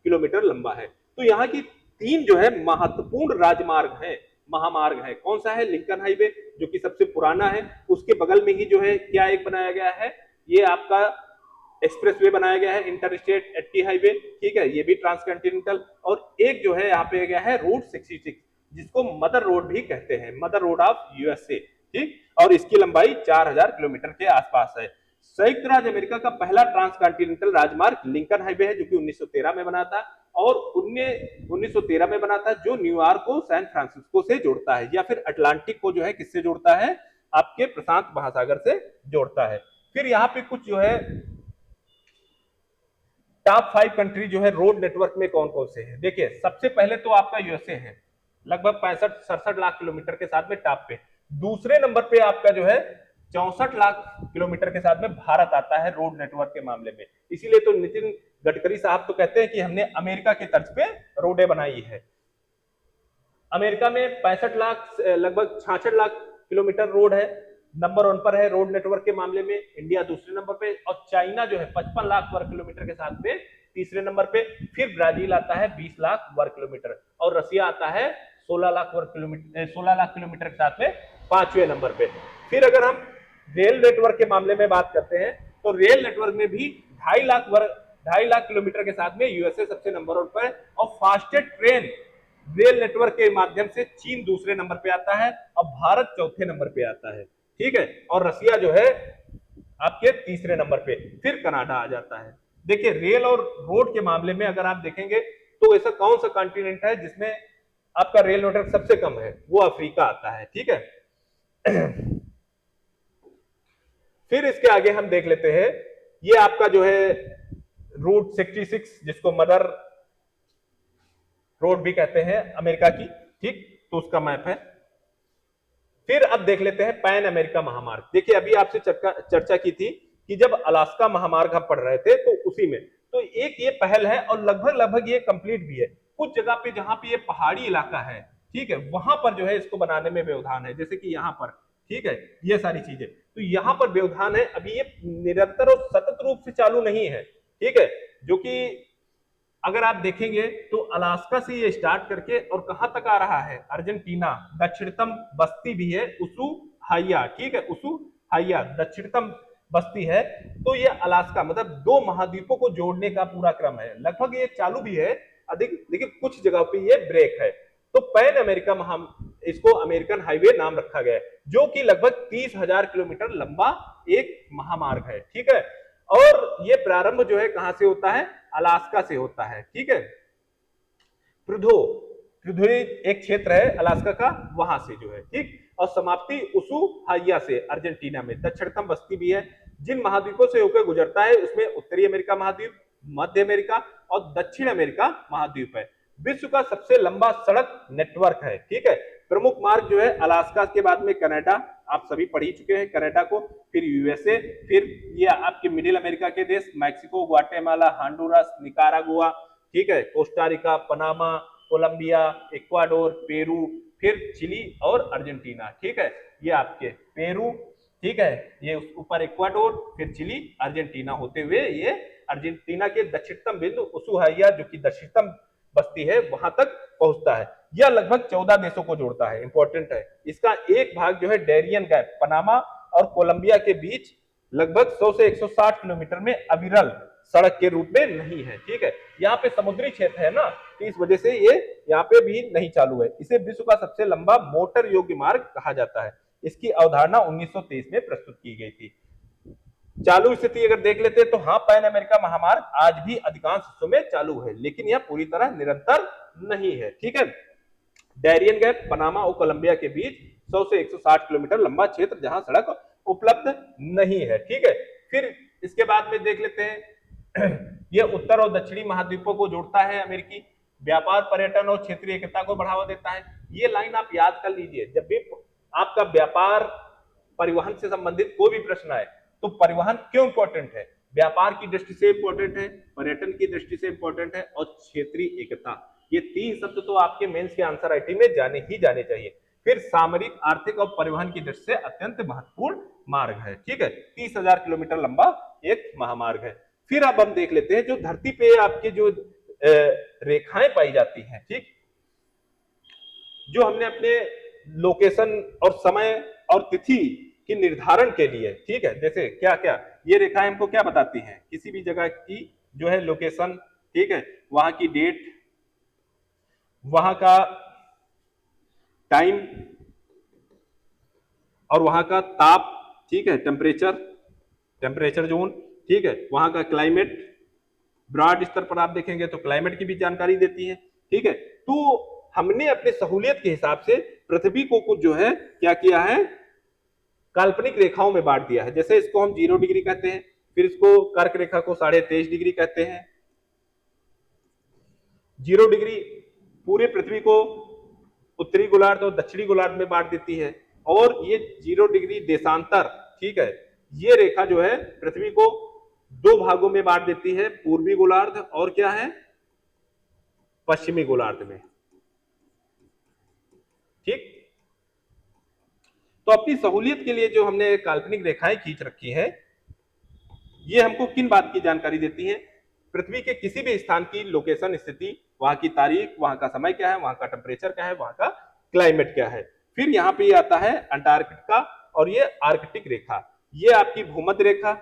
किलोमीटर लंबा है। तो यहाँ की 3 जो है महत्वपूर्ण राजमार्ग है, महामार्ग है। कौन सा है, लिंकन हाईवे जो कि सबसे पुराना है, उसके बगल में ही जो है क्या एक बनाया गया है, ये आपका एक्सप्रेसवे बनाया गया है इंटरस्टेट 80 हाईवे, ठीक है, ये भी ट्रांसकॉन्टिनेंटल। और एक जो है यहाँ पे गया है रूट 66, जिसको मदर रोड भी कहते हैं, मदर रोड ऑफ यूएसए, ठीक, और इसकी लंबाई 4000 किलोमीटर के आसपास है। संयुक्त राज्य अमेरिका का पहला ट्रांसकॉन्टिनेंटल राजमार्ग लिंकन हाईवे है जो कि 1913 में बना था, और 1913 में बना था, जो न्यूयॉर्क को सैन फ्रांसिस्को से जोड़ता है, या फिर अटलांटिक को जो है किससे जोड़ता है, आपके प्रशांत महासागर से जोड़ता है। फिर यहाँ पे कुछ जो है टॉप 5 कंट्री जो है रोड नेटवर्क में कौन कौन से हैं। देखिए सबसे पहले तो आपका यूएसए है, लगभग 65-67 लाख किलोमीटर के साथ में टॉप पे। दूसरे नंबर पे आपका जो है 64 लाख किलोमीटर के साथ में भारत आता है रोड नेटवर्क के मामले में। इसीलिए तो नितिन गडकरी साहब तो कहते हैं कि हमने अमेरिका के तर्ज पे रोडें बनाई है। अमेरिका में 65 लाख, लगभग 66 लाख किलोमीटर रोड है, नंबर 1 पर है रोड नेटवर्क के मामले में। इंडिया दूसरे नंबर पे, और चाइना जो है 55 लाख वर्ग किलोमीटर के साथ में तीसरे नंबर पे। फिर ब्राजील आता है 20 लाख वर्ग किलोमीटर, और रसिया आता है 16 लाख वर्ग किलोमीटर, 16 लाख किलोमीटर के साथ में 5वें नंबर पे। फिर अगर हम रेल नेटवर्क के मामले में बात करते हैं तो रेल नेटवर्क में भी 2.5 लाख किलोमीटर के साथ में यूएसए सबसे नंबर 1 पर है, और फास्टेस्ट ट्रेन रेल नेटवर्क के माध्यम से चीन दूसरे नंबर पे आता है, और भारत चौथे नंबर पे आता है, ठीक है। और रसिया जो है आपके तीसरे नंबर पे फिर कनाडा आ जाता है। देखिए रेल और रोड के मामले में अगर आप देखेंगे तो ऐसा कौन सा कॉन्टिनेंट है जिसमें आपका रेल नेटवर्क सबसे कम है, वो अफ्रीका आता है, ठीक है। फिर इसके आगे हम देख लेते हैं, ये आपका जो है रूट 66 जिसको मदर रोड भी कहते हैं अमेरिका की, ठीक, तो उसका मैप है। फिर अब देख लेते हैं पैन अमेरिका महामार्ग। देखिए अभी आपसे चर्चा की थी कि जब अलास्का महामार्ग हम पढ़ रहे थे तो उसी में तो एक ये पहल है और लगभग लगभग ये कंप्लीट भी है। कुछ जगह पे जहां पे ये पहाड़ी इलाका है, ठीक है, वहां पर जो है इसको बनाने में व्यवधान है, जैसे कि यहाँ पर, ठीक है, ये सारी चीजें तो यहाँ पर व्यवधान है। अभी ये निरंतर और सतत रूप से चालू नहीं है, ठीक है, जो कि अगर आप देखेंगे तो अलास्का से ये स्टार्ट करके और कहां तक आ रहा है, अर्जेंटीना, दक्षिणतम बस्ती भी है उसु हाइया, ठीक है, उसु हाइया दक्षिणतम बस्ती है। तो ये अलास्का मतलब दो महाद्वीपों को जोड़ने का पूरा क्रम है, लगभग ये चालू भी है अधिक, लेकिन कुछ जगह पे ये ब्रेक है। तो पैन अमेरिका इसको अमेरिकन हाईवे नाम रखा गया है, जो कि लगभग 30,000 किलोमीटर लंबा एक महामार्ग है, ठीक है। और ये प्रारंभ जो है कहां से होता है, अलास्का से होता है, ठीक है। प्रुधो प्रुधो एक क्षेत्र है अलास्का का, वहां से जो है, ठीक, और समाप्ति उसु हाइया से अर्जेंटीना में, दक्षिणतम बस्ती भी है। जिन महाद्वीपों से होकर गुजरता है उसमें उत्तरी अमेरिका महाद्वीप, मध्य अमेरिका और दक्षिण अमेरिका महाद्वीप है। विश्व का सबसे लंबा सड़क नेटवर्क है, ठीक है। प्रमुख मार्ग जो है अलास्का के बाद में कनाडा, आप सभी पढ़ ही चुके हैं कनाडा को, फिर यूएसए, फिर ये आपके मिडिल अमेरिका के देश मैक्सिको, ग्वाटेमाला, हांडुरास, निकारागुआ, ठीक है, Costa Rica, Panama, Colombia, Ecuador, Peru, फिर चिली और अर्जेंटीना, ठीक है। ये आपके पेरू, ठीक है, ये ऊपर इक्वाडोर, फिर चिली, अर्जेंटीना होते हुए ये अर्जेंटीना के दक्षिणतम बिंदु उसुहाइया जो कि दक्षिणतम बस्ती है वहां तक पहुंचता है। यह लगभग 14 देशों को जोड़ता है, इंपॉर्टेंट है। इसका एक भाग जो है डेरियन गैप पनामा और कोलंबिया के बीच लगभग 100 से 160 किलोमीटर में अविरल सड़क के रूप में नहीं है, ठीक है। यहाँ पे समुद्री क्षेत्र है ना, तो इस वजह से ये यहाँ पे भी नहीं चालू है। इसे विश्व का सबसे लंबा मोटर योग्य मार्ग कहा जाता है। इसकी अवधारणा 1923 में प्रस्तुत की गई थी। चालू स्थिति अगर देख लेते हैं तो हाँ, पैन अमेरिका महामार्ग आज भी अधिकांश हिस्सों में चालू है, लेकिन यह पूरी तरह निरंतर नहीं है, ठीक है। डैरियन गैप पनामा और कोलंबिया के बीच 100 से 160 किलोमीटर लंबा क्षेत्र जहां सड़क उपलब्ध नहीं है, ठीक है। फिर इसके बाद में देख लेते हैं यह उत्तर और दक्षिणी महाद्वीपों को जोड़ता है अमेरिकी, व्यापार, पर्यटन और क्षेत्रीय एकता को बढ़ावा देता है। ये लाइन आप याद कर लीजिए, जब भी आपका व्यापार परिवहन से संबंधित कोई भी प्रश्न आए तो परिवहन क्यों इंपॉर्टेंट है, व्यापार की दृष्टि से इंपॉर्टेंट है, पर्यटन की दृष्टि से इंपॉर्टेंट है और क्षेत्रीय एकता, ये तीन शब्द तो आपके मेंस के आंसर राइटिंग में जाने ही जाने चाहिए। फिर सामरिक, आर्थिक और परिवहन की दृष्टि से अत्यंत महत्वपूर्ण मार्ग है, ठीक है। 30,000 किलोमीटर लंबा एक महामार्ग है। फिर अब हम देख लेते हैं जो धरती पे आपके जो रेखाएं पाई जाती हैं, ठीक, जो हमने अपने लोकेशन और समय और तिथि की निर्धारण के लिए, ठीक है, जैसे क्या क्या ये रेखाएं हमको क्या बताती हैं, किसी भी जगह की जो है लोकेशन, ठीक है, वहां की डेट, वहां का टाइम और वहां का ताप, ठीक है, टेम्परेचर जोन, ठीक है, वहां का क्लाइमेट, ब्रॉड स्तर पर आप देखेंगे तो क्लाइमेट की भी जानकारी देती है, ठीक है। तो हमने अपने सहूलियत के हिसाब से पृथ्वी को कुछ जो है क्या किया है, काल्पनिक रेखाओं में बांट दिया है। जैसे इसको हम 0 डिग्री कहते हैं, फिर इसको कर्क रेखा को 23.5 डिग्री कहते हैं। 0 डिग्री पूरे पृथ्वी को उत्तरी गोलार्ध और दक्षिणी गोलार्ध में बांट देती है, और ये 0 डिग्री देशांतर, ठीक है, ये रेखा जो है पृथ्वी को दो भागों में बांट देती है, पूर्वी गोलार्ध और क्या है, पश्चिमी गोलार्ध में, ठीक। तो अपनी सहूलियत के लिए जो हमने काल्पनिक रेखाएं खींच रखी हैं, ये हमको किन बात की जानकारी देती है, पृथ्वी के किसी भी स्थान की लोकेशन, स्थिति, वहां की तारीख, वहां का समय क्या है, वहां का टेम्परेचर क्या है, वहां का क्लाइमेट क्या है। फिर यहाँ पे आता है अंटार्कटिका और ये आर्कटिक रेखा, ये आपकी भूमध्य रेखा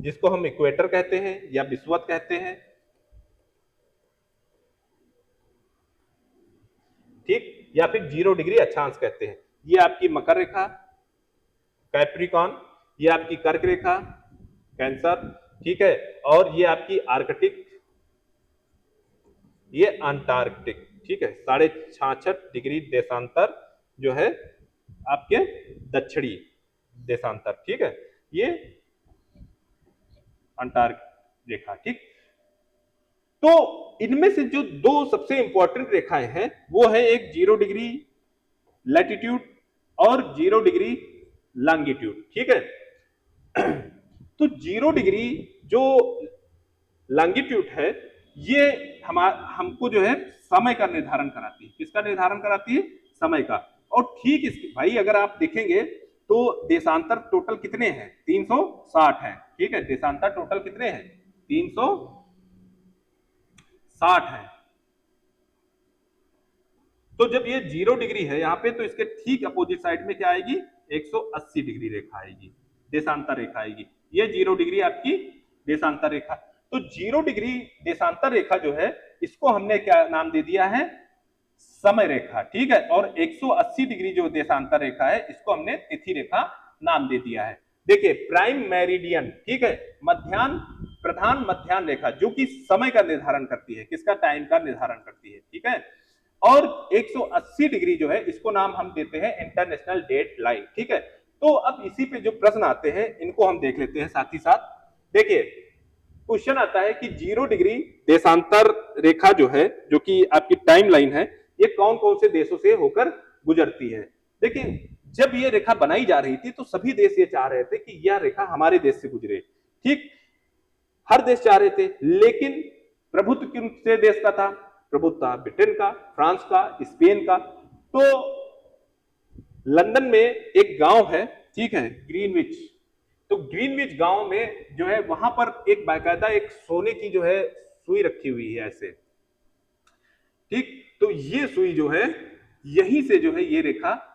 जिसको हम इक्वेटर कहते हैं या विषुवत कहते हैं, ठीक, या फिर 0 डिग्री अक्षांश कहते हैं। ये आपकी मकर रेखा, कैप्रिकॉन, ये आपकी कर्क रेखा कैंसर, ठीक है, और ये आपकी आर्कटिक, ये अंटार्कटिक, ठीक है, 66.5 डिग्री देशांतर जो है आपके दक्षिणी देशांतर, ठीक है, ये अंटार्कटिक रेखा, ठीक। तो इनमें से जो दो सबसे इंपॉर्टेंट रेखाएं हैं वो है एक 0 डिग्री लैटिट्यूड और 0 डिग्री लॉन्गिट्यूड, ठीक है। तो 0 डिग्री जो लॉन्गिट्यूड है ये हमको जो है समय का निर्धारण कराती है। किसका निर्धारण कराती है? समय का। और ठीक इसके भाई अगर आप देखेंगे तो देशांतर टोटल कितने हैं? 360 है, ठीक है, देशांतर टोटल कितने हैं? 360 है। तो जब ये 0 डिग्री है यहाँ पे तो इसके ठीक अपोजिट साइड में क्या आएगी? 180 डिग्री रेखा आएगी, देशांतर रेखा आएगी। ये 0 डिग्री आपकी देशांतर रेखा। तो 0 डिग्री देशांतर रेखा जो है इसको हमने क्या नाम दे दिया है? समय रेखा, ठीक है। और 180 डिग्री जो देशांतर रेखा है इसको हमने तिथि रेखा नाम दे दिया है। देखिए प्राइम मेरिडियन, ठीक है, मध्याह्न प्रधान मध्याह्न रेखा जो कि समय का निर्धारण करती है, किसका? टाइम का निर्धारण करती है, ठीक है। और 180 डिग्री जो है इसको नाम हम देते हैं इंटरनेशनल डेट लाइन, ठीक है। तो अब इसी पे जो प्रश्न आते हैं इनको हम देख लेते हैं साथ ही साथ। देखिए क्वेश्चन आता है कि 0 डिग्री देशांतर रेखा जो है, जो कि आपकी टाइम लाइन है, ये कौन कौन से देशों से होकर गुजरती है? देखिए जब ये रेखा बनाई जा रही थी तो सभी देश ये चाह रहे थे कि यह रेखा हमारे देश से गुजरे, ठीक, हर देश चाह रहे थे। लेकिन प्रभुत्व किन से देश का था? प्रभुत्व था ब्रिटेन का, फ्रांस का, स्पेन का। तो लंदन में एक गांव है, ठीक है, ग्रीनविच। तो ग्रीनविच गांव में जो है वहां पर एक बाकायदा एक सोने की जो है सुई रखी हुई है ऐसे, ठीक। तो ये सुई जो है यहीं से जो है ये रेखा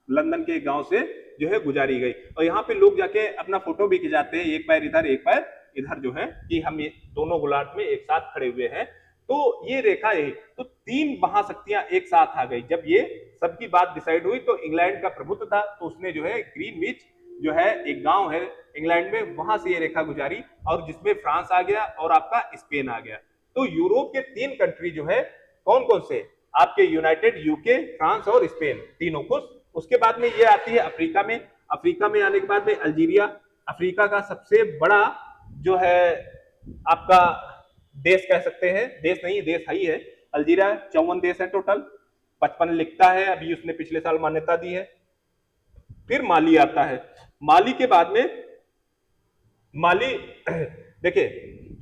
लंदन के गांव से जो है गुजारी गई। और यहाँ पे लोग जाके अपना फोटो भी खिंचाते हैं, एक पैर इधर एक पैर इधर, जो है कि हम ये दोनों गोलार्ध में एक साथ खड़े हुए हैं। तो ये रेखा यही, तो 3 महाशक्तियां एक साथ आ गई। जब ये सबकी बात डिसाइड हुई तो इंग्लैंड का प्रभुत्व था, तो उसने जो है ग्रीनविच जो है एक गांव है इंग्लैंड में, वहां से ये रेखा गुजारी और जिसमें फ्रांस आ गया और आपका स्पेन आ गया। तो यूरोप के 3 कंट्री जो है कौन कौन से? आपके यूनाइटेड, यूके, फ्रांस और स्पेन, तीनों खुश। उसके बाद में ये आती है अफ्रीका में। अफ्रीका में आने के बाद में अल्जीरिया, अफ्रीका का सबसे बड़ा जो है आपका देश कह सकते हैं, देश नहीं देश ही है अल्जीरिया। 54 देश है टोटल, 55 लिखता है, अभी उसने पिछले साल मान्यता दी है। फिर माली आता है। माली के बाद में माली देखिए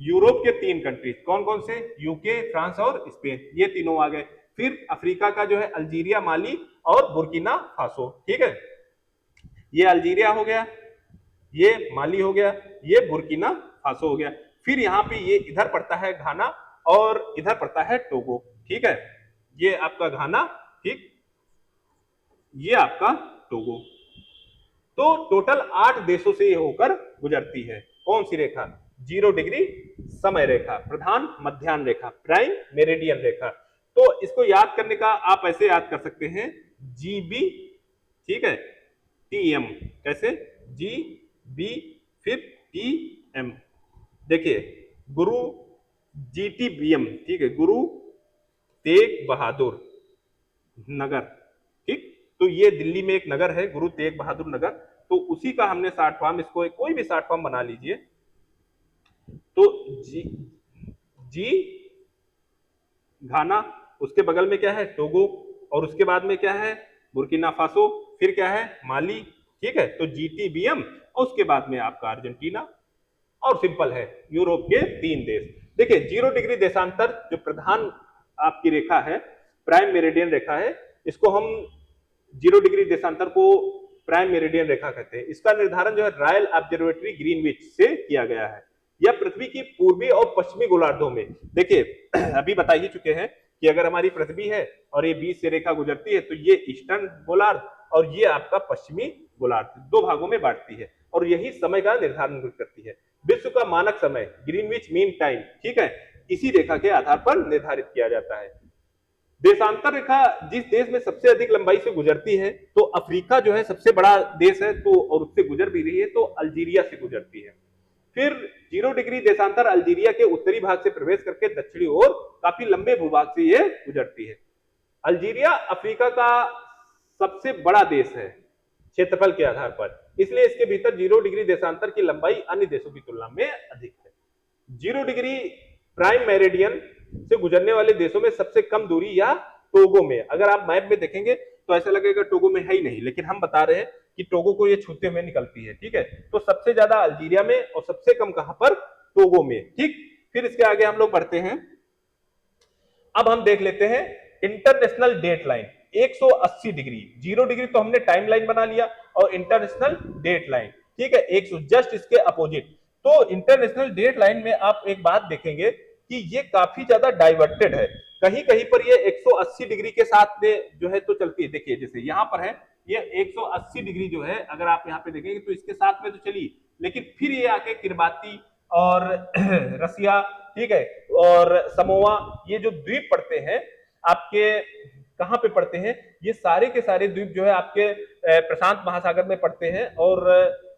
यूरोप के 3 कंट्रीज कौन कौन से? यूके, फ्रांस और स्पेन, ये तीनों आ गए। फिर अफ्रीका का जो है अल्जीरिया, माली और बुर्किना फासो, ठीक है। ये अल्जीरिया हो गया, ये माली हो गया, ये बुर्किना फासो हो गया। फिर यहाँ पे ये इधर पड़ता है घाना और इधर पड़ता है टोगो, ठीक है। ये आपका घाना, ठीक, ये आपका टोगो। तो टोटल 8 देशों से ये होकर गुजरती है। कौन सी रेखा? 0 डिग्री समय रेखा, प्रधान मध्याह्न रेखा, प्राइम मेरिडियन रेखा। तो इसको याद करने का आप ऐसे याद कर सकते हैं, GB, ठीक है, TM। कैसे? GB फिर TM। देखिए गुरु GTBM, ठीक है, गुरु तेग बहादुर नगर, ठीक। तो ये दिल्ली में एक नगर है गुरु तेग बहादुर नगर, तो उसी का हमने शॉर्ट फॉर्म, इसको कोई भी शॉर्ट फॉर्म बना लीजिए। तो जी घाना, उसके बगल में क्या है? टोगो, और उसके बाद में क्या है? बुर्किना फासो, फिर क्या है? माली, ठीक है। तो GTBM और उसके बाद में आपका अर्जेंटीना, और सिंपल है यूरोप के 3 देश। देखिए 0 डिग्री देशांतर जो प्रधान आपकी रेखा है, प्राइम मेरिडियन रेखा है, इसको हम 0 डिग्री देशांतर को प्राइम मेरिडियन रेखा कहते हैं। इसका निर्धारण जो है रॉयल ऑब्जर्वेटरी ग्रीनविच से किया गया है। यह पृथ्वी की पूर्वी और पश्चिमी गोलार्धों में, देखिए अभी बता ही चुके हैं कि अगर हमारी पृथ्वी है और ये बीच से रेखा गुजरती है तो ये ईस्टर्न गोलार्ध और ये आपका पश्चिमी गोलार्ध 2 भागों में बांटती है और यही समय का निर्धारण करती है। विश्व का मानक समय ग्रीनविच मीन टाइम, ठीक है, इसी रेखा के आधार पर निर्धारित किया जाता है। देशांतर रेखा जिस देश में सबसे अधिक लंबाई से गुजरती है, तो अफ्रीका जो है सबसे बड़ा देश है, तो और उससे गुजर भी रही है, तो अल्जीरिया से गुजरती है। फिर 0 डिग्री देशांतर अल्जीरिया के उत्तरी भाग से प्रवेश करके दक्षिणी ओर काफी लंबे भूभाग से ये गुजरती है। अल्जीरिया अफ्रीका का सबसे बड़ा देश है क्षेत्रफल के आधार पर, इसलिए इसके भीतर 0 डिग्री देशांतर की लंबाई अन्य देशों की तुलना में अधिक है। 0 डिग्री प्राइम मेरिडियन से गुजरने वाले देशों में सबसे कम दूरी या टोगो में, अगर आप मैप में देखेंगे तो ऐसा लगेगा टोगो में है ही नहीं, लेकिन हम बता रहे हैं कि टोगो को ये छूते हुए निकलती है। ठीक है, तो सबसे ज्यादा अल्जीरिया में और सबसे कम कहां पर, टोगो में। ठीक, फिर इसके आगे हम लोग बढ़ते हैं। अब हम देख लेते हैं इंटरनेशनल डेट लाइन 180 डिग्री। 0 डिग्री तो हमने टाइम लाइन बना लिया, और इंटरनेशनल डेट लाइन, ठीक है, 100 जस्ट इसके अपोजिट। तो इंटरनेशनल डेट लाइन में आप एक बात देखेंगे कि ये काफी ज्यादा डाइवर्टेड है। कहीं कहीं पर ये 180 डिग्री के साथ में जो है तो चलती है। देखिए जैसे यहाँ पर है ये 180 डिग्री जो है, अगर आप यहाँ पे देखेंगे तो इसके साथ में तो चली, लेकिन फिर ये आके किरबाती और रसिया, ठीक है, और समोआ, ये जो द्वीप पड़ते हैं आपके कहां पे पड़ते हैं, ये सारे के सारे द्वीप जो है आपके प्रशांत महासागर में पड़ते हैं। और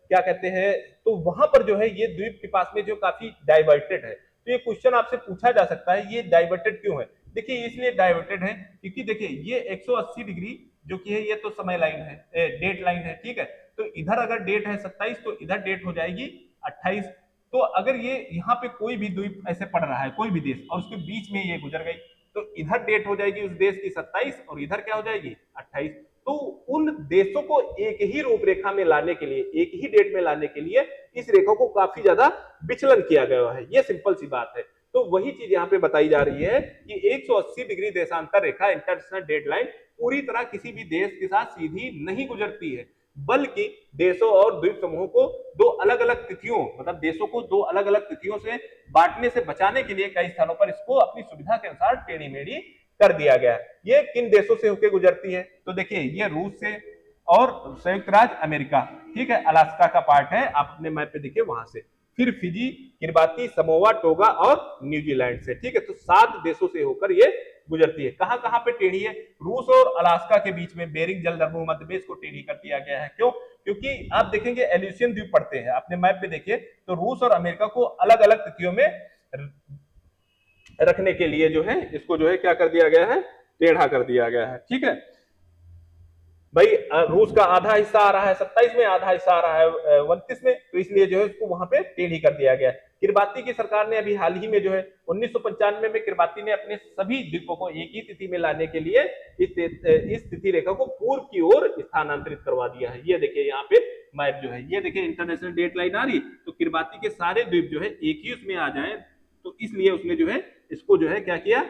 क्या कहते हैं, तो वहां पर जो है ये द्वीप के पास में जो काफी डाइवर्टेड है। तो ये क्वेश्चन आपसे पूछा जा सकता है ये डाइवर्टेड क्यों है। देखिए इसलिए डाइवर्टेड है क्योंकि देखिए ये 180 डिग्री जो कि है ये तो समय लाइन है, डेट लाइन है, ठीक है। तो इधर अगर डेट है 27 तो इधर डेट हो जाएगी 28। तो अगर ये यहाँ पे कोई भी द्वीप ऐसे पड़ रहा है, कोई भी देश, और उसके बीच में ये गुजर गई, तो इधर डेट हो जाएगी उस देश की 27 और इधर क्या हो जाएगी 28। तो उन देशों को एक ही रूपरेखा में लाने के लिए, एक ही डेट में लाने के लिए इस रेखा को काफी ज्यादा विचलन किया गया है। ये सिंपल सी बात है। तो वही चीज यहाँ पे बताई जा रही है कि 180 डिग्री देशांतर रेखा इंटरनेशनल डेट लाइन पूरी तरह किसी भी देश के साथ सीधी नहीं गुजरती है, बल्कि देशों और द्वीप समूहों को दो अलग अलग तिथियों, मतलब देशों को दो अलग अलग तिथियों से बांटने से बचाने के लिए कई स्थानों पर इसको अपनी सुविधा के अनुसार टेढ़ी मेढ़ी कर दिया गया है। ये किन देशों से होकर गुजरती है, तो देखिए ये रूस से और संयुक्त राज्य अमेरिका, ठीक है, अलास्का का पार्ट है, आप अपने मैप पे देखिए वहां से। फिर फिजी, किरबाती, समोआ, टोगा और न्यूजीलैंड से, ठीक है। तो 7 देशों से होकर ये गुजरती है। कहां कहां पे टेढ़ी है, रूस और अलास्का के बीच में बेरिंग जलदर्भू मध्य में इसको टेढ़ी कर दिया गया है। क्यों, क्योंकि आप देखेंगे एल्यूसियन द्वीप पड़ते हैं, अपने मैप पे देखिए, तो रूस और अमेरिका को अलग अलग तिथियों में रखने के लिए जो है इसको जो है क्या कर दिया गया है, टेढ़ा कर दिया गया है, ठीक है भाई। रूस का आधा हिस्सा आ रहा है 27 में, आधा हिस्सा आ रहा है 29 में, तो इसलिए जो है उसको वहां पे टेढ़ी कर दिया गया है। किरबाती की सरकार ने अभी हाल ही में जो है 1995 में किरबाती ने अपने सभी द्वीपों को एक ही तिथि में लाने के लिए इस तिथि रेखा को पूर्व की ओर स्थानांतरित करवा दिया है। ये देखिए यहाँ पे मैप जो है, ये देखिए इंटरनेशनल डेट लाइन आ रही, तो किरबाती के सारे द्वीप जो है एक ही उसमें आ जाए, तो इसलिए उसने जो है इसको जो है क्या किया,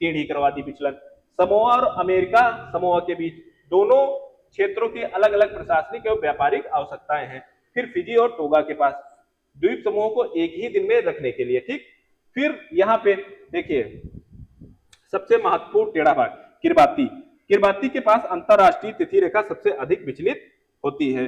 टेढ़ी करवा दी विचलन। समोआ और अमेरिका समोआ के बीच दोनों क्षेत्रों की अलग अलग प्रशासनिक एवं व्यापारिक आवश्यकताएं हैं। फिर फिजी और टोगा के पास द्वीप समूहों को एक ही दिन में रखने के लिए, ठीक। फिर यहाँ पे देखिए सबसे महत्वपूर्ण टेढ़ा भाग किरबाती। किरबाती के पास अंतरराष्ट्रीय तिथि रेखा सबसे अधिक विचलित होती है।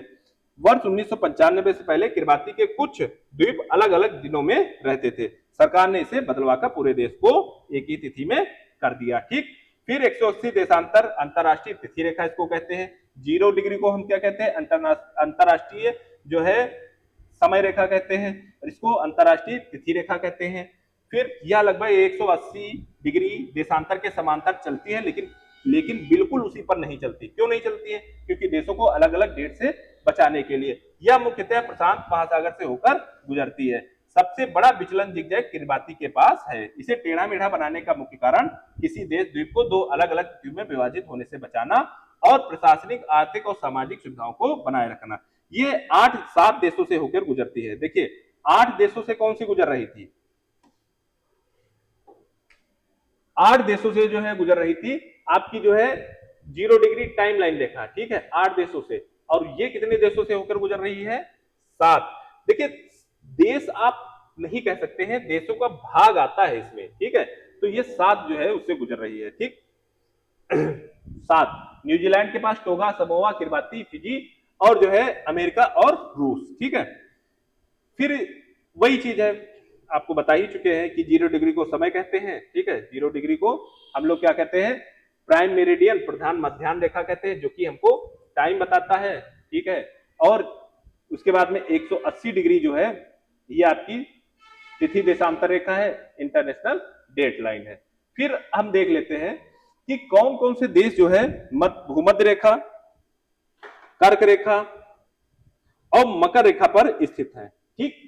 वर्ष 1995 से पहले किरबाती के कुछ द्वीप अलग अलग दिनों में रहते थे, सरकार ने इसे बदलवाकर पूरे देश को एक ही तिथि में कर दिया, ठीक। फिर 180 देशांतर अंतरराष्ट्रीय तिथि रेखा इसको कहते हैं। 0 डिग्री को हम क्या कहते हैं, अंतरराष्ट्रीय जो है समय रेखा कहते हैं, इसको अंतरराष्ट्रीय तिथि रेखा कहते हैं। फिर यह लगभग 180 डिग्री देशांतर के समांतर चलती है, लेकिन बिल्कुल उसी पर नहीं चलती। क्यों नहीं चलती है, क्योंकि देशों को अलग अलग डेट से बचाने के लिए। यह मुख्यतः प्रशांत महासागर से होकर गुजरती है। सबसे बड़ा विचलन जिगजैग किरबाती के पास है। इसे टेढ़ा मेढ़ा बनाने का मुख्य कारण किसी देश द्वीप को दो अलग अलग तिथियों में विभाजित होने से बचाना और प्रशासनिक, आर्थिक और सामाजिक सुविधाओं को बनाए रखना। ये 8-7 देशों से होकर गुजरती है। देखिए 8 देशों से कौन सी गुजर रही थी, 8 देशों से जो है गुजर रही थी आपकी जो है 0 डिग्री टाइम लाइन रेखा, ठीक है, 8 देशों से। और ये कितने देशों से होकर गुजर रही है, 7। देखिए देश आप नहीं कह सकते हैं, देशों का भाग आता है इसमें, ठीक है। तो ये 7 जो है उससे गुजर रही है, ठीक। 7 न्यूजीलैंड के पास टोगा, समोआ, किरबाती, फिजी और जो है अमेरिका और रूस, ठीक है। फिर वही चीज है, आपको बता ही चुके हैं कि 0 डिग्री को समय कहते हैं, ठीक है। 0 डिग्री को हम लोग क्या कहते हैं, प्राइम मेरिडियन, प्रधान मध्याह्न रेखा कहते हैं, जो कि हमको टाइम बताता है, ठीक है। और उसके बाद में 180 डिग्री जो है ये आपकी तिथि देशांतर रेखा है, इंटरनेशनल डेट लाइन है। फिर हम देख लेते हैं कि कौन कौन से देश जो है भूमध्य रेखा, कर्क रेखा और मकर रेखा पर स्थित है, ठीक।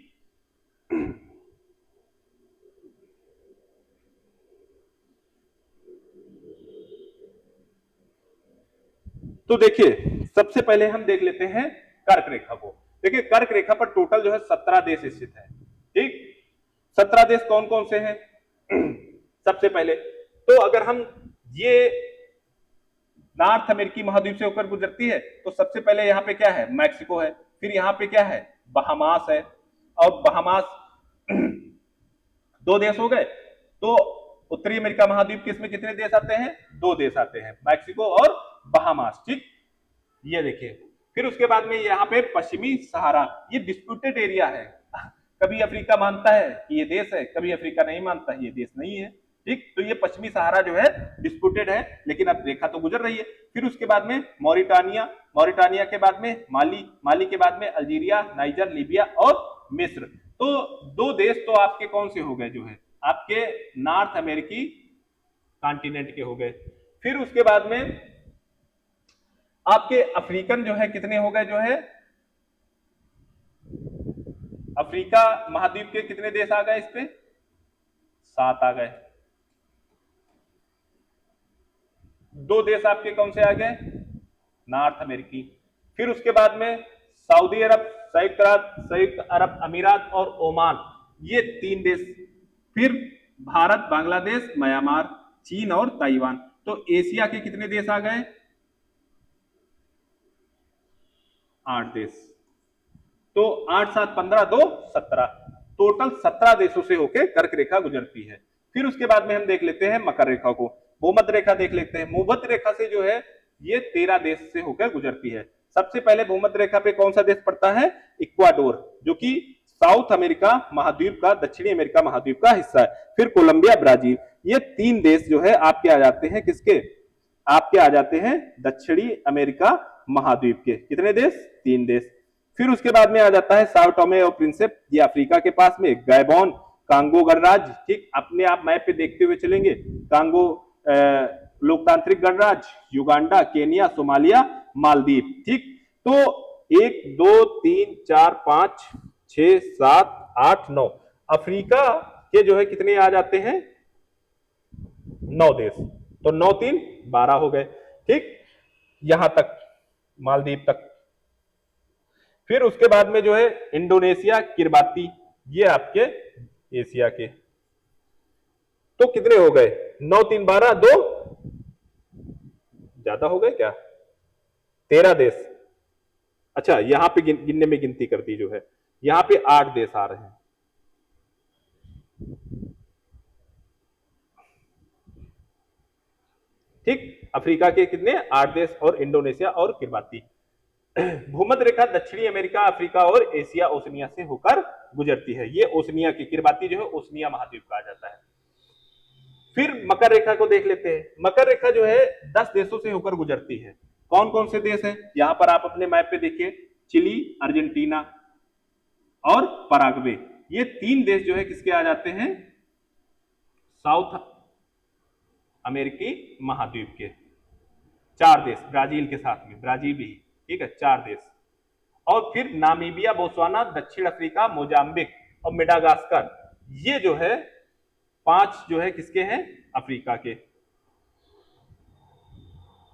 तो देखिए सबसे पहले हम देख लेते हैं कर्क रेखा को। देखिए कर्क रेखा पर टोटल जो है 17 देश स्थित है, ठीक। 17 देश कौन कौन से हैं? सबसे पहले तो अगर हम ये नॉर्थ अमेरिकी महाद्वीप से होकर गुजरती है तो सबसे पहले यहाँ पे क्या है? मैक्सिको है। फिर यहाँ पे क्या है? बहामास है। और बहामास 2 देश हो गए। तो उत्तरी अमेरिका महाद्वीप के इसमें कितने देश आते हैं? 2 देश आते हैं, मैक्सिको और बहामास, ठीक। ये देखिए फिर उसके बाद में यहाँ पे पश्चिमी सहारा, ये डिस्प्यूटेड एरिया है। कभी अफ्रीका मानता है कि ये देश है, कभी अफ्रीका नहीं मानता है ये देश नहीं है, ठीक। तो ये पश्चिमी सहारा जो है डिस्प्यूटेड है, लेकिन अब रेखा तो गुजर रही है। फिर उसके बाद में मॉरिटानिया, मॉरिटानिया के बाद में माली, माली के बाद में अल्जीरिया, नाइजर, लीबिया और मिस्र। तो 2 देश तो आपके कौन से हो गए? जो है आपके नॉर्थ अमेरिकी कॉन्टिनेंट के हो गए। फिर उसके बाद में आपके अफ्रीकन जो है कितने हो गए? जो है अफ्रीका महाद्वीप के कितने देश आ गए? इस पे 7 आ गए। 2 देश आपके कौन से आ गए? नॉर्थ अमेरिकी। फिर उसके बाद में सऊदी अरब, संयुक्त अरब अमीरात और ओमान, ये 3 देश। फिर भारत, बांग्लादेश, म्यांमार, चीन और ताइवान। तो एशिया के कितने देश आ गए? 8 देश। तो 8 7 15 2 17, टोटल 17 देशों से होकर कर्क रेखा गुजरती है। फिर उसके बाद में हम देख लेते हैं मकर रेखा को, भूमध्य रेखा देख लेते हैं। भूमध्य रेखा से जो है ये 13 देश से होकर गुजरती है। सबसे पहले भूमध्य रेखा पे कौन सा देश पड़ता है? इक्वाडोर, जो कि साउथ अमेरिका महाद्वीप का, दक्षिणी अमेरिका महाद्वीप का हिस्सा है। फिर कोलंबिया, ब्राजील, ये 3 देश जो है आपके आ जाते हैं किसके? आपके आ जाते हैं दक्षिणी अमेरिका महाद्वीप के। कितने देश? 3 देश। फिर उसके बाद में आ जाता है साओ टोमे और प्रिंसिप, ये अफ्रीका के पास में, गैबोन, कांगो गणराज्य, ठीक। अपने आप मैप पे देखते हुए चलेंगे, कांगो लोकतांत्रिक गणराज्य, युगांडा, केनिया, सोमालिया, मालदीव, ठीक। तो 1 2 3 4 5 6 7 8 9 अफ्रीका के जो है कितने आ जाते हैं? 9 देश। तो 9 3 12 हो गए, ठीक, यहां तक, मालदीव तक। फिर उसके बाद में जो है इंडोनेशिया, किरबाती, ये आपके एशिया के। तो कितने हो गए? 9 3 12, 2 ज्यादा हो गए क्या? 13 देश। अच्छा यहां पे गिनने में गिनती कर दी जो है, यहां पे 8 देश आ रहे हैं, ठीक। अफ्रीका के कितने? 8 देश और इंडोनेशिया और किरबाती। भूमध्य रेखा दक्षिणी अमेरिका, अफ्रीका और एशिया ओशनिया से होकर गुजरती है। ये ओशनिया की, किरबाती जो है ओशनिया महाद्वीप का आ जाता है। फिर मकर रेखा को देख लेते हैं। मकर रेखा जो है 10 देशों से होकर गुजरती है। कौन कौन से देश हैं? यहां पर आप अपने मैप पे देखिए, चिली, अर्जेंटीना और पराग्वे, ये 3 देश जो है किसके आ जाते हैं? साउथ अमेरिकी महाद्वीप के। 4 देश ब्राजील के साथ में, ब्राजील भी, ठीक है, 4 देश। और फिर नामीबिया, बोत्सवाना, दक्षिण अफ्रीका, मोजाम्बिक और मेडागास्कर, ये जो है 5 जो है किसके हैं? अफ्रीका के।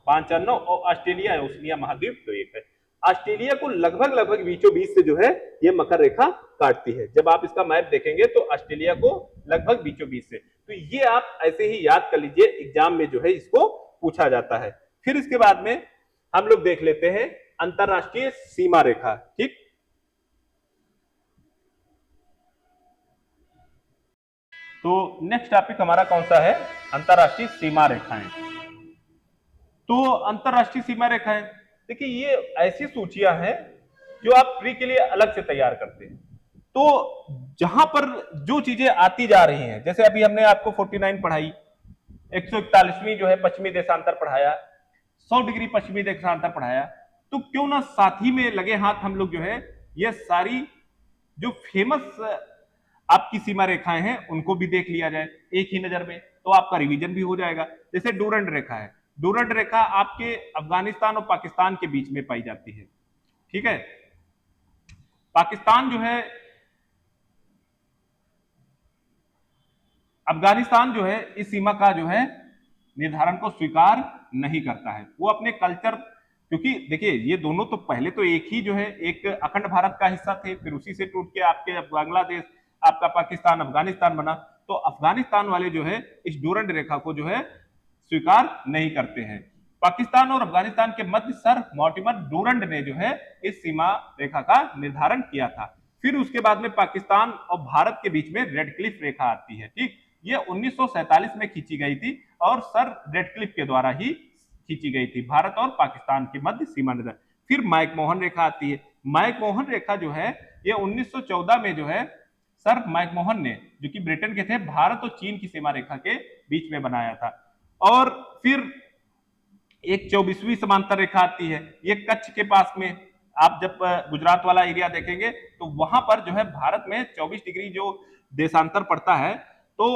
5 और 9, और ऑस्ट्रेलिया, ओशनिया महाद्वीप तो 1 है। ऑस्ट्रेलिया को लगभग बीचों बीच से जो है ये मकर रेखा काटती है। जब आप इसका मैप देखेंगे तो ऑस्ट्रेलिया को लगभग बीचों बीच से, तो ये आप ऐसे ही याद कर लीजिए, एग्जाम में जो है इसको पूछा जाता है। फिर इसके बाद में हम लोग देख लेते हैं अंतरराष्ट्रीय सीमा रेखा, ठीक। तो नेक्स्ट टॉपिक हमारा कौन सा है? अंतरराष्ट्रीय सीमा रेखाएं। तो अंतरराष्ट्रीय सीमा रेखाएं, देखिए ये ऐसी सूचियां हैं जो आप प्री के लिए अलग से तैयार करते हैं। तो जहां पर जो चीजें आती जा रही हैं, जैसे अभी हमने आपको 49 पढ़ाई, 141वीं जो है पश्चिमी देशांतर पढ़ाया, 100 डिग्री पश्चिमी देशांतर पढ़ाया। तो क्यों ना साथ ही में लगे हाथ हम लोग जो है ये सारी जो फेमस आपकी सीमा रेखाएं हैं उनको भी देख लिया जाए एक ही नजर में, तो आपका रिवीजन भी हो जाएगा। जैसे डूरंड रेखा है, डूरंड रेखा आपके अफगानिस्तान और पाकिस्तान के बीच में पाई जाती है, ठीक है। पाकिस्तान जो है, अफगानिस्तान जो है इस सीमा का जो है निर्धारण को स्वीकार नहीं करता है। वो अपने कल्चर, क्योंकि देखिए ये दोनों तो पहले तो एक ही जो है एक अखंड भारत का हिस्सा थे, फिर उसी से टूट के आपके बांग्लादेश, आपका पाकिस्तान, अफगानिस्तान बना। तो अफगानिस्तान वाले जो है इस डूरंड रेखा को जो है स्वीकार नहीं करते हैं। पाकिस्तान और अफगानिस्तान के मध्य सर मॉर्टिमर डूरंड ने जो है इस सीमा रेखा का निर्धारण किया था। फिर उसके बाद में पाकिस्तान और भारत के बीच में रेड क्लिफ रेखा आती है, ठीक। ये 1947 में खींची गई थी और सर रेडक्लिफ के द्वारा ही खींची गई थी, भारत और पाकिस्तान के मध्य सीमा निर्धारण। फिर मैकमोहन रेखा आती है। मैकमोहन रेखा जो है ये 1914 में जो है सर मैकमोहन ने, जो कि ब्रिटेन के थे, भारत और चीन की सीमा रेखा के बीच में बनाया था। और फिर एक 24वीं समांतर रेखा आती है, ये कच्छ के पास में, आप जब गुजरात वाला एरिया देखेंगे तो वहां पर जो है भारत में 24 डिग्री जो देशांतर पड़ता है, तो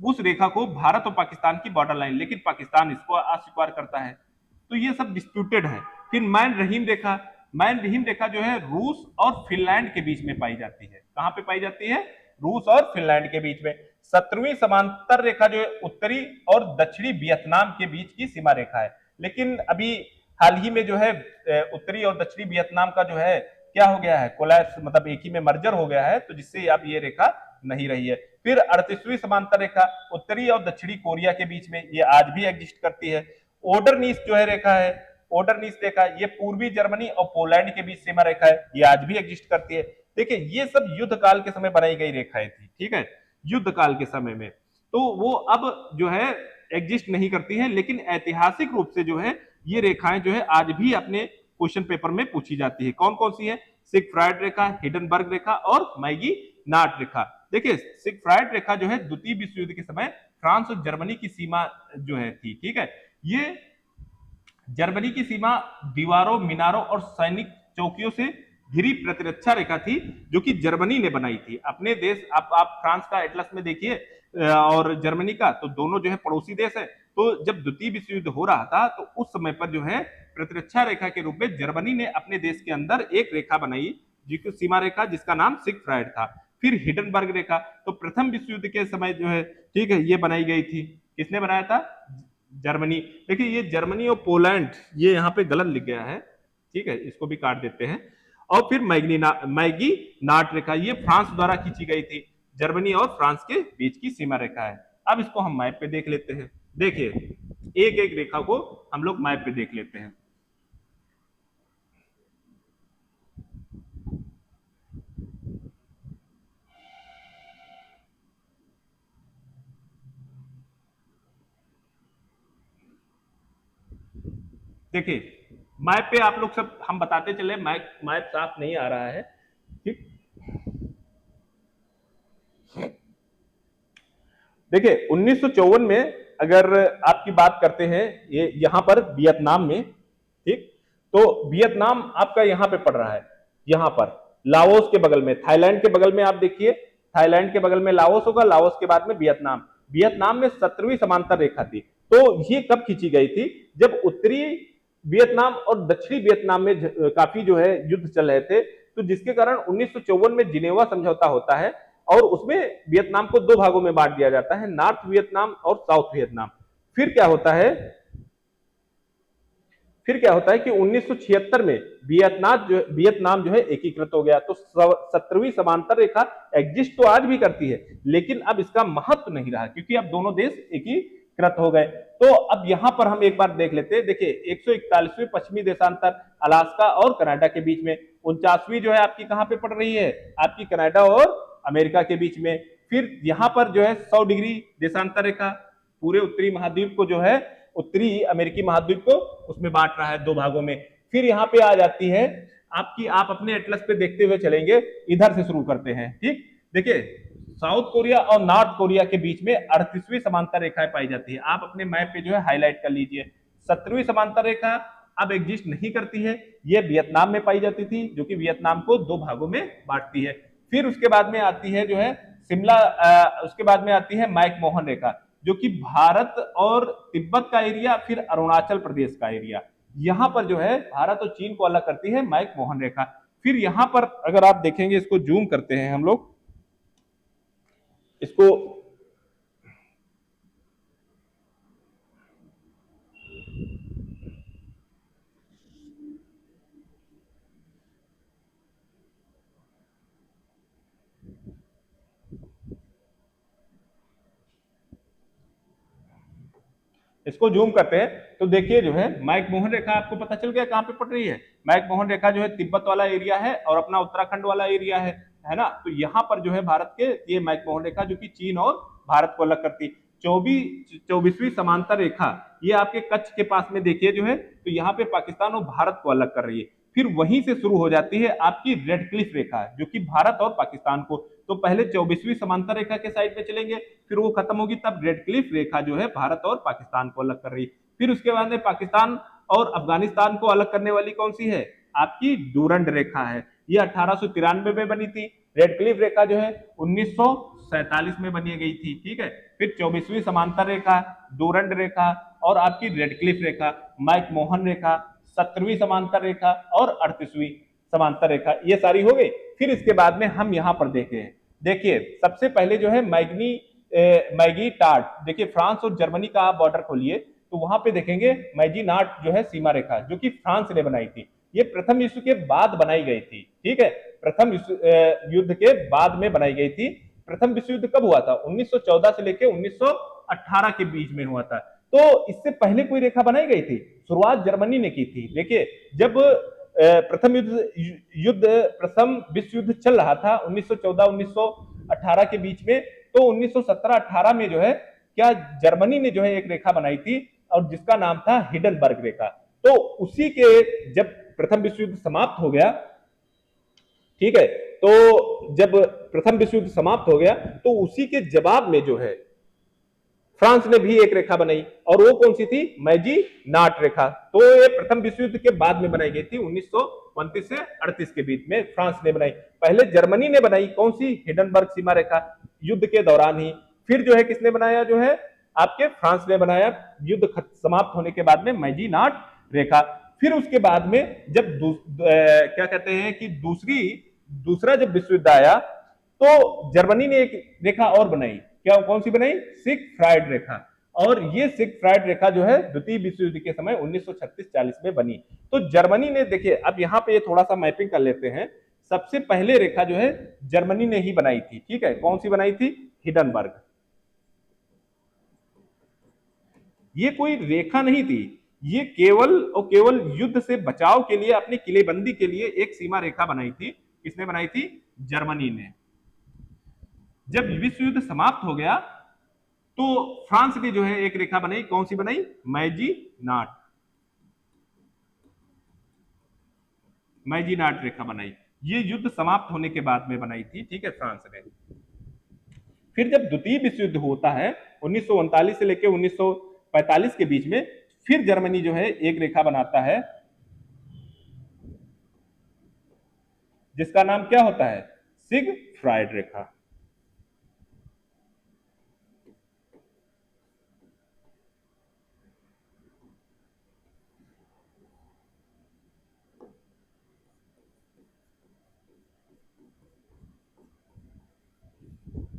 उस रेखा को भारत और पाकिस्तान की बॉर्डर लाइन, लेकिन पाकिस्तान इसको अस्वीकार करता है, तो ये सब डिस्प्यूटेड है। फिर मैन रहीम रेखा, मैन रहीम रेखा जो है रूस और फिनलैंड के बीच में पाई जाती है। कहां पे पाई जाती है? रूस और फिनलैंड के बीच में। 17वीं समांतर रेखा जो है उत्तरी और दक्षिणी वियतनाम के बीच की सीमा रेखा है, लेकिन अभी हाल ही में जो है उत्तरी और दक्षिणी वियतनाम का जो है क्या हो गया है, कोलैप्स, मतलब एक ही में मर्जर हो गया है, तो जिससे अब ये रेखा नहीं रही है। फिर 38वीं समांतर रेखा उत्तरी और दक्षिणी कोरिया के बीच में, ये आज भी एग्जिस्ट करती है। ओडरनीस जो है रेखा है, ओडरनीस रेखा, ये पूर्वी जर्मनी और पोलैंड के बीच सीमा रेखा है, ये आज भी एग्जिस्ट करती है। देखिए ये सब युद्ध काल के समय बनाई गई रेखाएं थी, ठीक है, युद्ध काल के समय में, तो वो अब जो है एग्जिस्ट नहीं करती है, लेकिन ऐतिहासिक रूप से जो है ये रेखाएं जो है आज भी अपने क्वेश्चन पेपर में पूछी जाती है। कौन कौन सी है? सिगफ्रायड रेखा, हिडनबर्ग रेखा और मैगी नाट रेखा। देखिए सिगफ्रायड रेखा जो है द्वितीय विश्व युद्ध के समय फ्रांस और जर्मनी की सीमा जो है थी, ठीक है। ये जर्मनी की सीमा दीवारों, मीनारों और सैनिक चौकियों से घिरी प्रतिरक्षा रेखा थी, जो कि जर्मनी ने बनाई थी। अपने देश, आप फ्रांस का एटलस में देखिए और जर्मनी का, तो दोनों जो है पड़ोसी देश है। तो जब द्वितीय विश्व युद्ध हो रहा था तो उस समय पर जो है प्रतिरक्षा रेखा के रूप में जर्मनी ने अपने देश के अंदर एक रेखा बनाई, जिसकी सीमा रेखा, जिसका नाम सिगफ्रायड था। फिर हिडनबर्ग रेखा, तो प्रथम विश्व युद्ध के समय जो है, ठीक है, ये बनाई गई थी। किसने बनाया था? जर्मनी। देखिए ये जर्मनी और पोलैंड, ये यहाँ पे गलत लिख गया है, ठीक है, इसको भी काट देते हैं। और फिर मैगी नाट रेखा, ये फ्रांस द्वारा खींची गई थी, जर्मनी और फ्रांस के बीच की सीमा रेखा है। अब इसको हम मैप पे देख लेते हैं। देखिए एक एक रेखा को हम लोग मैप पे देख लेते हैं। देखिए मैप पे आप लोग सब हम बताते चले, मैप साफ नहीं आ रहा है, ठीक। देखिए 1954 में अगर आपकी बात करते हैं, ये यहां पर वियतनाम में, ठीक, तो वियतनाम आपका यहां पे पड़ रहा है, यहां पर लाओस के बगल में, थाईलैंड के बगल में, आप देखिए थाईलैंड के बगल में लाओस होगा, लाओस के बाद में वियतनाम। वियतनाम में 17वीं समांतर रेखा थी। तो ये कब खींची गई थी? जब उत्तरी वियतनाम और दक्षिणी वियतनाम में काफी जो है युद्ध चल रहे थे, तो जिसके कारण 1954 में जिनेवा समझौता होता है और उसमें वियतनाम को दो भागों में बांट दिया जाता है, नॉर्थ वियतनाम और साउथ वियतनाम। फिर क्या होता है, कि 1976 में वियतनाम जो है एकीकृत हो गया। तो 17वीं समांतर रेखा एग्जिस्ट तो आज भी करती है, लेकिन अब इसका महत्व नहीं रहा, क्योंकि अब दोनों देश एकीकृत हो गए। तो अब यहां पर हम एक बार देख लेते हैं। देखिए 141वीं पश्चिमी देशांतर अलास्का और कनाडा के बीच में, 49वीं जो है आपकी कहां पे पड़ रही है? आपकी कनाडा और अमेरिका के बीच में। फिर यहां पर जो है 100 डिग्री देशांतर रेखा पूरे उत्तरी महाद्वीप को जो है, उत्तरी अमेरिकी महाद्वीप को उसमें बांट रहा है दो भागों में। फिर यहाँ पे आ जाती है आपकी, आप अपने एटलस पे देखते हुए चलेंगे, इधर से शुरू करते हैं, ठीक। देखिए साउथ कोरिया और नॉर्थ कोरिया के बीच में 38वीं समांतर रेखाएं पाई जाती है। आप अपने मैप पे जो है हाईलाइट कर लीजिए। 17वीं समांतर रेखा अब एग्जिस्ट नहीं करती है, ये वियतनाम में पाई जाती थी, जो कि वियतनाम को दो भागों में बांटती है। फिर उसके बाद में आती है जो है शिमला, उसके बाद में आती है मैक मोहन रेखा, जो कि भारत और तिब्बत का एरिया, फिर अरुणाचल प्रदेश का एरिया, यहां पर जो है भारत और चीन को अलग करती है मैक मोहन रेखा। फिर यहां पर अगर आप देखेंगे, इसको जूम करते हैं हम लोग, इसको इसको जूम करते हैं तो देखिए जो है मैक मोहन रेखा आपको पता चल गया कहां पे पड़ रही है। मैक मोहन रेखा जो है तिब्बत वाला एरिया है और अपना उत्तराखंड वाला एरिया है ना। तो यहां पर जो है भारत के ये मैक मोहन रेखा जो कि चीन और भारत को अलग करती। 24वीं समांतर रेखा ये आपके कच्छ के पास में देखिए जो है, तो यहाँ पे पाकिस्तान और भारत को अलग कर रही है। फिर वहीं से शुरू हो जाती है आपकी रेड क्लिफ रेखा, जो कि भारत और पाकिस्तान को, तो पहले 24वीं समांतर रेखा के साइड पे चलेंगे, फिर वो खत्म होगी, तब रेड क्लिफ रेखा जो है भारत और पाकिस्तान को अलग कर रही है। फिर उसके बाद में पाकिस्तान और अफगानिस्तान को अलग करने वाली कौन सी है, आपकी डूरंड रेखा है। ये 1893 में बनी थी। रेड क्लिफ रेखा जो है 1947 में बनी गई थी, ठीक है। फिर 24वीं समांतर रेखा, डूरंड रेखा और आपकी रेड क्लिफ रेखा, मैक मोहन रेखा, 17वीं समांतर रेखा और 38वीं समांतर रेखा, ये सारी हो गई। फिर इसके बाद में हम यहां पर देखें, देखिए सबसे पहले जो है मैगी टाट, देखिए फ्रांस और जर्मनी का आप बॉर्डर खोलिए तो वहां पे देखेंगे मैगी नाट जो है सीमा रेखा, जो कि फ्रांस ने बनाई थी। ये प्रथम विश्व के बाद बनाई गई थी, ठीक है, प्रथम युद्ध के बाद में बनाई गई थी। प्रथम विश्व युद्ध कब हुआ था, 1914 से लेकर 1918 के बीच में हुआ था। तो इससे पहले कोई रेखा बनाई गई थी, शुरुआत जर्मनी ने की थी। देखिए जब प्रथम विश्व युद्ध चल रहा था 1914-1918 के बीच में, तो 1917-18 में जो है क्या जर्मनी ने जो है एक रेखा बनाई थी और जिसका नाम था हिडनबर्ग रेखा। तो उसी के जब प्रथम विश्व युद्ध समाप्त हो गया, ठीक है, तो जब प्रथम विश्व युद्ध समाप्त हो गया तो उसी के जवाब में जो है फ्रांस ने भी एक रेखा बनाई, और वो कौन सी थी, मैजी नाट रेखा। तो ये प्रथम विश्व युद्ध के बाद में बनाई गई थी, 1929 से 38 के बीच में फ्रांस ने बनाई। पहले जर्मनी ने बनाई कौन सी, हिडनबर्ग सीमा रेखा, युद्ध के दौरान ही। फिर जो है किसने बनाया, जो है आपके फ्रांस ने बनाया युद्ध समाप्त होने के बाद में मैजी नाट रेखा। फिर उसके बाद में जब क्या कहते हैं कि दूसरा जब विश्व युद्ध आया तो जर्मनी ने एक रेखा और बनाई, क्या कौन सी बनाई, सिगफ्रायड रेखा। और ये सिगफ्रायड रेखा जो है द्वितीय विश्व युद्ध के समय 1936-40 में बनी। तो जर्मनी ने, देखिए अब यहां पे थोड़ा सा मैपिंग कर लेते हैं। सबसे पहले रेखा जो है जर्मनी ने ही बनाई थी, ठीक है, कौन सी बनाई थी, हिडनबर्ग। ये कोई रेखा नहीं थी, ये केवल और केवल युद्ध से बचाव के लिए, अपनी किलेबंदी के लिए एक सीमा रेखा बनाई थी। किसने बनाई थी, जर्मनी ने। जब विश्व युद्ध समाप्त हो गया तो फ्रांस ने जो है एक रेखा बनाई, कौन सी बनाई, मैजी नाट रेखा बनाई। ये युद्ध समाप्त होने के बाद में बनाई थी, ठीक है, फ्रांस ने। फिर जब द्वितीय विश्व युद्ध होता है 1939 से लेकर 1945 के बीच में, फिर जर्मनी जो है एक रेखा बनाता है जिसका नाम क्या होता है, सिगफ्रायड रेखा।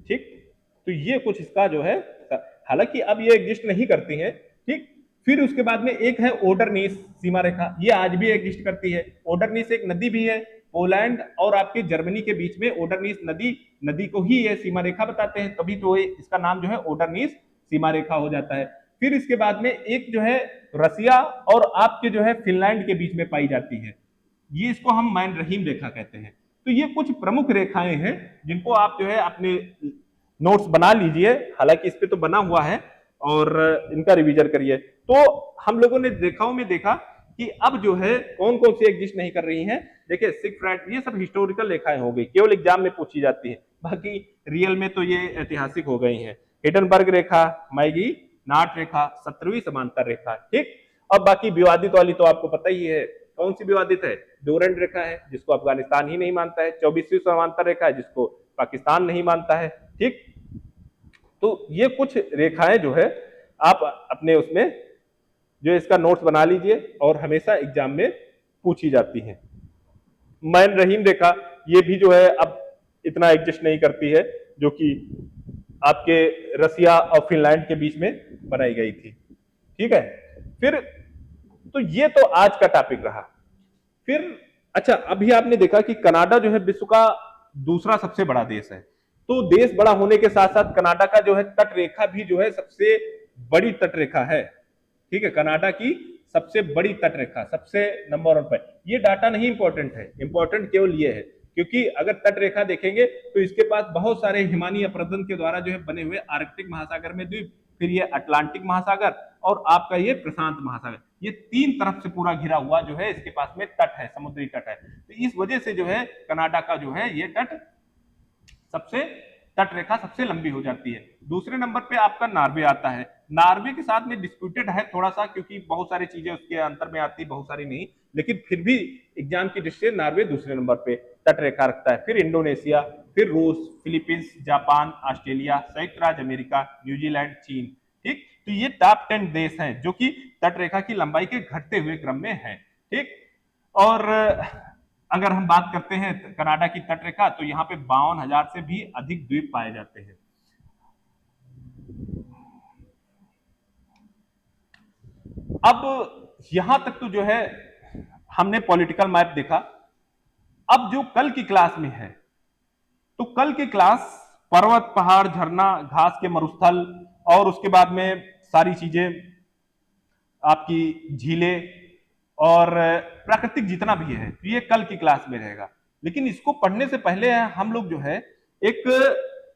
ठीक, तो ये कुछ इसका जो है, हालांकि अब ये एग्जिस्ट नहीं करती है, ठीक। फिर उसके बाद में एक है ओडरनीस सीमा रेखा, ये आज भी एग्जिस्ट करती है। ओडरनीस एक नदी भी है, पोलैंड और आपके जर्मनी के बीच में ओडरनीस नदी को ही ये सीमा रेखा बताते हैं, तभी तो इसका नाम जो है ओडरनीस सीमा रेखा हो जाता है। फिर इसके बाद में एक जो है रसिया और आपके जो है फिनलैंड के बीच में पाई जाती है, ये इसको हम मैन रहीम रेखा कहते हैं। तो ये कुछ प्रमुख रेखाएं हैं जिनको आप जो है अपने नोट्स बना लीजिए, हालांकि इस पे तो बना हुआ है, और इनका रिवीजन करिए। तो हम लोगों ने रेखाओं में देखा कि अब जो है कौन कौन सी एग्जिस्ट नहीं कर रही हैं। देखिए सिगफ्राइड, ये सब हिस्टोरिकल रेखाएं हो गई, केवल एग्जाम में पूछी जाती है, बाकी रियल में तो ये ऐतिहासिक हो गई हैं। हिडनबर्ग रेखा, मैगी नाट रेखा, 17वीं समांतर रेखा, ठीक। अब बाकी विवादित वाली तो आपको पता ही है, कौन सी विवादित है, डोरंड रेखा है जिसको अफगानिस्तान ही नहीं मानता है, 24वीं समांतर रेखा है जिसको पाकिस्तान नहीं मानता है, ठीक। तो ये कुछ रेखाएं जो है आप अपने उसमें जो इसका नोट्स बना लीजिए और हमेशा एग्जाम में पूछी जाती है। मैन रहीम रेखा, ये भी जो है अब इतना एग्जिस्ट नहीं करती है, जो कि आपके रसिया और फिनलैंड के बीच में बनाई गई थी, ठीक है। फिर तो ये तो आज का टॉपिक रहा। फिर अच्छा, अभी आपने देखा कि कनाडा जो है विश्व का दूसरा सबसे बड़ा देश है। तो देश बड़ा होने के साथ साथ कनाडा का जो है तट रेखा भी जो है सबसे बड़ी तट रेखा है, ठीक है। कनाडा की सबसे बड़ी तट रेखा, सबसे नंबर 1 पर। ये डाटा नहीं इंपॉर्टेंट है, इंपॉर्टेंट केवल ये है क्योंकि अगर तट रेखा देखेंगे तो इसके पास बहुत सारे हिमानी अपरदन के द्वारा जो है बने हुए आर्कटिक महासागर में द्वीप, फिर ये अटलांटिक महासागर और आपका ये प्रशांत महासागर, ये 3 तरफ से पूरा घिरा हुआ जो है इसके पास में तट है, समुद्री तट है। तो इस वजह से जो है कनाडा का जो है ये तट रेखा सबसे लंबी हो जाती है। दूसरे नंबर पे आपका नॉर्वे आता है। नॉर्वे के साथ में डिस्प्यूटेड है थोड़ा सा, क्योंकि बहुत सारी चीजें उसके अंतर में आती, बहुत सारी नहीं, लेकिन फिर भी एग्जाम की दृष्टि से नॉर्वे दूसरे नंबर पे तट रेखा रखता है। फिर इंडोनेशिया, फिर रूस, फिलीपींस, जापान, ऑस्ट्रेलिया, संयुक्त राज्य अमेरिका, न्यूजीलैंड, चीन, ठीक। तो ये टॉप 10 देश हैं जो कि तट रेखा की लंबाई के घटते हुए क्रम में है, ठीक। और अगर हम बात करते हैं कनाडा की तट रेखा, तो यहाँ पे 52,000 से भी अधिक द्वीप पाए जाते हैं। अब यहां तक तो जो है हमने पॉलिटिकल मैप देखा। अब जो कल की क्लास में है, तो कल की क्लास पर्वत, पहाड़, झरना, घास के मरुस्थल और उसके बाद में सारी चीजें आपकी झीलें और प्राकृतिक जितना भी है, तो ये कल की क्लास में रहेगा। लेकिन इसको पढ़ने से पहले हम लोग जो है एक,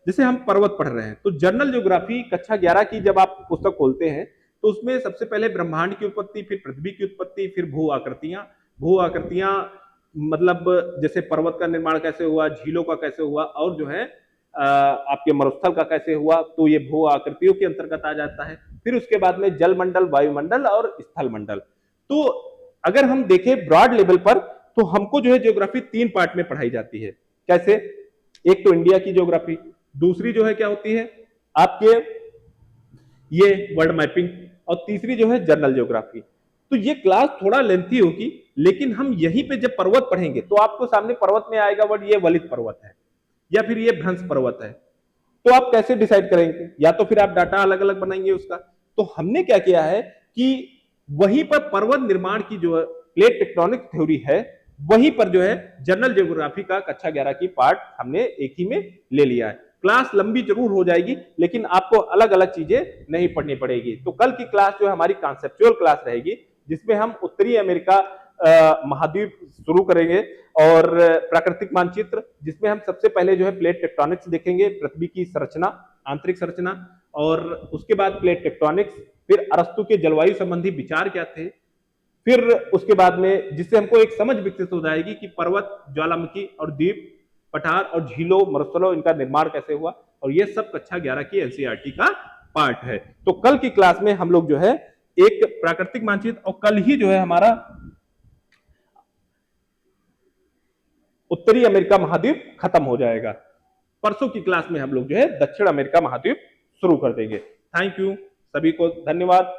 जैसे हम पर्वत पढ़ रहे हैं तो जनरल ज्योग्राफी कक्षा 11 की जब आप पुस्तक खोलते हैं तो उसमें सबसे पहले ब्रह्मांड की उत्पत्ति, फिर पृथ्वी की उत्पत्ति, फिर भू आकृतियां मतलब जैसे पर्वत का निर्माण कैसे हुआ, झीलों का कैसे हुआ और जो है आपके मरुस्थल का कैसे हुआ, तो ये भू आकृतियों के अंतर्गत आ जाता है। फिर उसके बाद में जलमंडल, वायुमंडल और स्थल मंडल। तो अगर हम देखें ब्रॉड लेवल पर, तो हमको जो है ज्योग्राफी 3 पार्ट में पढ़ाई जाती है। कैसे? एक तो इंडिया की ज्योग्राफी, दूसरी जो है क्या होती है आपके ये वर्ल्ड मैपिंग, और तीसरी जो है जनरल ज्योग्राफी। तो ये क्लास थोड़ा लेंथी होगी, लेकिन हम यहीं पे जब पर्वत पढ़ेंगे तो आपको सामने पर्वत में आएगा वर्ड, ये वलित पर्वत है या फिर ये भ्रंश पर्वत है। तो आप कैसे डिसाइड करेंगे? या तो फिर आप डाटा अलग अलग बनाएंगे उसका। तो हमने क्या किया है कि वहीं पर पर्वत निर्माण की जो प्लेट टेक्टोनिक थ्योरी है, वहीं पर जो है जनरल ज्योग्राफी का कक्षा 11 की पार्ट हमने एक ही में ले लिया है। क्लास लंबी जरूर हो जाएगी, लेकिन आपको अलग अलग चीजें नहीं पढ़नी पड़ेगी। तो कल की क्लास जो है हमारी कॉन्सेप्चुअल क्लास रहेगी, जिसमें हम उत्तरी अमेरिका महाद्वीप शुरू करेंगे और प्राकृतिक मानचित्र, जिसमें हम सबसे पहले जो है प्लेट टेक्टोनिक्स देखेंगे, पृथ्वी की संरचना, आंतरिक संरचना, और उसके बाद प्लेट टेक्टोनिक्स, फिर अरस्तु के जलवायु संबंधी विचार क्या थे, फिर उसके बाद में जिससे हमको एक समझ विकसित हो जाएगी कि पर्वत, ज्वालामुखी और द्वीप, पठार और झीलों, मरुस्थलों, इनका निर्माण कैसे हुआ। और ये सब कक्षा 11 की एनसीईआरटी का पार्ट है। तो कल की क्लास में हम लोग जो है एक प्राकृतिक मानचित्र, और कल ही जो है हमारा उत्तरी अमेरिका महाद्वीप खत्म हो जाएगा। परसों की क्लास में हम लोग जो है दक्षिण अमेरिका महाद्वीप शुरू कर देंगे। थैंक यू, सभी को धन्यवाद।